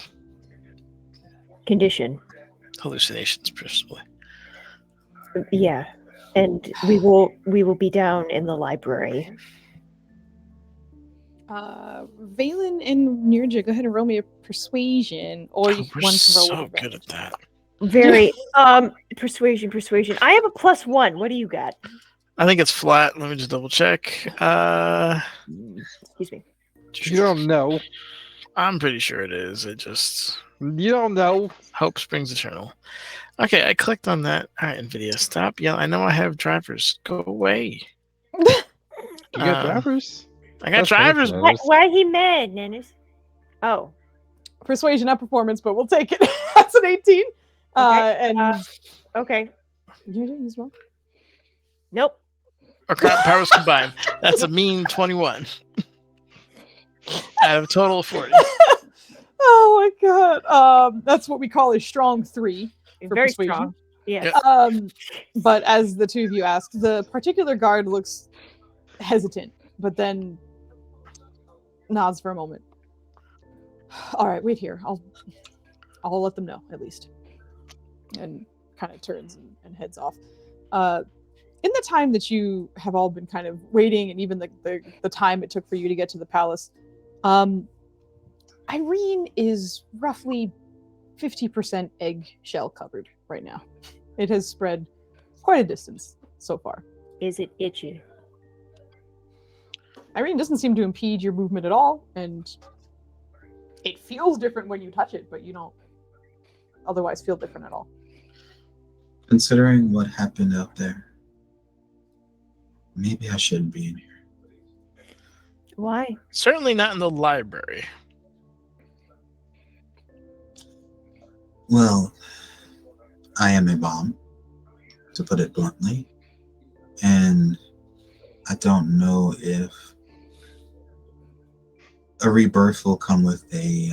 Condition. hallucinations, principally? Yeah. And we will be down in the library. Valen and Nirja, go ahead and roll me a persuasion, or you We're one to roll so with good at that. Very persuasion. I have a +1. What do you got? I think it's flat. Let me just double check. Excuse me. You don't know. I'm pretty sure it is. It just You don't know. hope springs eternal. Okay, I clicked on that. All right, NVIDIA, stop yelling. I know I have drivers. Go away. You got drivers? I got That's drivers. ridiculous. Why he mad, Nennis? Oh. Persuasion, not performance, but we'll take it. That's an 18. Okay. And Okay. you do as well. Nope. Our crap powers combined. That's a mean 21. Out of a total of 40. Oh my god. That's what we call a strong 3. For Very persuasion. strong. Yeah. Yep. But as the two of you ask, the particular guard looks hesitant, but then nods for a moment. All right, wait here. I'll let them know at least. And kind of turns and heads off. In the time that you have all been kind of waiting, and even the time it took for you to get to the palace, Irene is roughly 50% eggshell covered right now. It has spread quite a distance so far. Is it itchy? Irene doesn't seem to impede your movement at all, and it feels different when you touch it, but you don't otherwise feel different at all. Considering what happened out there, maybe I shouldn't be in here. Why? Certainly not in the library. Well, I am a bomb, to put it bluntly, and I don't know if a rebirth will come with a,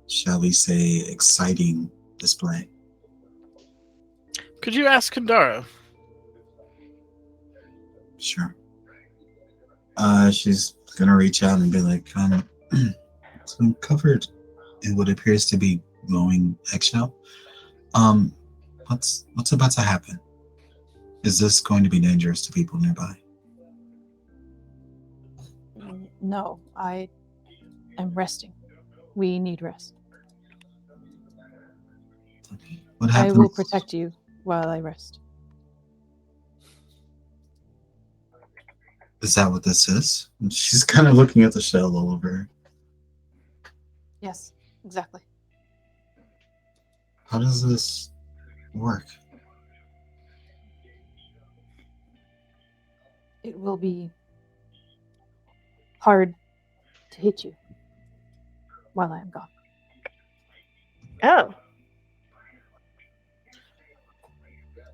shall we say, exciting display. Could you ask Kandara? Sure. She's gonna reach out and be like, so I'm covered in what appears to be glowing eggshell. What's about to happen? Is this going to be dangerous to people nearby? No, I am resting. We need rest. What I happens? will protect you while I rest. Is that what this is? And she's kind of looking at the shell all over her. Yes, exactly. How does this work? It will be hard to hit you while I am gone. Oh.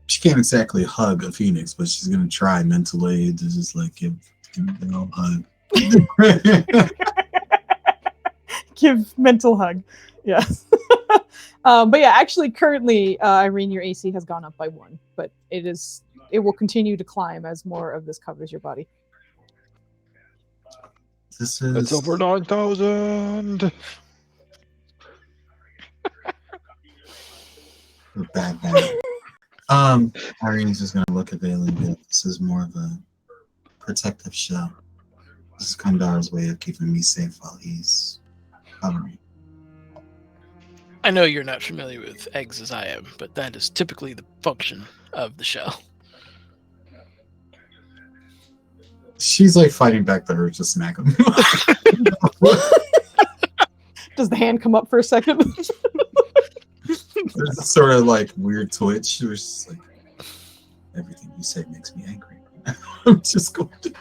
She can't exactly hug a phoenix, but she's gonna try mentally to just like give me a hug. Give mental hug. Yes. But yeah, actually, currently, Irene, your AC has gone up by 1, but it will continue to climb as more of this covers your body. This is It's over 9,000. bad. Irene's just gonna look at Valen and be like, this is more of a protective shell. This is Kandara's way of keeping me safe while he's covering. I know you're not familiar with eggs as I am, but that is typically the function of the shell. She's like fighting back the urge to smack him. Does the hand come up for a second? There's this sort of like weird twitch. She was just like, everything you say makes me angry. I'm just going to.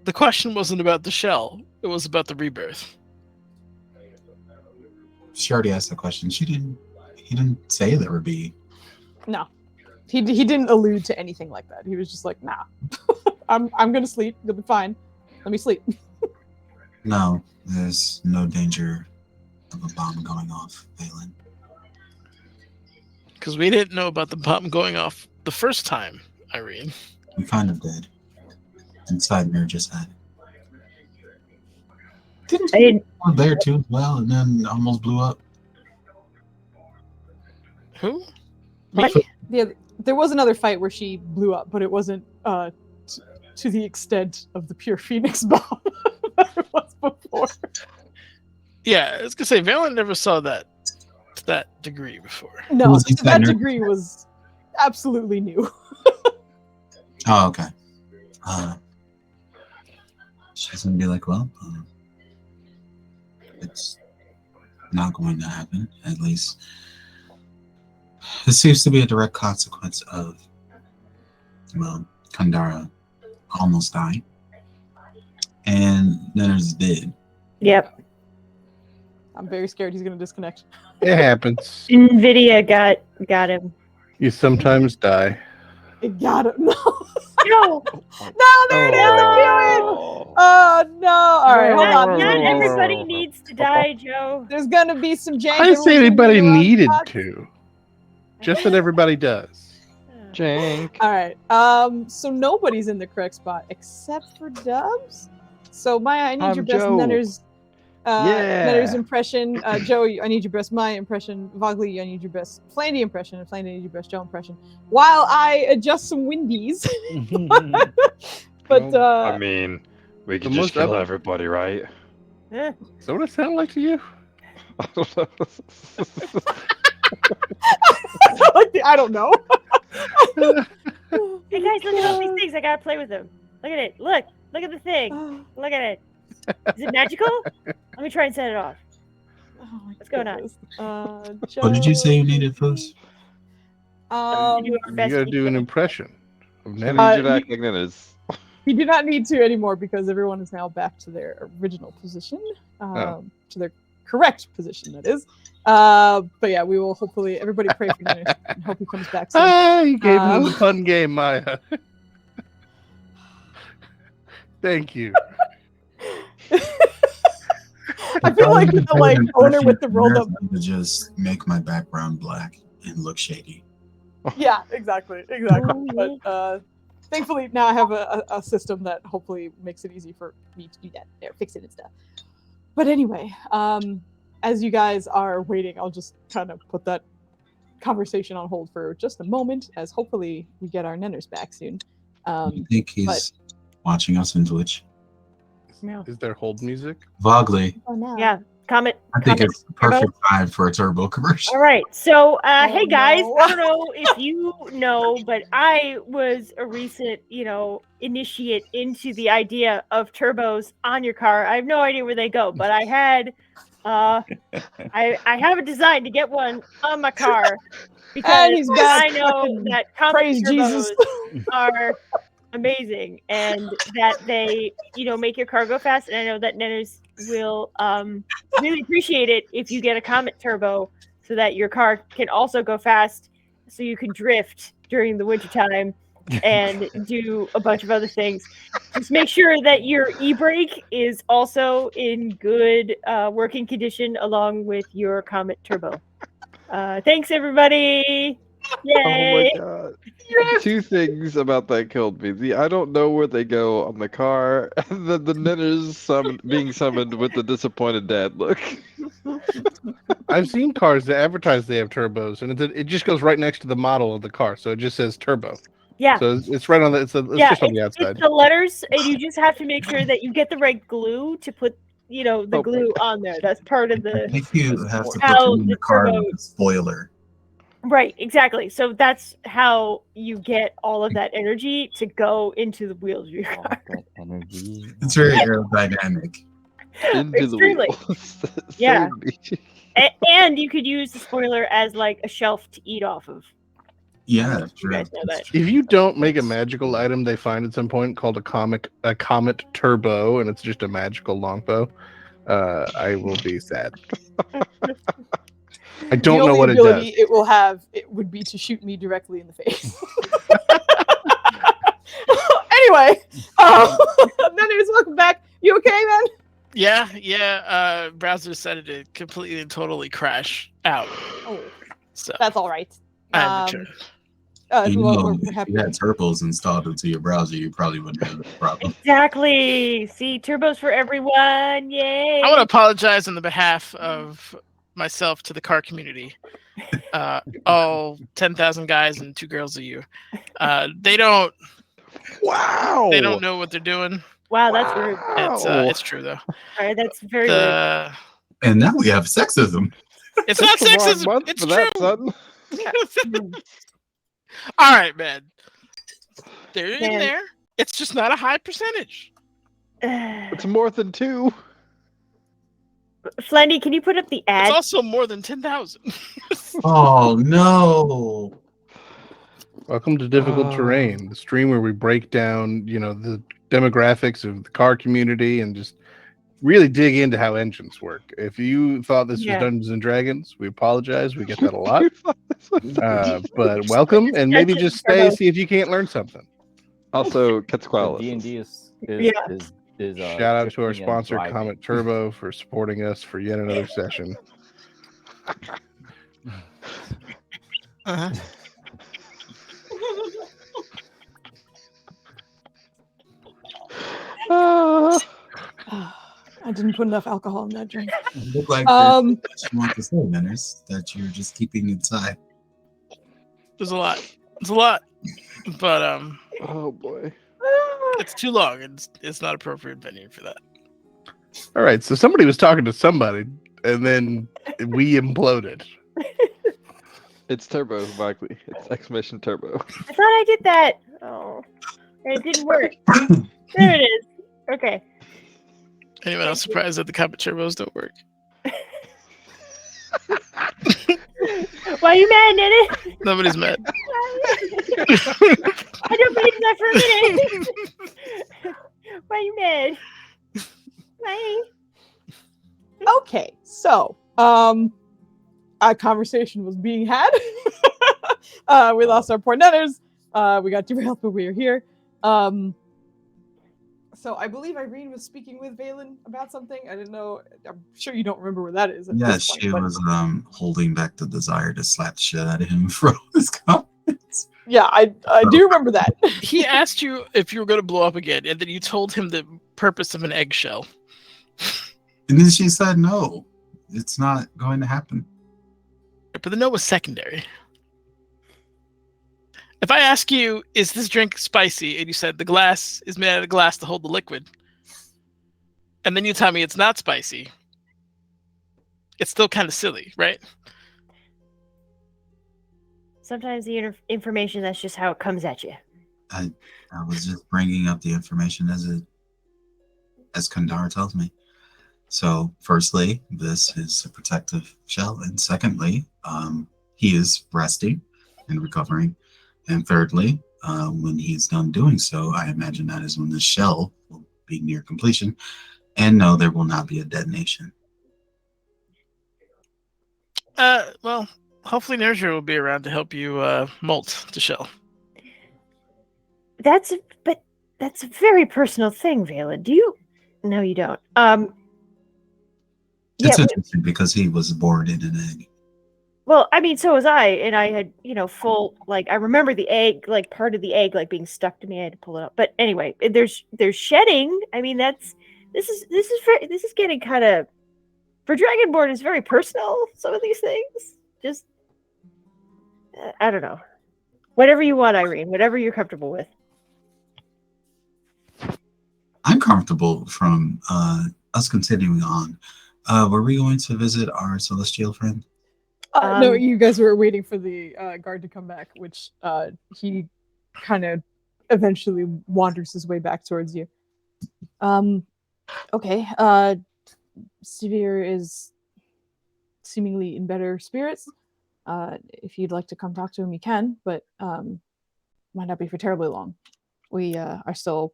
The question wasn't about the shell; it was about the rebirth. She already asked the question. He didn't say there would be. No. He didn't allude to anything like that. He was just like, nah. I'm gonna sleep. You'll be fine. Let me sleep. No, there's no danger of a bomb going off, Valen. Because we didn't know about the bomb going off the first time, Irene. We kind of did. Inside Mirror just had it. I didn't. One there too as well, and then almost blew up. Who? What? Yeah, there was another fight where she blew up, but it wasn't to the extent of the pure Phoenix bomb that it was before. Yeah, I was gonna say Valen never saw that to that degree before. No, Was to inside that Nerd- degree was absolutely new. Oh, okay. She's gonna be like, well, it's not going to happen. At least it seems to be a direct consequence of, well, Kandara almost died, and Nenner's dead. Yep. I'm very scared he's gonna disconnect. It happens. Nvidia got him. You sometimes die. It got him. No, No, there it is. The viewing. Oh no! All right, hold on. not everybody needs to die, Joe. There's gonna be some jank. I didn't say Everyone's gonna anybody be around needed spots. to. Just that everybody does. Jank. All right. So nobody's in the correct spot except for Dubs. So Maya, I need I'm your best Joe. Nenner's Yeah. Nenner's impression. Joe, I need your best Maya impression. Vogly, I need your best Flandy impression. And Flandy, I need your best Joe impression. While I adjust some windies. But I mean, we the could just most kill up- everybody, right? Eh. Is that what it sounded like to you? I don't know. I don't know. Hey guys, look at all these things. I gotta play with them. Look at it. Look at the thing. Look at it. Is it magical? Let me try and set it off. Oh my What's going on? goodness. What did you say you needed, Foos? Do You our best gotta we do an can. impression of I Nenner. need you to act like Ninners. You do not need to anymore because everyone is now back to their original position, to their correct position, that is. But yeah, we will hopefully everybody pray for Nenner and hope he comes back soon. You gave him the fun game, Maya. Thank you. I feel like the owner with the rolled up. To just make my background black and look shady. Yeah, exactly. But thankfully now I have a system that hopefully makes it easy for me to do that. There, fix it and stuff. But anyway, as you guys are waiting, I'll just kind of put that conversation on hold for just a moment, as hopefully we get our Nenners back soon. You think he's watching us on Twitch? No. Is there hold music? Vogly, Oh no! Yeah. Comment. I think comment. it's the perfect time for a turbo commercial. All right. So, Oh, hey guys, no. I don't know if you know, but I was a recent, initiate into the idea of turbos on your car. I have no idea where they go, but I had, I have a design to get one on my car because And he's back. I know that common Praise turbos Jesus. are amazing and that they, make your car go fast. And I know that Nenners will really appreciate it if you get a Comet Turbo so that your car can also go fast so you can drift during the wintertime and do a bunch of other things. Just make sure that your e-brake is also in good working condition along with your Comet Turbo. Thanks, everybody. Yay. Oh my god. Two things about that killed me. I don't know where they go on the car, and then the Ninners being summoned with the disappointed dad look. I've seen cars that advertise they have turbos, and it just goes right next to the model of the car, so it just says turbo. Yeah. So it's right on the. It's just on the outside. It's the letters, and you just have to make sure that you get the right glue to put the glue on there. That's part of I the think you have to put how them in the the car turbo. with a spoiler. Right, exactly. So that's how you get all of that energy to go into the wheels of your All car. that energy. It's very aerodynamic. Into the Extremely. wheels. Yeah. Saved me. And you could use the spoiler as like a shelf to eat off of. Yeah, You true. guys know that. If you don't make a magical item they find at some point called a comet turbo, and it's just a magical longbow, I will be sad. I don't the know only what it ability does. it will have would be to shoot me directly in the face. Anyway, Nanners, welcome back. You okay, man? Yeah. Browser decided to completely and totally crash out. Oh, So that's all right. I returned. We're If happy. you had turbos installed into your browser, you probably wouldn't have a problem. Exactly. See, turbos for everyone. Yay. I want to apologize on the behalf of myself to the car community. All 10,000 guys and 2 girls of you. They don't Wow. They don't know what they're doing. Wow, that's rude. It's true though. All right, that's very rude. And now we have sexism. It's not Wrong sexism. month It's for true. that, son. All right, man. They're in Man. there. It's just not a high percentage. It's more than 2. Flendy, can you put up the It's ad? also more than 10,000. Oh no! Welcome to Difficult Terrain, the stream where we break down, the demographics of the car community and just really dig into how engines work. If you thought this was Dungeons and Dragons, we apologize. We get that a lot. But welcome, and maybe just stay, see if you can't learn something. Also, D&D Quetzalcoatlus. is Shout out to our drifting and sponsor, driving. Comet Turbo, for supporting us for yet another session. Uh-huh. I didn't put enough alcohol in that drink. It looked like what you want to say, Manners, that you're just keeping inside. There's a lot. It's a lot. But Oh boy. it's too long. It's not appropriate venue for that. All right, so somebody was talking to somebody, and then we imploded. It's Turbo, Mockley. It's exclamation Turbo. I thought I did that. Oh, it didn't work. There it is. Okay. Anyone else surprised that the Comet Turbos don't work? Why are you mad, Nene? Nobody's mad. I don't believe that for a minute. Why are you mad? Why? Okay, so a conversation was being had. We lost our poor netters. We got derailed, but we are here. So I believe Irene was speaking with Valen about something. I didn't know. I'm sure you don't remember where that is. Yeah, she was holding back the desire to slap the shit out of him for all his comments. Yeah, I do remember that. He asked you if you were going to blow up again, and then you told him the purpose of an eggshell. And then she said, no, it's not going to happen. But the no was secondary. If I ask you, is this drink spicy? And you said the glass is made out of glass to hold the liquid. And then you tell me it's not spicy. It's still kind of silly, right? Sometimes the information, that's just how it comes at you. I was just bringing up the information as Kandara tells me. So, firstly, this is a protective shell. And secondly, he is resting and recovering. And thirdly, when he's done doing so, I imagine that is when the shell will be near completion. And no, there will not be a detonation. Well, hopefully Nerger will be around to help you molt the shell. That's a very personal thing, Valen. Do you? No, you don't. It's interesting because he was born in an egg. Well, I mean, so was I, and I had, full, I remember the egg, part of the egg, being stuck to me. I had to pull it up. But anyway, there's shedding. I mean, this is getting kind of, for Dragonborn, is very personal. Some of these things, just, I don't know. Whatever you want, Irene. Whatever you're comfortable with. I'm comfortable from us continuing on, were we going to visit our celestial friend? No, you guys were waiting for the guard to come back, which he kind of eventually wanders his way back towards you. Okay. Severe is seemingly in better spirits. If you'd like to come talk to him, you can, but might not be for terribly long. We are still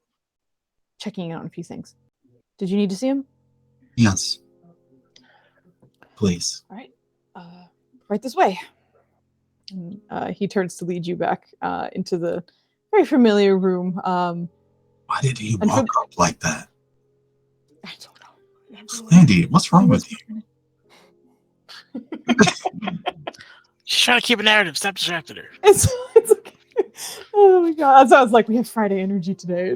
checking in on a few things. Did you need to see him? Yes. Please. All right. Right this way. And, he turns to lead you back into the very familiar room. Why did he walk up like that? I don't know. Andy, what's wrong with you? She's trying to keep a narrative. Stop distracting her. It's okay. Oh my god. That sounds like we have Friday energy today.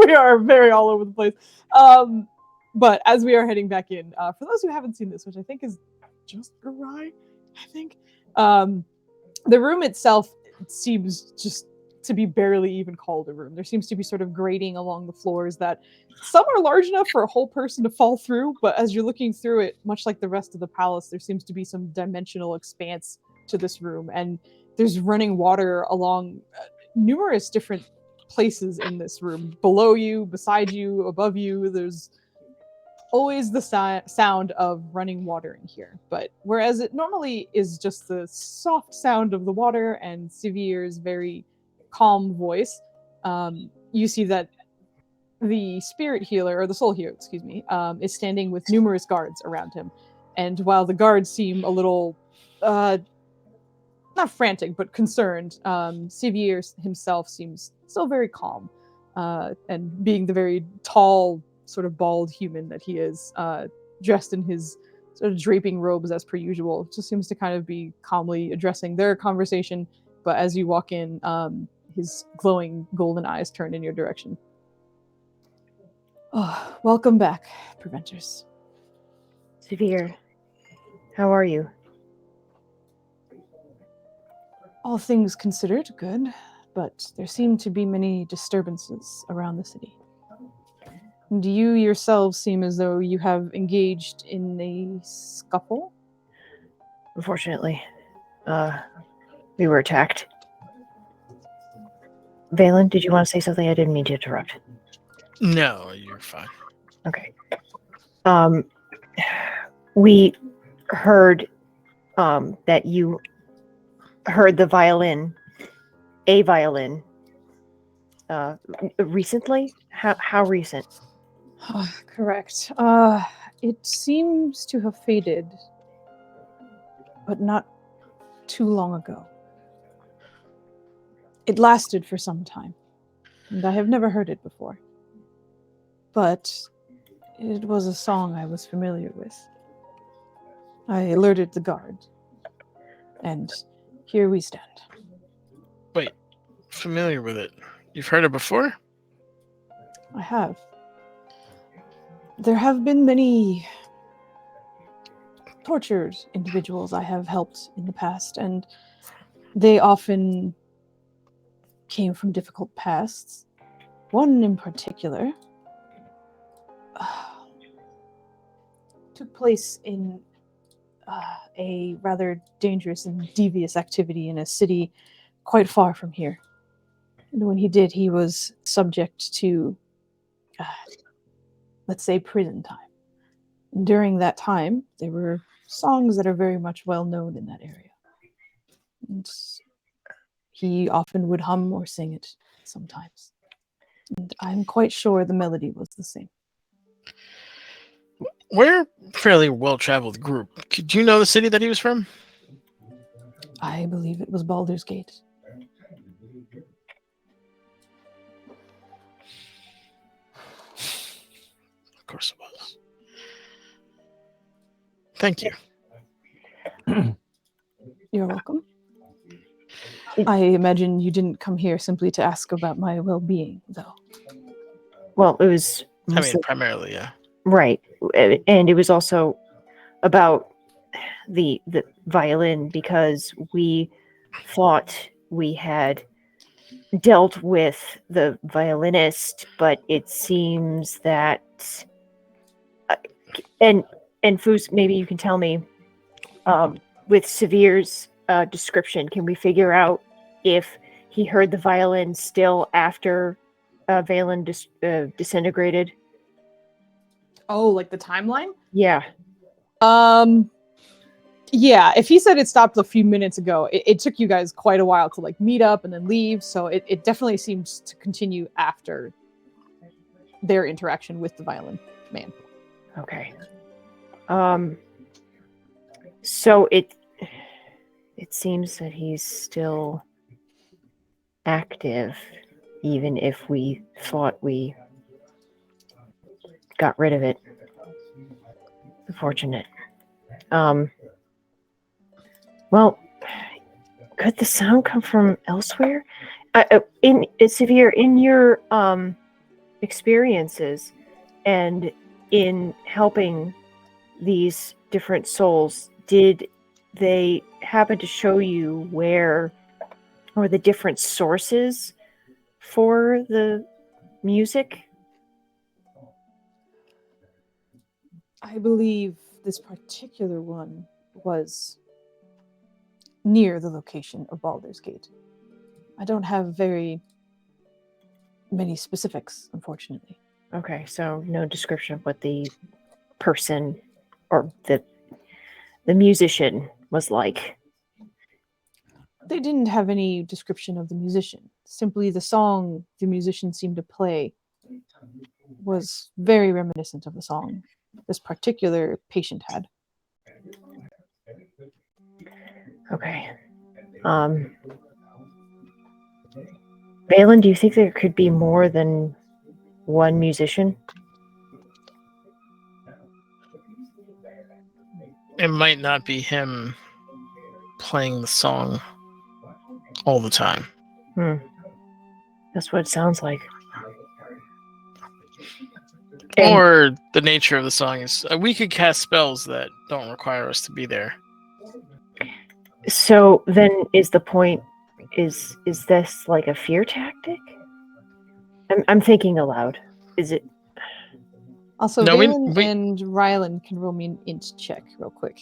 We are very all over the place. But as we are heading back in, for those who haven't seen this, which I think is just Garai, the room itself seems just to be barely even called a room. There seems to be sort of grating along the floors that some are large enough for a whole person to fall through, but as you're looking through it, much like the rest of the palace, there seems to be some dimensional expanse to this room, and there's running water along numerous different places in this room. Below you, beside you, above you, there's always the sound of running water in here. But whereas it normally is just the soft sound of the water and Severe's very calm voice, you see that the spirit healer, or the soul healer, excuse me, is standing with numerous guards around him. And while the guards seem a little, not frantic, but concerned, Severe himself seems still very calm. And being the very tall, sort of bald human that he is, dressed in his sort of draping robes as per usual, just seems to kind of be calmly addressing their conversation. But as you walk in, his glowing golden eyes turn in your direction. Oh, welcome back, Preventers. Severe, how are you? All things considered, good, but there seem to be many disturbances around the city. And you yourselves seem as though you have engaged in a scuffle? Unfortunately, we were attacked. Valen, did you want to say something? I didn't mean to interrupt. No, you're fine. Okay. We heard that you heard the violin, a violin, recently? How recent? Correct. It seems to have faded, but not too long ago. It lasted for some time, and I have never heard it before. But it was a song I was familiar with. I alerted the guard, and here we stand. Wait, familiar with it? You've heard it before? I have. There have been many tortured individuals I have helped in the past, and they often came from difficult pasts. One in particular took place in a rather dangerous and devious activity in a city quite far from here. And when he did, he was subject to, let's say, prison time. And during that time, there were songs that are very much well known in that area. And he often would hum or sing it sometimes. And I'm quite sure the melody was the same. We're a fairly well-traveled group. Could you know the city that he was from? I believe it was Baldur's Gate. Of course it was. Thank you. You're welcome. I imagine you didn't come here simply to ask about my well-being, though. Well, it was... I mean, primarily, yeah. Right. And it was also about the violin, because we thought we had dealt with the violinist, but it seems that and Foos, maybe you can tell me, with Severe's description, can we figure out if he heard the violin still after Valen disintegrated? Oh, like the timeline? Yeah. Yeah, if he said it stopped a few minutes ago, it took you guys quite a while to like meet up and then leave, so it definitely seems to continue after their interaction with the violin man. Okay. So it seems that he's still active, even if we thought we got rid of it. Unfortunate. Well, could the sound come from elsewhere? In Severe, in your experiences and in helping these different souls, did they happen to show you where or the different sources for the music? I believe this particular one was near the location of Baldur's Gate. I don't have very many specifics, unfortunately. Okay, so no description of what the person or the musician was like. They didn't have any description of the musician. Simply the song the musician seemed to play was very reminiscent of the song this particular patient had. Okay. Valen, do you think there could be more than one musician? It might not be him playing the song all the time. That's what it sounds like. Or the nature of the song is we could cast spells that don't require us to be there. So then is the point, is this like a fear tactic? I'm thinking aloud. Is it? Also, No, Valen we- and Rylan can roll me an int check real quick.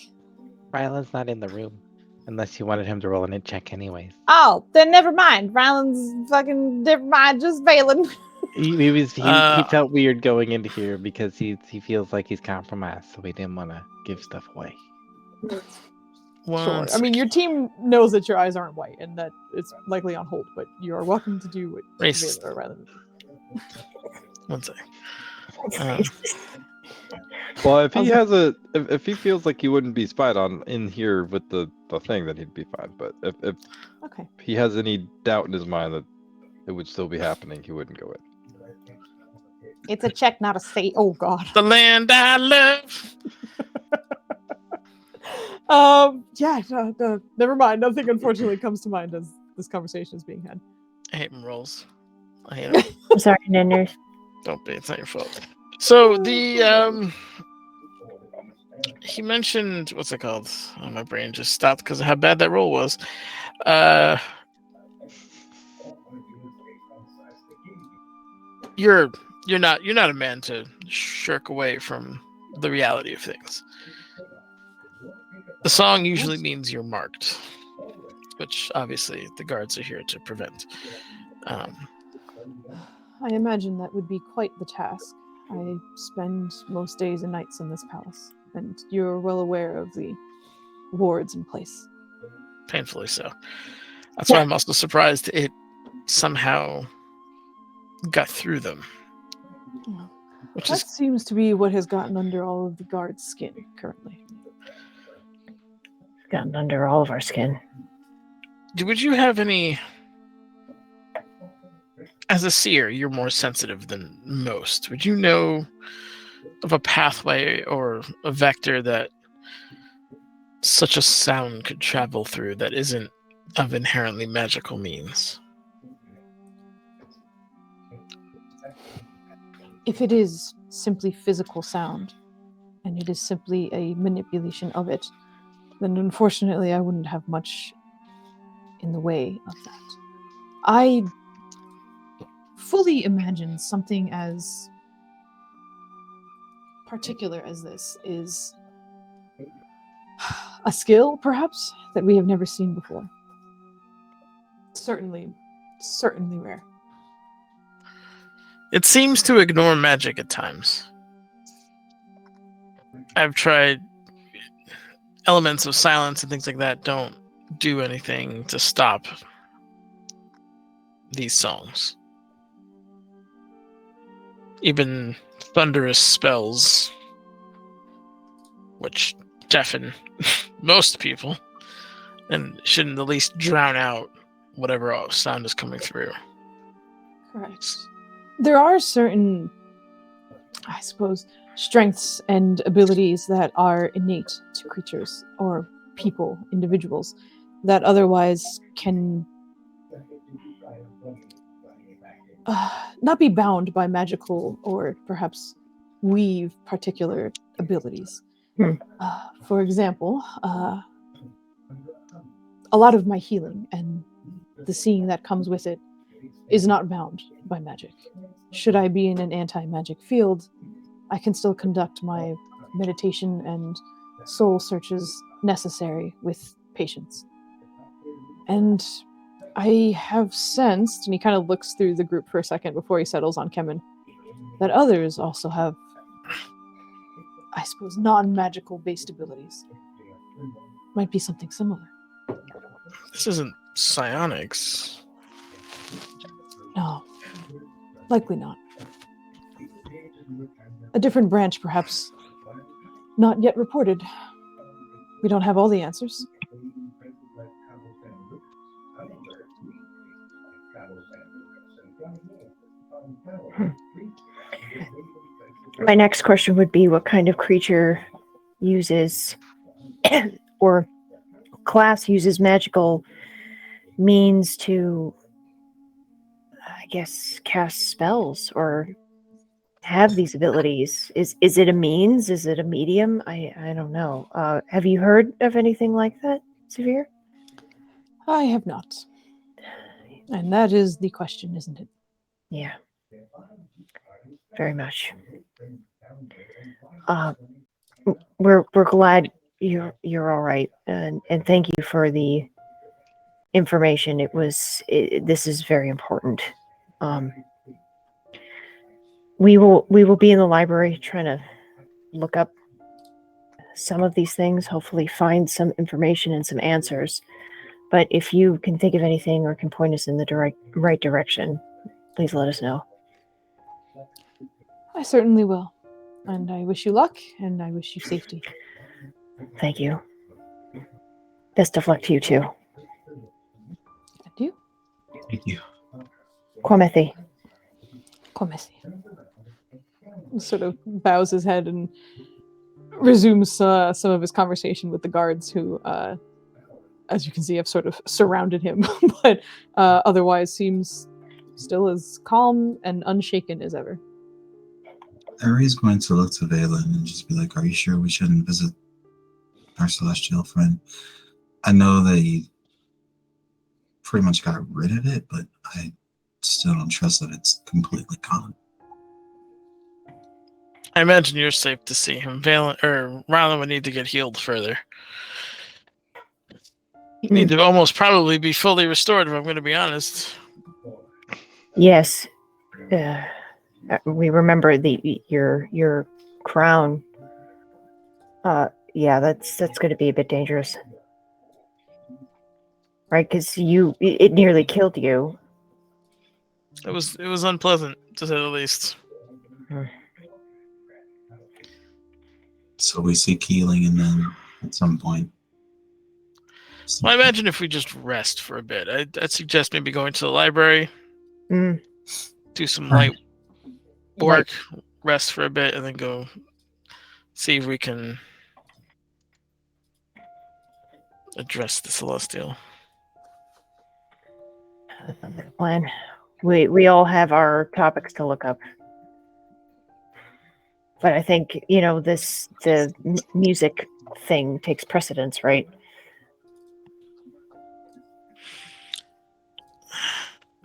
Rylan's not in the room. Unless you wanted him to roll an int check anyways. Oh, then never mind. Rylan's fucking never mind, just Valen. He felt weird going into here because he feels like he's compromised, so we didn't want to give stuff away. Sure. I mean, your team knows that your eyes aren't white and that it's likely on hold, but you are welcome to do what Racist. Valen or Rylan. One sec. Well, if he has if he feels like he wouldn't be spied on in here with the thing, then he'd be fine. But if Okay. he has any doubt in his mind that it would still be happening, he wouldn't go in. It's a check, not a say. Oh God. The land I love. Yeah. No, never mind. Nothing unfortunately comes to mind as this conversation is being had. I hate rolls. I hate them. I'm sorry, Nenders. Don't be. It's not your fault. So the he mentioned, what's it called? Oh, my brain just stopped because of how bad that roll was. You're not a man to shirk away from the reality of things. The song usually means you're marked, which obviously the guards are here to prevent. I imagine that would be quite the task. I spend most days and nights in this palace, and you're well aware of the wards in place. Painfully so. That's why I'm also surprised it somehow got through them. Which That seems to be what has gotten under all of the guards' skin currently. Gotten under all of our skin. Would you have any... As a seer, you're more sensitive than most. Would you know of a pathway or a vector that such a sound could travel through that isn't of inherently magical means? If it is simply physical sound, and it is simply a manipulation of it, then unfortunately I wouldn't have much in the way of that. I fully imagine something as particular as this is a skill, perhaps, that we have never seen before. Certainly rare. It seems to ignore magic at times. I've tried elements of silence and things like that don't do anything to stop these songs. Even thunderous spells, which deafen most people, and shouldn't at least drown out whatever sound is coming through. Correct. There are certain, I suppose, strengths and abilities that are innate to creatures or people, individuals, that otherwise can not be bound by magical or perhaps weave particular abilities. For example, a lot of my healing and the seeing that comes with it is not bound by magic. Should I be in an anti-magic field, I can still conduct my meditation and soul searches necessary with patience. And I have sensed, and he kind of looks through the group for a second before he settles on Kemen, that others also have, I suppose, non-magical based abilities. Might be something similar. This isn't psionics. No, likely not. A different branch, perhaps, not yet reported. We don't have all the answers. My next question would be, what kind of creature uses or class uses magical means to, I guess, cast spells or have these abilities? Is it a means? Is it a medium? I don't know. Have you heard of anything like that, Severe? I have not. And that is the question, isn't it? Yeah. Very much. We're glad you're all right, and thank you for the information. This is very important. We will be in the library trying to look up some of these things, hopefully find some information and some answers. But if you can think of anything or can point us in the right direction, please let us know. I certainly will. And I wish you luck, and I wish you safety. Thank you. Best of luck to you too. And you? Thank you. Kwamethi. Komesi. Sort of bows his head and resumes some of his conversation with the guards who, as you can see, have sort of surrounded him, but otherwise seems still as calm and unshaken as ever. Ari's going to look to Valen and just be like, are you sure we shouldn't visit our celestial friend? I know that he pretty much got rid of it, but I still don't trust that it's completely gone. I imagine you're safe to see him. Rylan would need to get healed further. You need to almost probably be fully restored, if I'm going to be honest. Yes. We remember your crown. Yeah, that's going to be a bit dangerous, right? Because it nearly killed you. It was unpleasant, to say the least. So we seek healing, and then at some point. Well, I imagine if we just rest for a bit, I'd suggest maybe going to the library, do some light work, rest for a bit, and then go see if we can address the Celestial. Plan. We all have our topics to look up. But I think, the music thing takes precedence, right?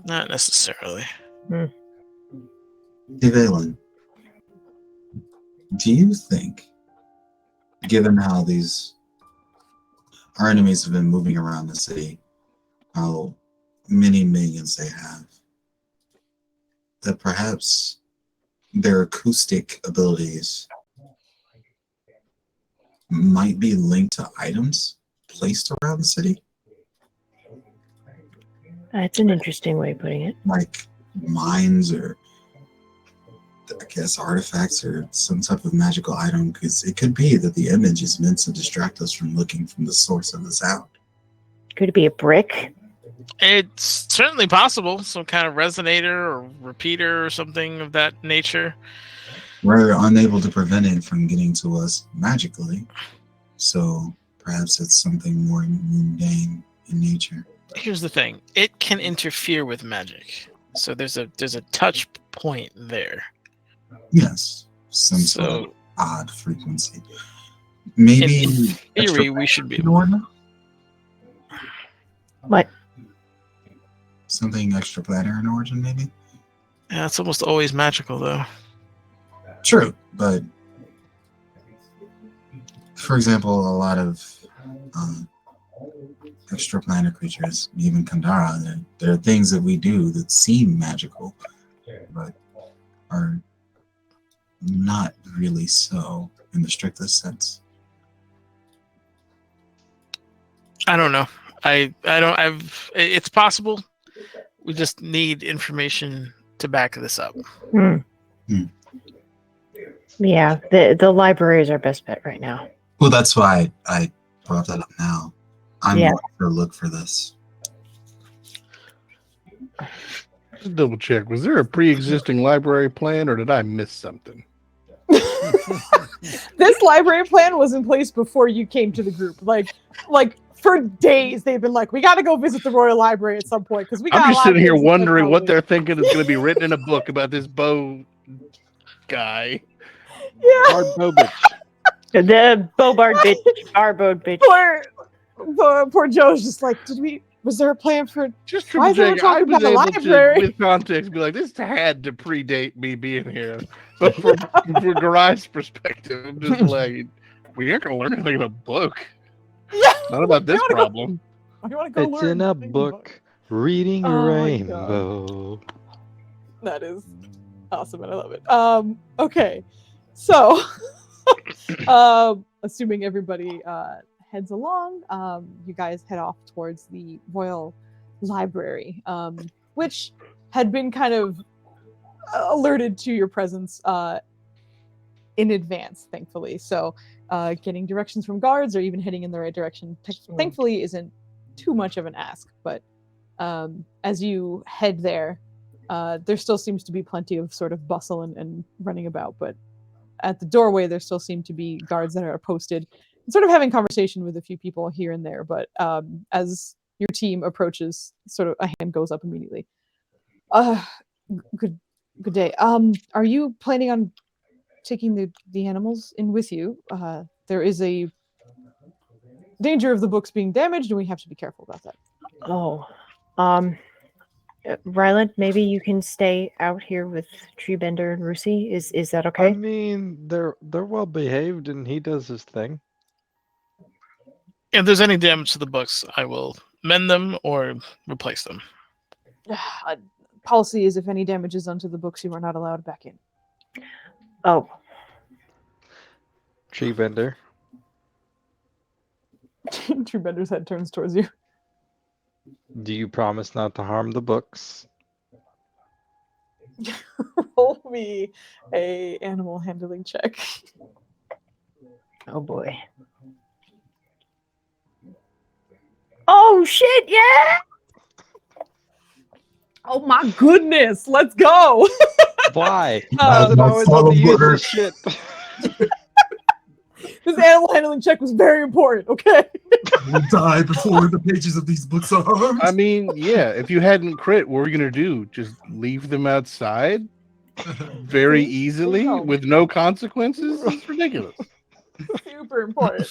Not necessarily. Hey, Valen. Do you think, given how our enemies have been moving around the city, how many millions they have, that perhaps their acoustic abilities might be linked to items placed around the city? That's an interesting way of putting it. Like mines or, I guess, artifacts or some type of magical item, because it could be that the image is meant to distract us from looking from the source of the sound. Could it be a brick? It's certainly possible. Some kind of resonator or repeater or something of that nature. We're unable to prevent it from getting to us magically, so perhaps it's something more mundane in nature. Here's the thing: it can interfere with magic, so there's a touch point there. Yes, some sort of odd frequency. Maybe in theory, we should be. What? Something extraplanar in origin, maybe? Yeah, it's almost always magical, though. True, but for example, a lot of extraplanar creatures, even Kandara, there are things that we do that seem magical, but are not really so in the strictest sense. I don't know. It's possible. We just need information to back this up. Yeah, the library is our best bet right now. Well, that's why I brought that up now. I'm going to look for this. Just double check. Was there a pre-existing library plan, or did I miss something? This library plan was in place before you came to the group. Like for days, they've been like, "We got to go visit the Royal Library at some point because we got." I'm just sitting here wondering what they're thinking is going to be written in a book about this bow guy. Yeah, Bow bitch. The Bobard bitch, Barbode bitch. Poor Joe's just like, was there a plan for? Just why triple is everyone check. I talking was about the able to, library? with context, be like, this had to predate me being here. But from Garai's perspective, I'm just like, we aren't going to learn anything in a book. Yeah, not about this problem. It's in a book. Reading Rainbow. That is awesome, and I love it. Okay, so assuming everybody heads along, you guys head off towards the Royal Library, which had been kind of alerted to your presence in advance, thankfully. So getting directions from guards or even heading in the right direction, thankfully, isn't too much of an ask. But as you head there, there still seems to be plenty of sort of bustle and running about. But at the doorway, there still seem to be guards that are posted, sort of having conversation with a few people here and there. But as your team approaches, sort of a hand goes up immediately. Good day. Are you planning on taking the animals in with you? There is a danger of the books being damaged, and we have to be careful about that. Oh, Ryland, maybe you can stay out here with Treebender and Rusi. Is that okay? I mean, they're well behaved, and he does his thing. If there's any damage to the books, I will mend them or replace them. Policy is if any damage is done to the books, you are not allowed back in. Oh. Treebender. Treebender's head turns towards you. Do you promise not to harm the books? Roll me a animal handling check. Oh boy. Oh shit, yeah! Oh my goodness, let's go! Why? How's it always want to use this shit? This animal handling check was very important, okay? We'll die before the pages of these books are harmed. I mean, yeah, if you hadn't crit, what were you going to do? Just leave them outside very easily with no consequences? It's ridiculous. Super important.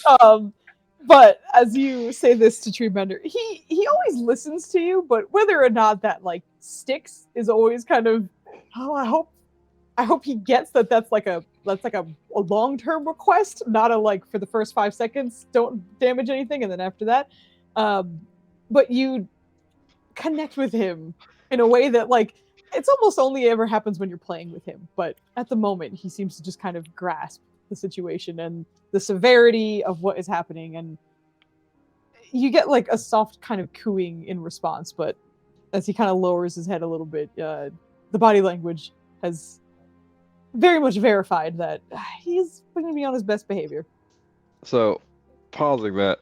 But as you say this to Treebender, he always listens to you, but whether or not that sticks is always kind of, I hope he gets that that's like a that's like a long-term request, not a like for the first 5 seconds, don't damage anything, and then after that. But you connect with him in a way that like it's almost only ever happens when you're playing with him. But at the moment, he seems to just kind of grasp the situation and the severity of what is happening, and you get like a soft kind of cooing in response. But as he kind of lowers his head a little bit, the body language has very much verified that he's going to be on his best behavior. So, pausing that,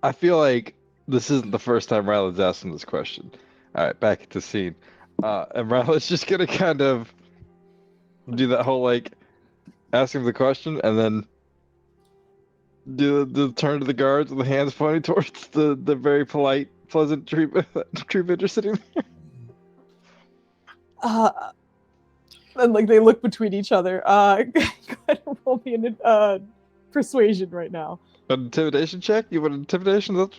I feel like this isn't the first time Ryland's asking this question. All right, back into scene. And Ryland's just going to kind of do that whole, like, ask him the question and then do the turn to the guards with the hands pointing towards the very polite, pleasant treatment you're sitting there. And like they look between each other. Go ahead and roll me an persuasion right now. An intimidation check? You want intimidation? No,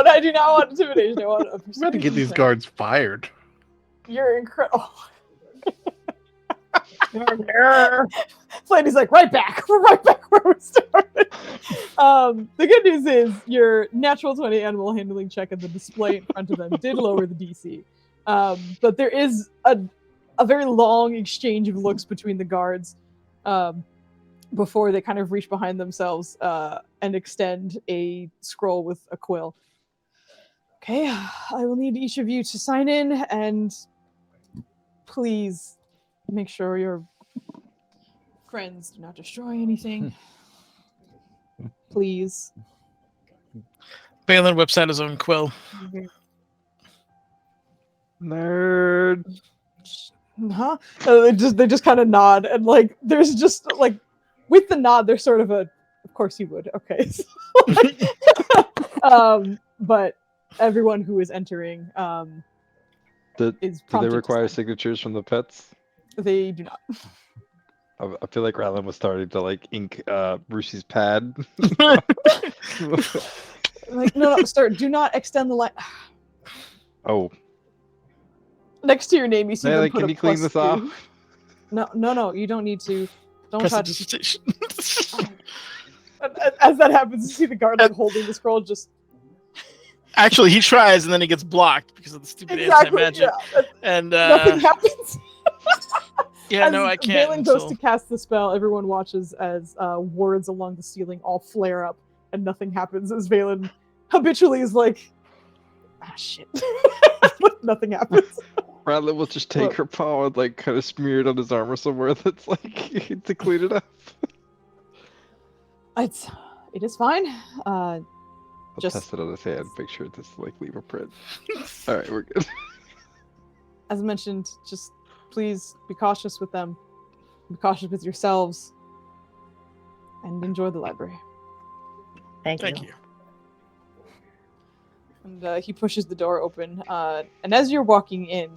I do not want intimidation. I want a persuasion. I'm about to get these check. guards fired. You're incredible. Flandy's like, right back. We're right back where we started. The good news is your natural 20 animal handling check and the display in front of them did lower the DC. But there is a very long exchange of looks between the guards before they kind of reach behind themselves and extend a scroll with a quill. Okay, I will need each of you to sign in, and please make sure your friends do not destroy anything. Please. Balin whips out his own quill. Nerd. Huh? They just kind of nod, and like there's just like with the nod, there's sort of a, of course you would. Okay. But everyone who is entering Do is they prompted to require sign. signatures from the pets? They do not. I feel like Ryland was starting to like ink Brucey's pad. Like no, sir, do not extend the line. Oh, Next to your name, you see them Bailey, put can a you clean this +2. off? No, you don't need to. Don't touch. Prestidigitation. As that happens, you see the guard like holding the scroll. Just Actually, he tries and then he gets blocked because of the stupid anti-magic. yeah. And Nothing happens. yeah, As no, I can't. Valen goes to cast the spell, everyone watches as words along the ceiling all flare up, and nothing happens. As Valen habitually is like, shit. But nothing happens. Ryland will just take her paw and like kind of smear it on his armor somewhere that's like to clean it up. It is fine. I'll Just test it on his hand, make sure it doesn't like leave a print. All right, we're good. as mentioned, just please be cautious with them. Be cautious with yourselves. And enjoy the library. Thank you. Thank you. And he pushes the door open. And as you're walking in,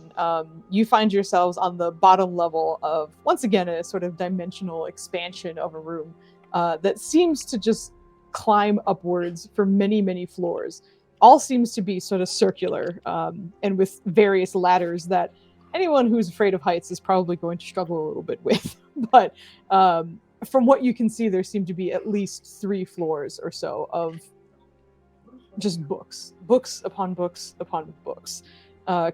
you find yourselves on the bottom level of, once again, a sort of dimensional expansion of a room that seems to just climb upwards for many, many floors. All seems to be sort of circular and with various ladders that anyone who's afraid of heights is probably going to struggle a little bit with. But from what you can see, there seem to be at least 3 floors or so of just books upon books upon books.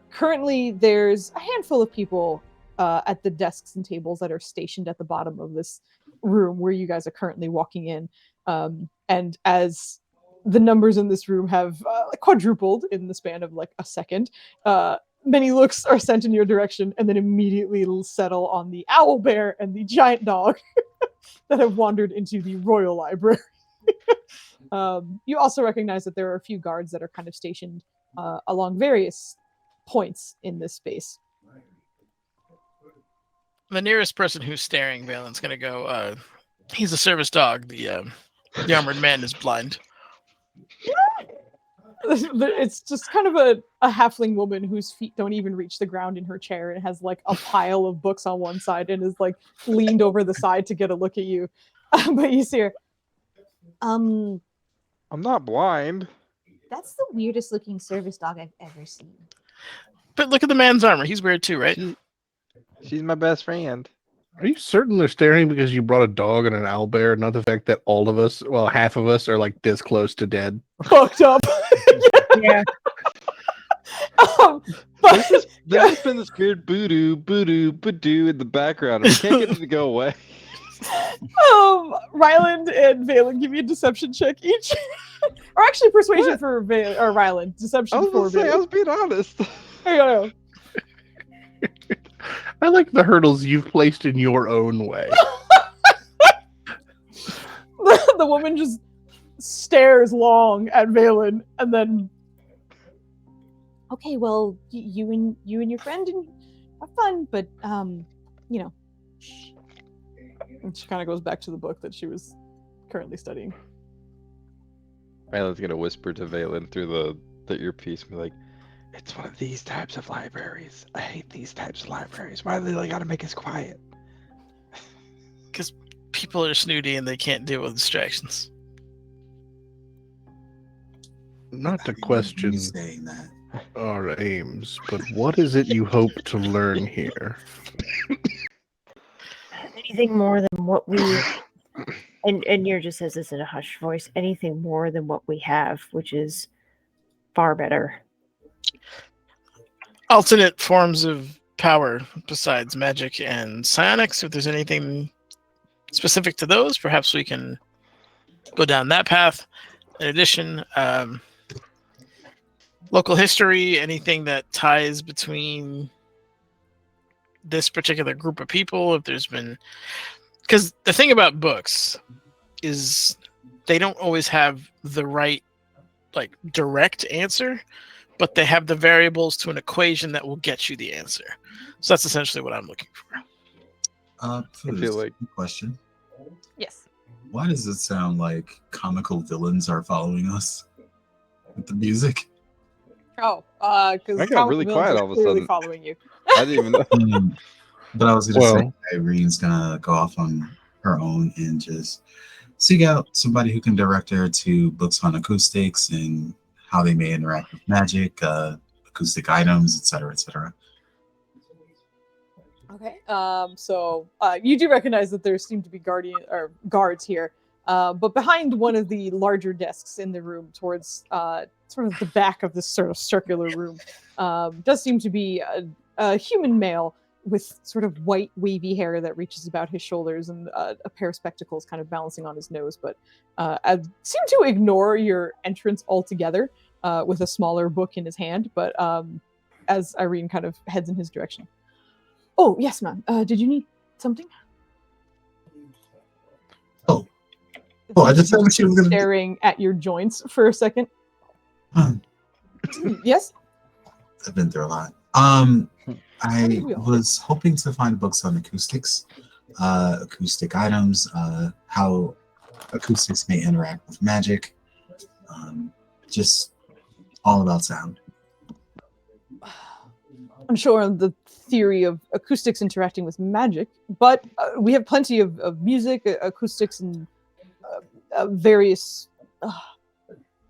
Currently, there's a handful of people at the desks and tables that are stationed at the bottom of this room where you guys are currently walking in. And as the numbers in this room have quadrupled in the span of like a second, many looks are sent in your direction, and then immediately it'll settle on the owl bear and the giant dog that have wandered into the royal library. You also recognize that there are a few guards that are kind of stationed along various points in this space. The nearest person who's staring, Valen's gonna go. He's a service dog. The armored man is blind. It's just kind of a halfling woman whose feet don't even reach the ground in her chair and has like a pile of books on one side and is like leaned over the side to get a look at you. But you see her. I'm not blind. That's the weirdest looking service dog I've ever seen. But look at the man's armor. He's weird too, right? She's my best friend. Are you certain they're staring because you brought a dog and an owlbear, not the fact that all of us, well, half of us are like this close to dead? Fucked up. Yeah. But There's just been this weird boo-doo, boo-doo in the background. And we can't get it to go away. Ryland and Valen, give me a deception check each. Or actually persuasion What? for Valen or Ryland. Deception I was for gonna say, I Valen. was being honest. Hang on. I like the hurdles you've placed in your own way. The woman just stares long at Valen and then okay, well, you and your friend and have fun, but you know, shh. And she kind of goes back to the book that she was currently studying. Ryland's gonna whisper to Valen through the earpiece and be like, "It's one of these types of libraries. I hate these types of libraries. Why do they gotta make us quiet?" Because people are snooty and they can't deal with distractions. Not to I mean, question you saying that. our aims, but what is it you hope to learn here? Anything more than what we and Yer just says this in a hushed voice, anything more than what we have, which is far better. Alternate forms of power besides magic and psionics. If there's anything specific to those, perhaps we can go down that path. In addition, local history, anything that ties between this particular group of people, if there's been... Because the thing about books is they don't always have the right, like, direct answer, but they have the variables to an equation that will get you the answer. So that's essentially what I'm looking for. I feel like- Question. Yes. Why does it sound like comical villains are following us with the music? Oh, because I got really quiet all of a sudden. following you. I didn't even know. But I was going to say, Well- Irene's going to go off on her own and just seek out somebody who can direct her to books on acoustics and how they may interact with magic, acoustic items, etc., etc. Okay. So you do recognize that there seem to be guards here, but behind one of the larger desks in the room, towards sort of the back of this sort of circular room, does seem to be a human male with sort of white wavy hair that reaches about his shoulders and a pair of spectacles kind of balancing on his nose, but I seem to ignore your entrance altogether with a smaller book in his hand. But as Irene kind of heads in his direction. Oh, yes, ma'am. Did you need something? Oh, I just said what she was going to do. Staring at your joints for a second. Yes? I've been through a lot. I was hoping to find books on acoustics, acoustic items, how acoustics may interact with magic, just all about sound. I'm sure on the theory of acoustics interacting with magic, but we have plenty of music, acoustics, and various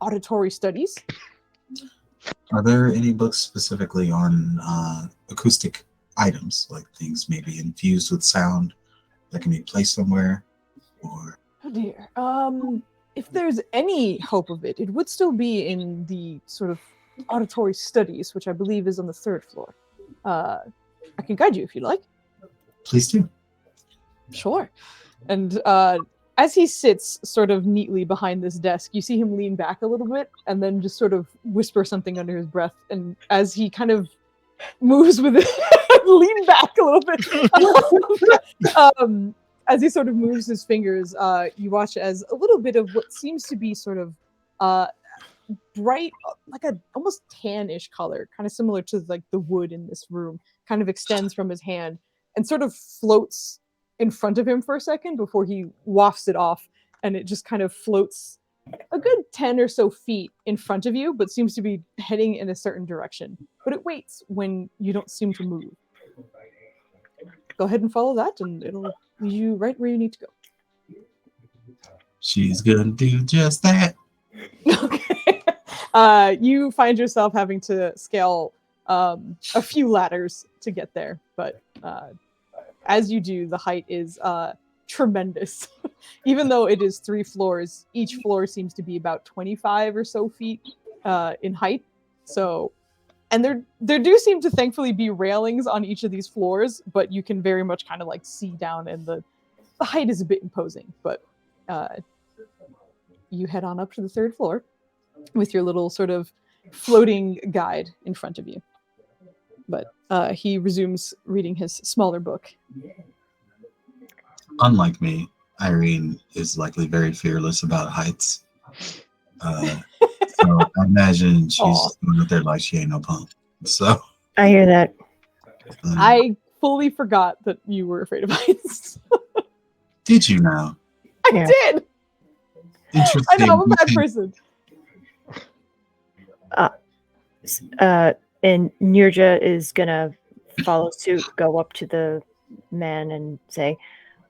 auditory studies. Are there any books specifically on acoustic items, like things maybe infused with sound that can be placed somewhere? Or Oh dear. If there's any hope of it, it would still be in the sort of auditory studies, which I believe is on the 3rd floor. I can guide you if you like. please do. Sure. And as he sits sort of neatly behind this desk, you see him lean back a little bit and then just sort of whisper something under his breath. And as he kind of moves with it, lean back a little bit. As he sort of moves his fingers, you watch as a little bit of what seems to be sort of bright, like a almost tannish color, kind of similar to like the wood in this room, kind of extends from his hand and sort of floats in front of him for a second before he wafts it off, and it just kind of floats a good 10 or so feet in front of you, but seems to be heading in a certain direction. But it waits when you don't seem to move. Go ahead and follow that, and it'll lead you right where you need to go. She's gonna do just that. Okay. You find yourself having to scale a few ladders to get there, but as you do, the height is tremendous. Even though it is 3 floors, each floor seems to be about 25 or so feet in height. So, and there do seem to thankfully be railings on each of these floors, but you can very much kind of like see down, and the height is a bit imposing. But you head on up to the 3rd floor with your little sort of floating guide in front of you. But he resumes reading his smaller book. Unlike me, Irene is likely very fearless about heights. So I imagine she's going up there like she ain't no punk. So I hear that. I fully forgot that you were afraid of heights. Did you now? I did. Interesting. I know, I'm a bad person. And Nirja is gonna follow suit, go up to the man and say,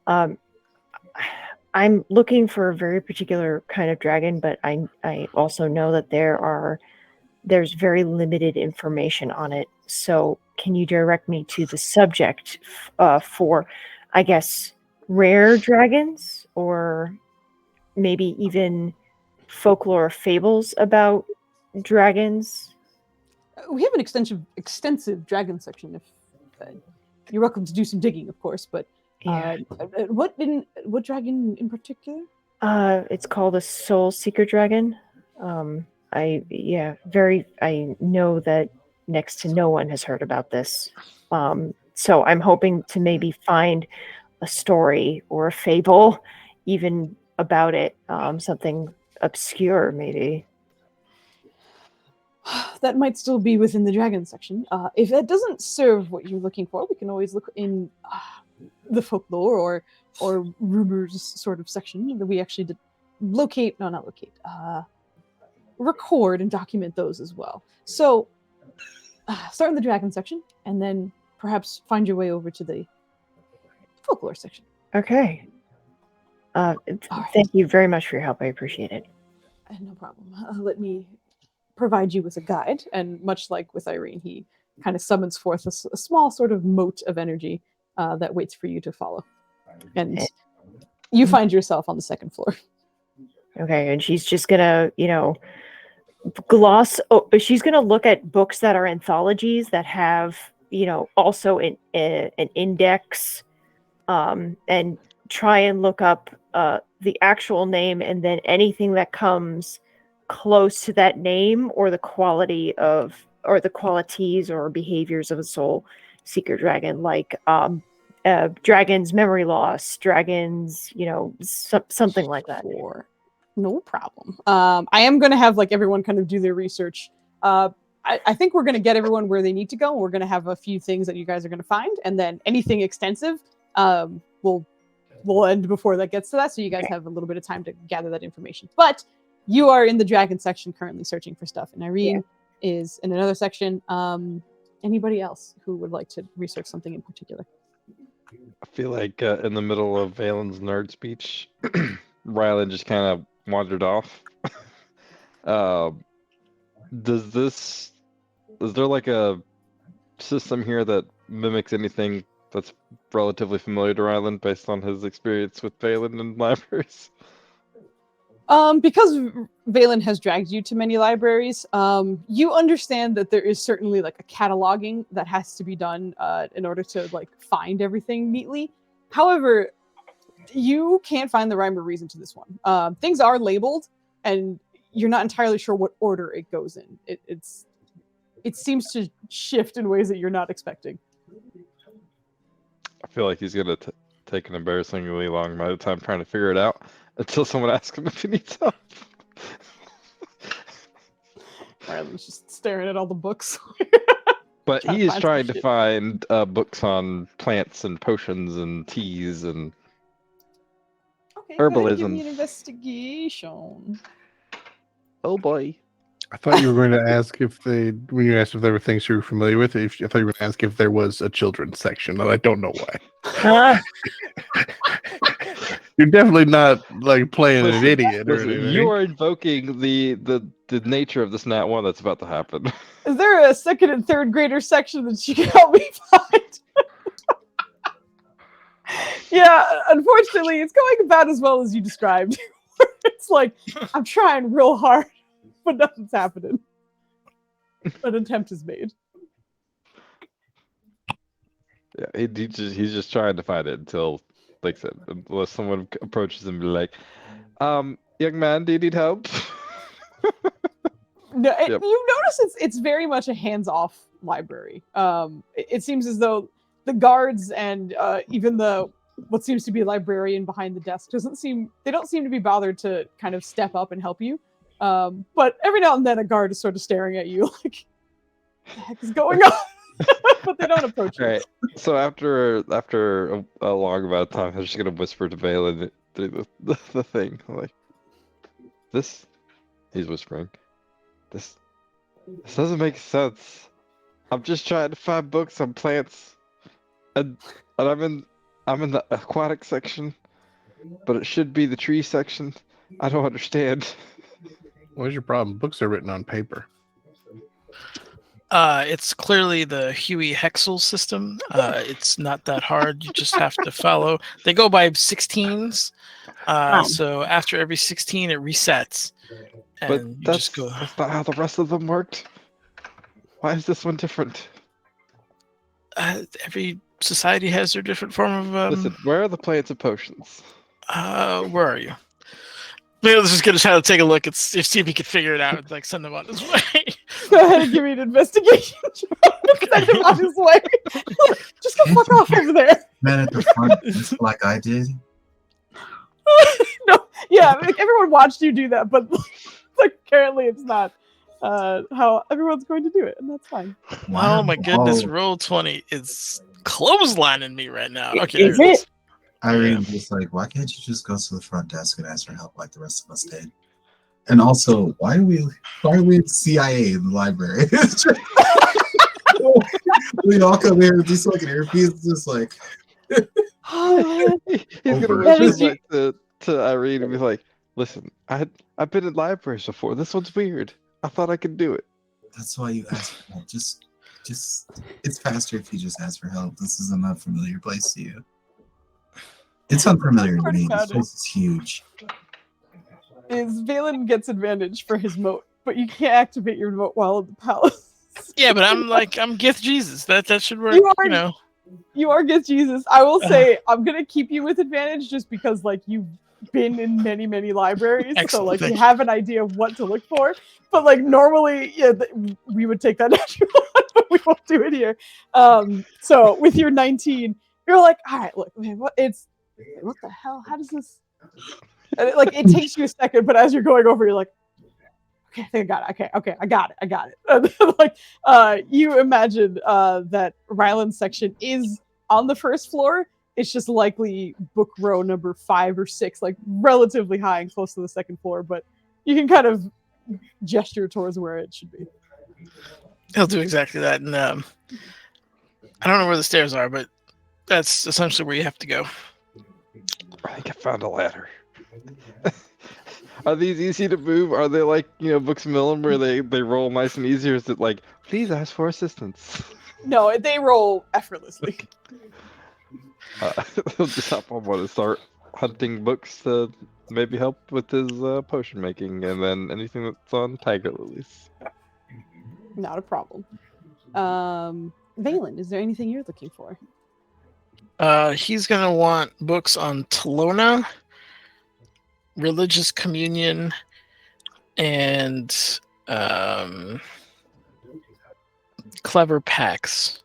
I'm looking for a very particular kind of dragon, but I also know that there's very limited information on it. So can you direct me to the subject for, I guess, rare dragons, or maybe even folklore fables about dragons? We have an extensive dragon section. If you're welcome to do some digging, of course. But what dragon in particular? It's called a Soul Seeker dragon. I know that next to no one has heard about this. So I'm hoping to maybe find a story or a fable, even about it. Something obscure, maybe. That might still be within the dragon section. If that doesn't serve what you're looking for, we can always look in the folklore or rumors sort of section that we actually did record and document those as well. So start in the dragon section and then perhaps find your way over to the folklore section. Okay. Thank you very much for your help. I appreciate it. No problem. Let me provide you with a guide, and much like with Irene, he kind of summons forth a small sort of moat of energy that waits for you to follow, and you find yourself on the 2nd floor. Okay, and she's just gonna, she's gonna look at books that are anthologies that have, also an index, and try and look up the actual name, and then anything that comes close to that name, or the qualities or behaviors of a soul seeker dragon, like dragon's memory loss, dragons, something like that. No problem. I am going to have everyone kind of do their research. I think we're going to get everyone where they need to go. We're going to have a few things that you guys are going to find, and then anything extensive we'll end before that gets to that, so you guys have a little bit of time to gather that information. But you are in the dragon section currently searching for stuff, and Irene is in another section. Anybody else who would like to research something in particular? I feel like in the middle of Valen's nerd speech, Rylan just kind of wandered off. Is there like a system here that mimics anything that's relatively familiar to Rylan based on his experience with Valen and libraries? Because Valen has dragged you to many libraries, you understand that there is certainly a cataloging that has to be done in order to find everything neatly. However, you can't find the rhyme or reason to this one. Things are labeled, and you're not entirely sure what order it goes in. It seems to shift in ways that you're not expecting. I feel like he's gonna take an embarrassingly long amount of time trying to figure it out until someone asks him if he needs help. Riley's just staring at all the books. But he is trying to find books on plants and potions and teas and herbalism. Give me an investigation. Oh boy. I thought you were going to ask when you asked if there were things you were familiar with, I thought you were going to ask if there was a children's section, and I don't know why. You're definitely not playing an idiot or anything. You are invoking the nature of this Nat 1 that's about to happen. Is there a 2nd and 3rd grader section that you can help me find? Yeah, unfortunately, it's going about as well as you described. It's like, I'm trying real hard, but nothing's happening. An attempt is made. Yeah, he's just trying to find it until, like I said, unless someone approaches him and be like, young man, do you need help? No, Yep. you notice it's very much a hands-off library. It seems as though the guards and even the what seems to be a librarian behind the desk they don't seem to be bothered to kind of step up and help you. But every now and then a guard is sort of staring at you like, what the heck is going on? But they don't approach you. Right. So after a long amount of time, I'm just gonna whisper to Valen the thing. I'm like, this, he's whispering. This doesn't make sense. I'm just trying to find books on plants, and I'm in the aquatic section, but it should be the tree section. I don't understand. What's your problem? Books are written on paper. It's clearly the Huey Hexel system. It's not that hard. You just have to follow. They go by 16s. So after every 16, it resets. And But you that's just go. that's not how the rest of them worked. Why is this one different? Every society has their different form of. Listen, where are the plants and potions? Where are you? Maybe let's just get a try to take a look and see if he can figure it out and like send him on his way. Go ahead and give me an investigation. Send him on his way. Just go fuck off over there. Man at the front, just like I did. No, yeah, like, everyone watched you do that, but like apparently it's not how everyone's going to do it, and that's fine. Oh my goodness, Oh. roll 20 is closelining me right now. Okay, Is there it it? is. Irene was like, why can't you just go to the front desk and ask for help like the rest of us did? And also, why are we at CIA in the library? We all come here with just like an earpiece, just like He's gonna Over. whisper back to Irene and be like, "Listen, I've been in libraries before. This one's weird. I thought I could do it." that's why you ask for help. Just it's faster if you just ask for help. This is an unfamiliar place to you. It's unfamiliar to me. This place is huge. Is Valen gets advantage for his moat, but you can't activate your moat while in the palace. Yeah, but I'm Gith Jesus. That should work. You are- You know. You are Gith Jesus. I will say I'm gonna keep you with advantage just because like you've been in many libraries, so Excellent, like thank you you. have an idea of what to look for. But like normally, yeah, we would take that natural one, but we won't do it here. So with your 19, you're like, all right, look, man, what the hell? How does this? And it takes you a second, but as you're going over, you're like, okay, I think I got it. Okay, I got it. And then, like, you imagine that Ryland's section is on the first floor. It's just likely book row number 5 or 6, like relatively high and close to the second floor, but you can kind of gesture towards where it should be. He'll do exactly that. And I don't know where the stairs are, but that's essentially where you have to go. I think I found a ladder. Are these easy to move? Are they like, Books of Millum where they roll nice and easy, or is it like, please ask for assistance? No, they roll effortlessly. He'll just hop on one and start hunting books to maybe help with his potion making, and then anything that's on tiger lilies. Not a problem. Valen, is there anything you're looking for? He's gonna want books on Telona, religious communion, and clever pacts.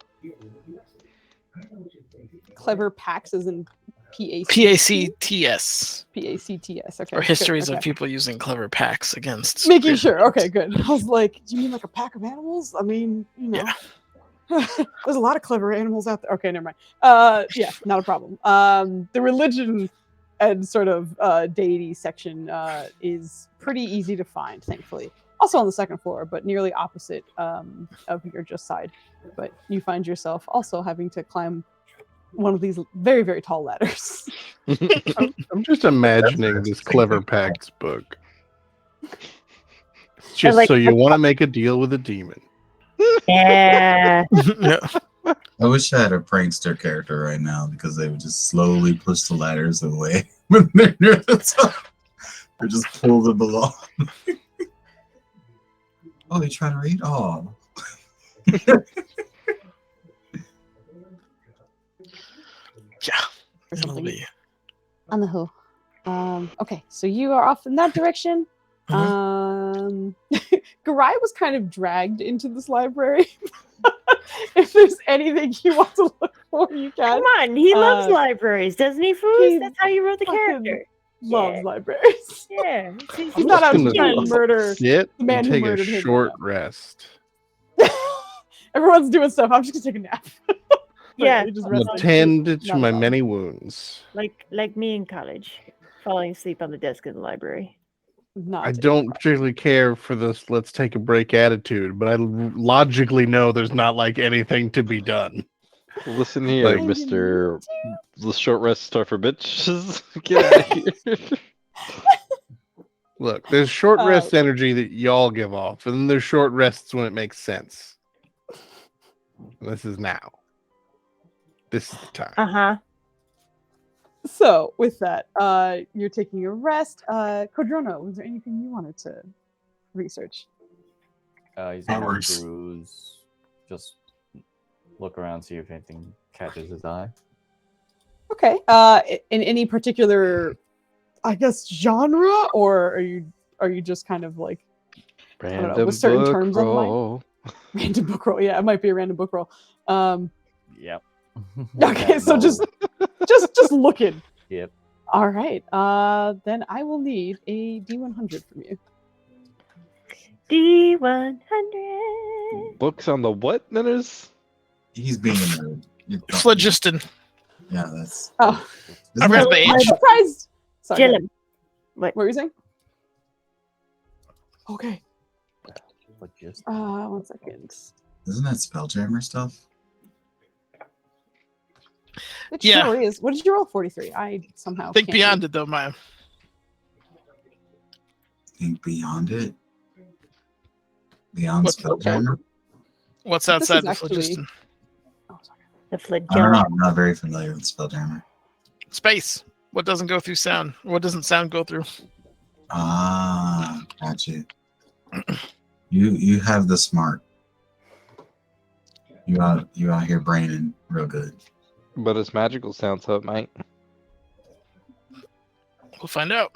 Clever packs as in PACTS? PACTS. Okay. Or good, histories okay. of people using clever pacts against. Making sure. Okay, good. I was like, do you mean like a pack of animals? I mean, Yeah. There's a lot of clever animals out there. Okay, never mind. Yeah, not a problem. The religion and sort of deity section is pretty easy to find, thankfully. Also on the second floor, but nearly opposite of your just side. But you find yourself also having to climb one of these very, very tall ladders. I'm just imagining this Clever Pacts book. Just like- so you want to make a deal with a demon. Yeah. Yeah. I wish I had a prankster character right now because they would just slowly push the ladders away when they're near the top. Or just pull them along. Oh, you trying to read? Oh. Yeah. Or It'll something. be. On the who. Okay, so you are off in that direction. Mhm. Garai was kind of dragged into this library. If there's anything you want to look for, you can. Come on, he loves libraries, doesn't he, Foos? he That's how you wrote the fucking character. Loves libraries. Yeah. He's not out to try and murder sit the man and who take a murdered him. short rest. Everyone's doing stuff. I'm just gonna take a nap. Yeah. You just I'm rest gonna like- tend to not a my problem. many wounds. Like me in college, falling asleep on the desk in the library. I don't particularly care for this let's take a break attitude, but I logically know there's not like anything to be done. Listen here, Like- Mr. The short rest start for bitches. Get out of here. Look, there's short rest energy that y'all give off, and then there's short rests when it makes sense. This is now. This is the time. Uh-huh. So with that, you're taking a rest. Codrono, was there anything you wanted to research? He's That gonna works. peruse, just look around, see if anything catches his eye. Okay. In any particular, I guess, genre, or are you just kind of like I don't know, Random with certain book terms on mind? roll. Random book roll? Yeah, it might be a random book roll. Yep. Okay, so just looking. Yep. All right. Then I will need a D100 from you. D100. Books on the what, Ninners? He's being a nerd. Phlogiston. Yeah, that's. Oh, I read the I'm age. surprised. Sorry. Jill go ahead. him. What were you saying? Okay. Just 1 second. Isn't that Spelljammer stuff? It Yeah. sure is. What did you roll? 43. I somehow Think can't beyond read. it, though, Maya. Think beyond it. Beyond What- Spelljammer? What's This is outside the actually- phlogiston? Oh, sorry. The I don't know. flagella. I'm not very familiar with Spelljammer. Space. What doesn't go through sound? What doesn't sound go through? Ah, gotcha. You have the smart. You out here braining real good. But it's magical sound, so it might. We'll find out.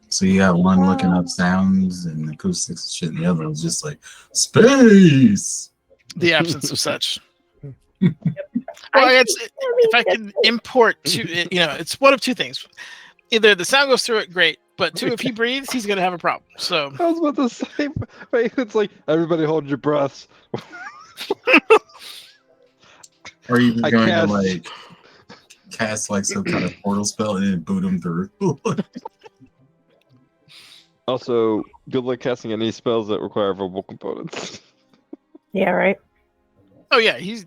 So you got one looking up sounds and acoustics and shit, and the other one's just like space. The absence of such. Well, if I can import to, it's one of two things. Either the sound goes through it, great. But two, if he breathes, he's gonna have a problem. So I was about to say, wait, it's like everybody hold your breaths. Or you I just going cast- to like cast like some kind of portal spell and then boot him through. Also, good luck casting any spells that require verbal components. Yeah, right. oh yeah, this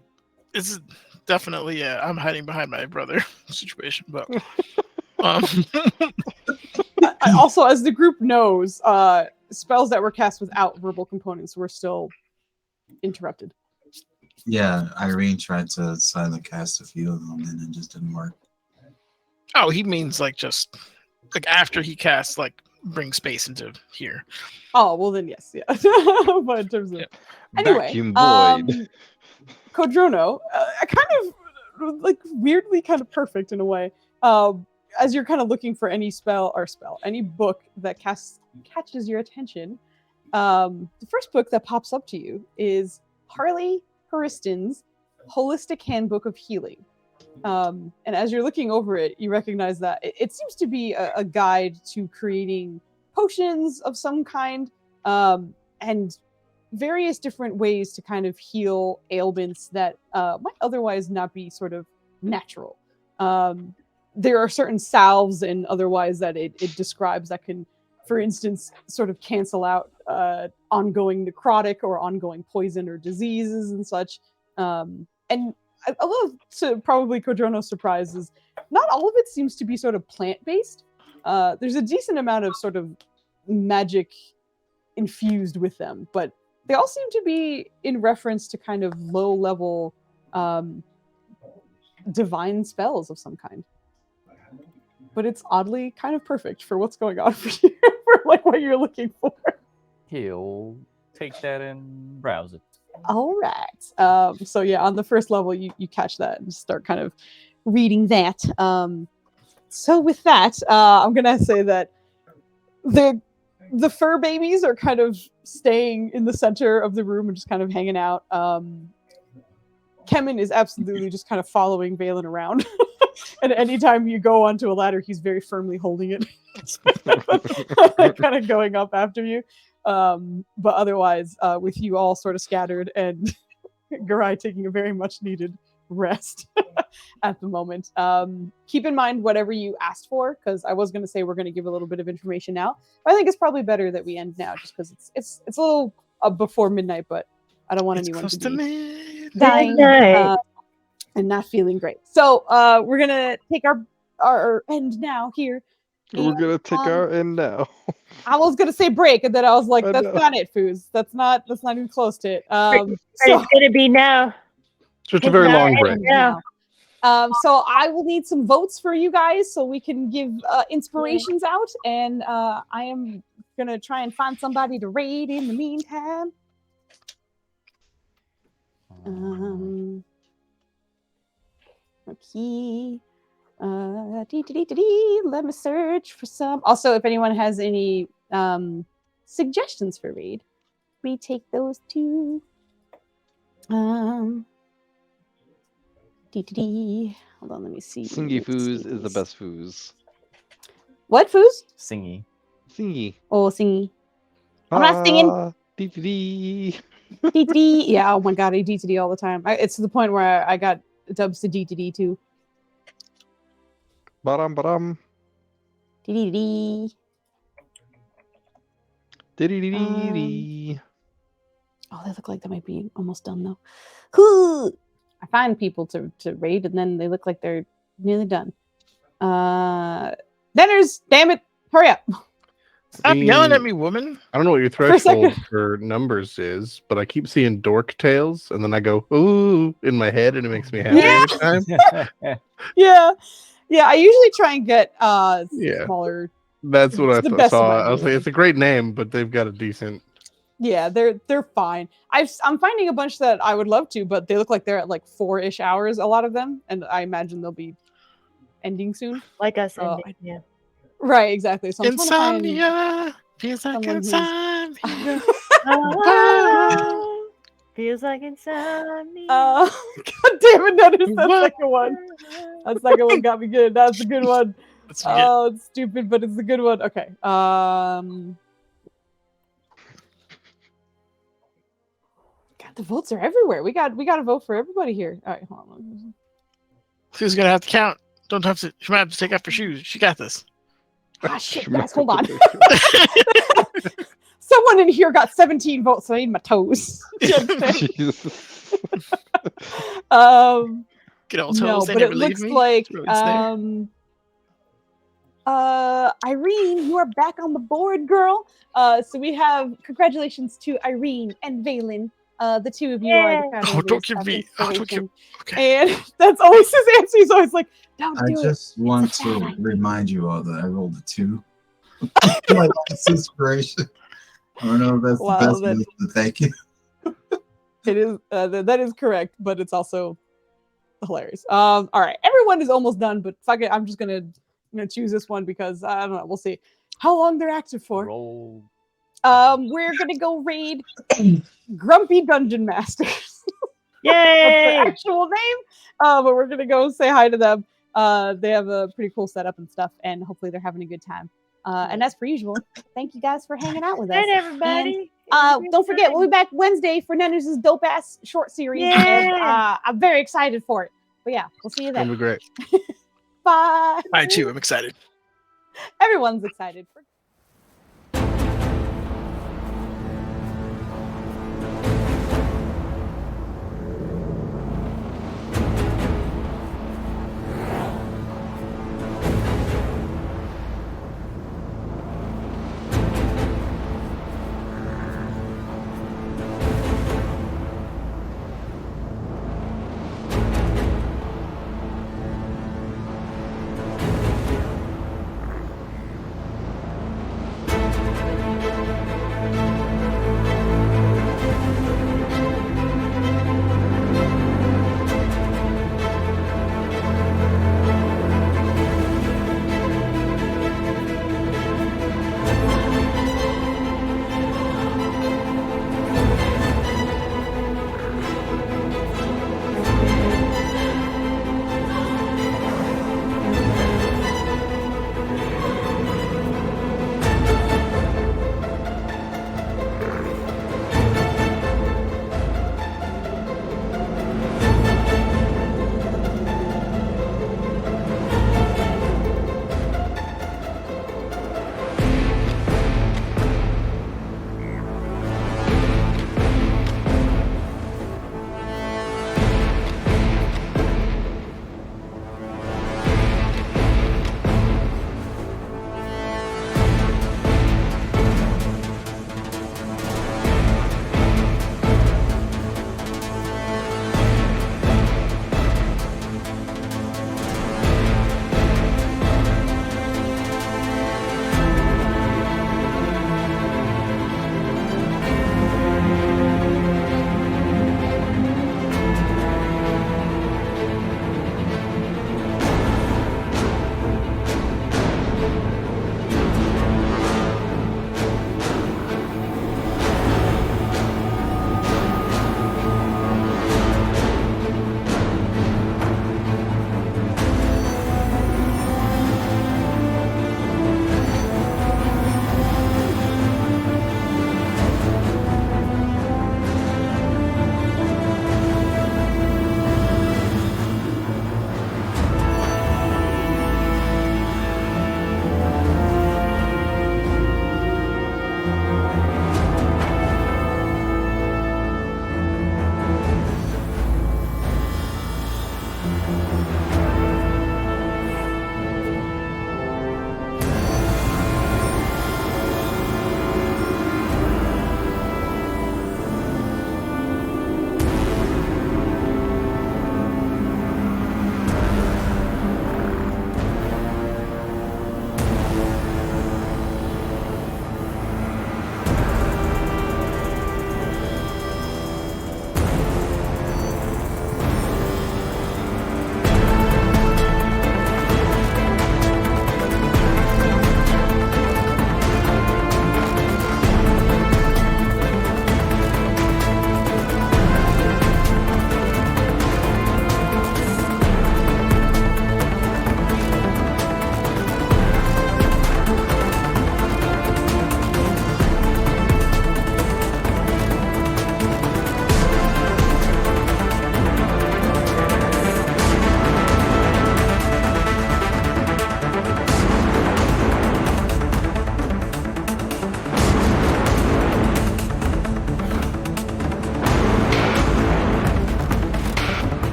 is definitely I'm hiding behind my brother situation, but I also, as the group knows, spells that were cast without verbal components were still interrupted. Yeah, Irene tried to silent cast a few of them and it just didn't work. oh, he means like just like after he casts, like bring space into here. Oh well, then yes, yeah. But in terms of Yeah. anyway, Vacuum void. Codrono, kind of like weirdly kind of perfect in a way. As you're kind of looking for any any book that catches your attention, the first book that pops up to you is Harley Hariston's Holistic Handbook of Healing. And as you're looking over it, you recognize that it seems to be a guide to creating potions of some kind, and various different ways to kind of heal ailments that might otherwise not be sort of natural. There are certain salves and otherwise that it describes that can, for instance, sort of cancel out ongoing necrotic or ongoing poison or diseases and such. And I love to probably Codrono's surprise is not all of it seems to be sort of plant-based. There's a decent amount of sort of magic infused with them, but they all seem to be in reference to kind of low-level divine spells of some kind. But it's oddly kind of perfect for what's going on for you, for like what you're looking for. He'll take that and browse it. All right. So yeah, on the first level, you catch that and start kind of reading that. So with that, I'm gonna say that the fur babies are kind of staying in the center of the room and just kind of hanging out. Kemen is absolutely just kind of following Valen around. And anytime you go onto a ladder, he's very firmly holding it, kind of going up after you. But otherwise, with you all sort of scattered and Garai taking a very much needed rest at the moment. Keep in mind whatever you asked for, because I was going to say we're going to give a little bit of information now. But I think it's probably better that we end now, just because it's a little before midnight, but I don't want anyone to be dying and not feeling great. So we're going to take our end now here. We're gonna take our end now. I was gonna say break, and then I was like, I "That's know. not it, Foos. That's not even close to it." It's gonna be now. So it's a very long break. Yeah. So I will need some votes for you guys so we can give inspirations out, and I am gonna try and find somebody to raid in the meantime. Okay. Let me search for some. Also, if anyone has any suggestions for raid, we take those too. Hold on, let me see. Singy Foos is the best Foos. What Foos? Singy. Singy. Oh, Singy. I'm not singing. D. Yeah, oh my god, I D all the time. It's to the point where I got dubs to D too. Ba-dum. D. Dee. Oh, they look like they might be almost done though. I find people to raid and then they look like they're nearly done. Denners, damn it, hurry up. Stop yelling at me, woman. I don't know what your threshold for numbers is, but I keep seeing dork tails, and then I go, ooh, in my head, and it makes me happy every time. Yeah, I usually try and get smaller. That's what I saw. I was like, ability. it's a great name, but they've got a decent. Yeah, they're fine. I'm finding a bunch that I would love to, but they look like they're at like 4-ish hours, a lot of them, and I imagine they'll be ending soon. Like us ending, yeah. Right, exactly. So I'm Insomnia feels like insomnia. Feels like insomnia. God damn it, that is that second one. That second one got me good. That's a good one. Oh, it's stupid, but it's a good one. Okay. God, the votes are everywhere. We got to vote for everybody here. All right, hold on. Who's gonna have to count? Don't have to. She might have to take off her shoes. She got this. Ah, shit, guys, hold on. Someone in here got 17 votes, so I need my toes. Jesus. Get all toes. No, They but never it leave looks me. like It's there. Irene, you are back on the board, girl. So we have congratulations to Irene and Valen. The two of you are the Oh, don't give me. Oh, don't give. Okay. And that's always his answer. He's always like, "Don't I do it." just want to remind you all that I rolled a 2. My last inspiration. I don't know if that's the best move, but thank you. It is that is correct, but it's also hilarious. All right, everyone is almost done, but fuck it, I'm just gonna choose this one because I don't know. We'll see how long they're active for. Roll. We're gonna go raid Grumpy Dungeon Masters. Yay! That's their actual name. But we're gonna go say hi to them. They have a pretty cool setup and stuff, and hopefully they're having a good time. And as per usual, thank you guys for hanging out with us. Good, everybody. And, don't forget, we'll be back Wednesday for Nenner's dope ass short series. And I'm very excited for it. But yeah, we'll see you then. It'll be great. Bye. I too. I'm excited. Everyone's excited.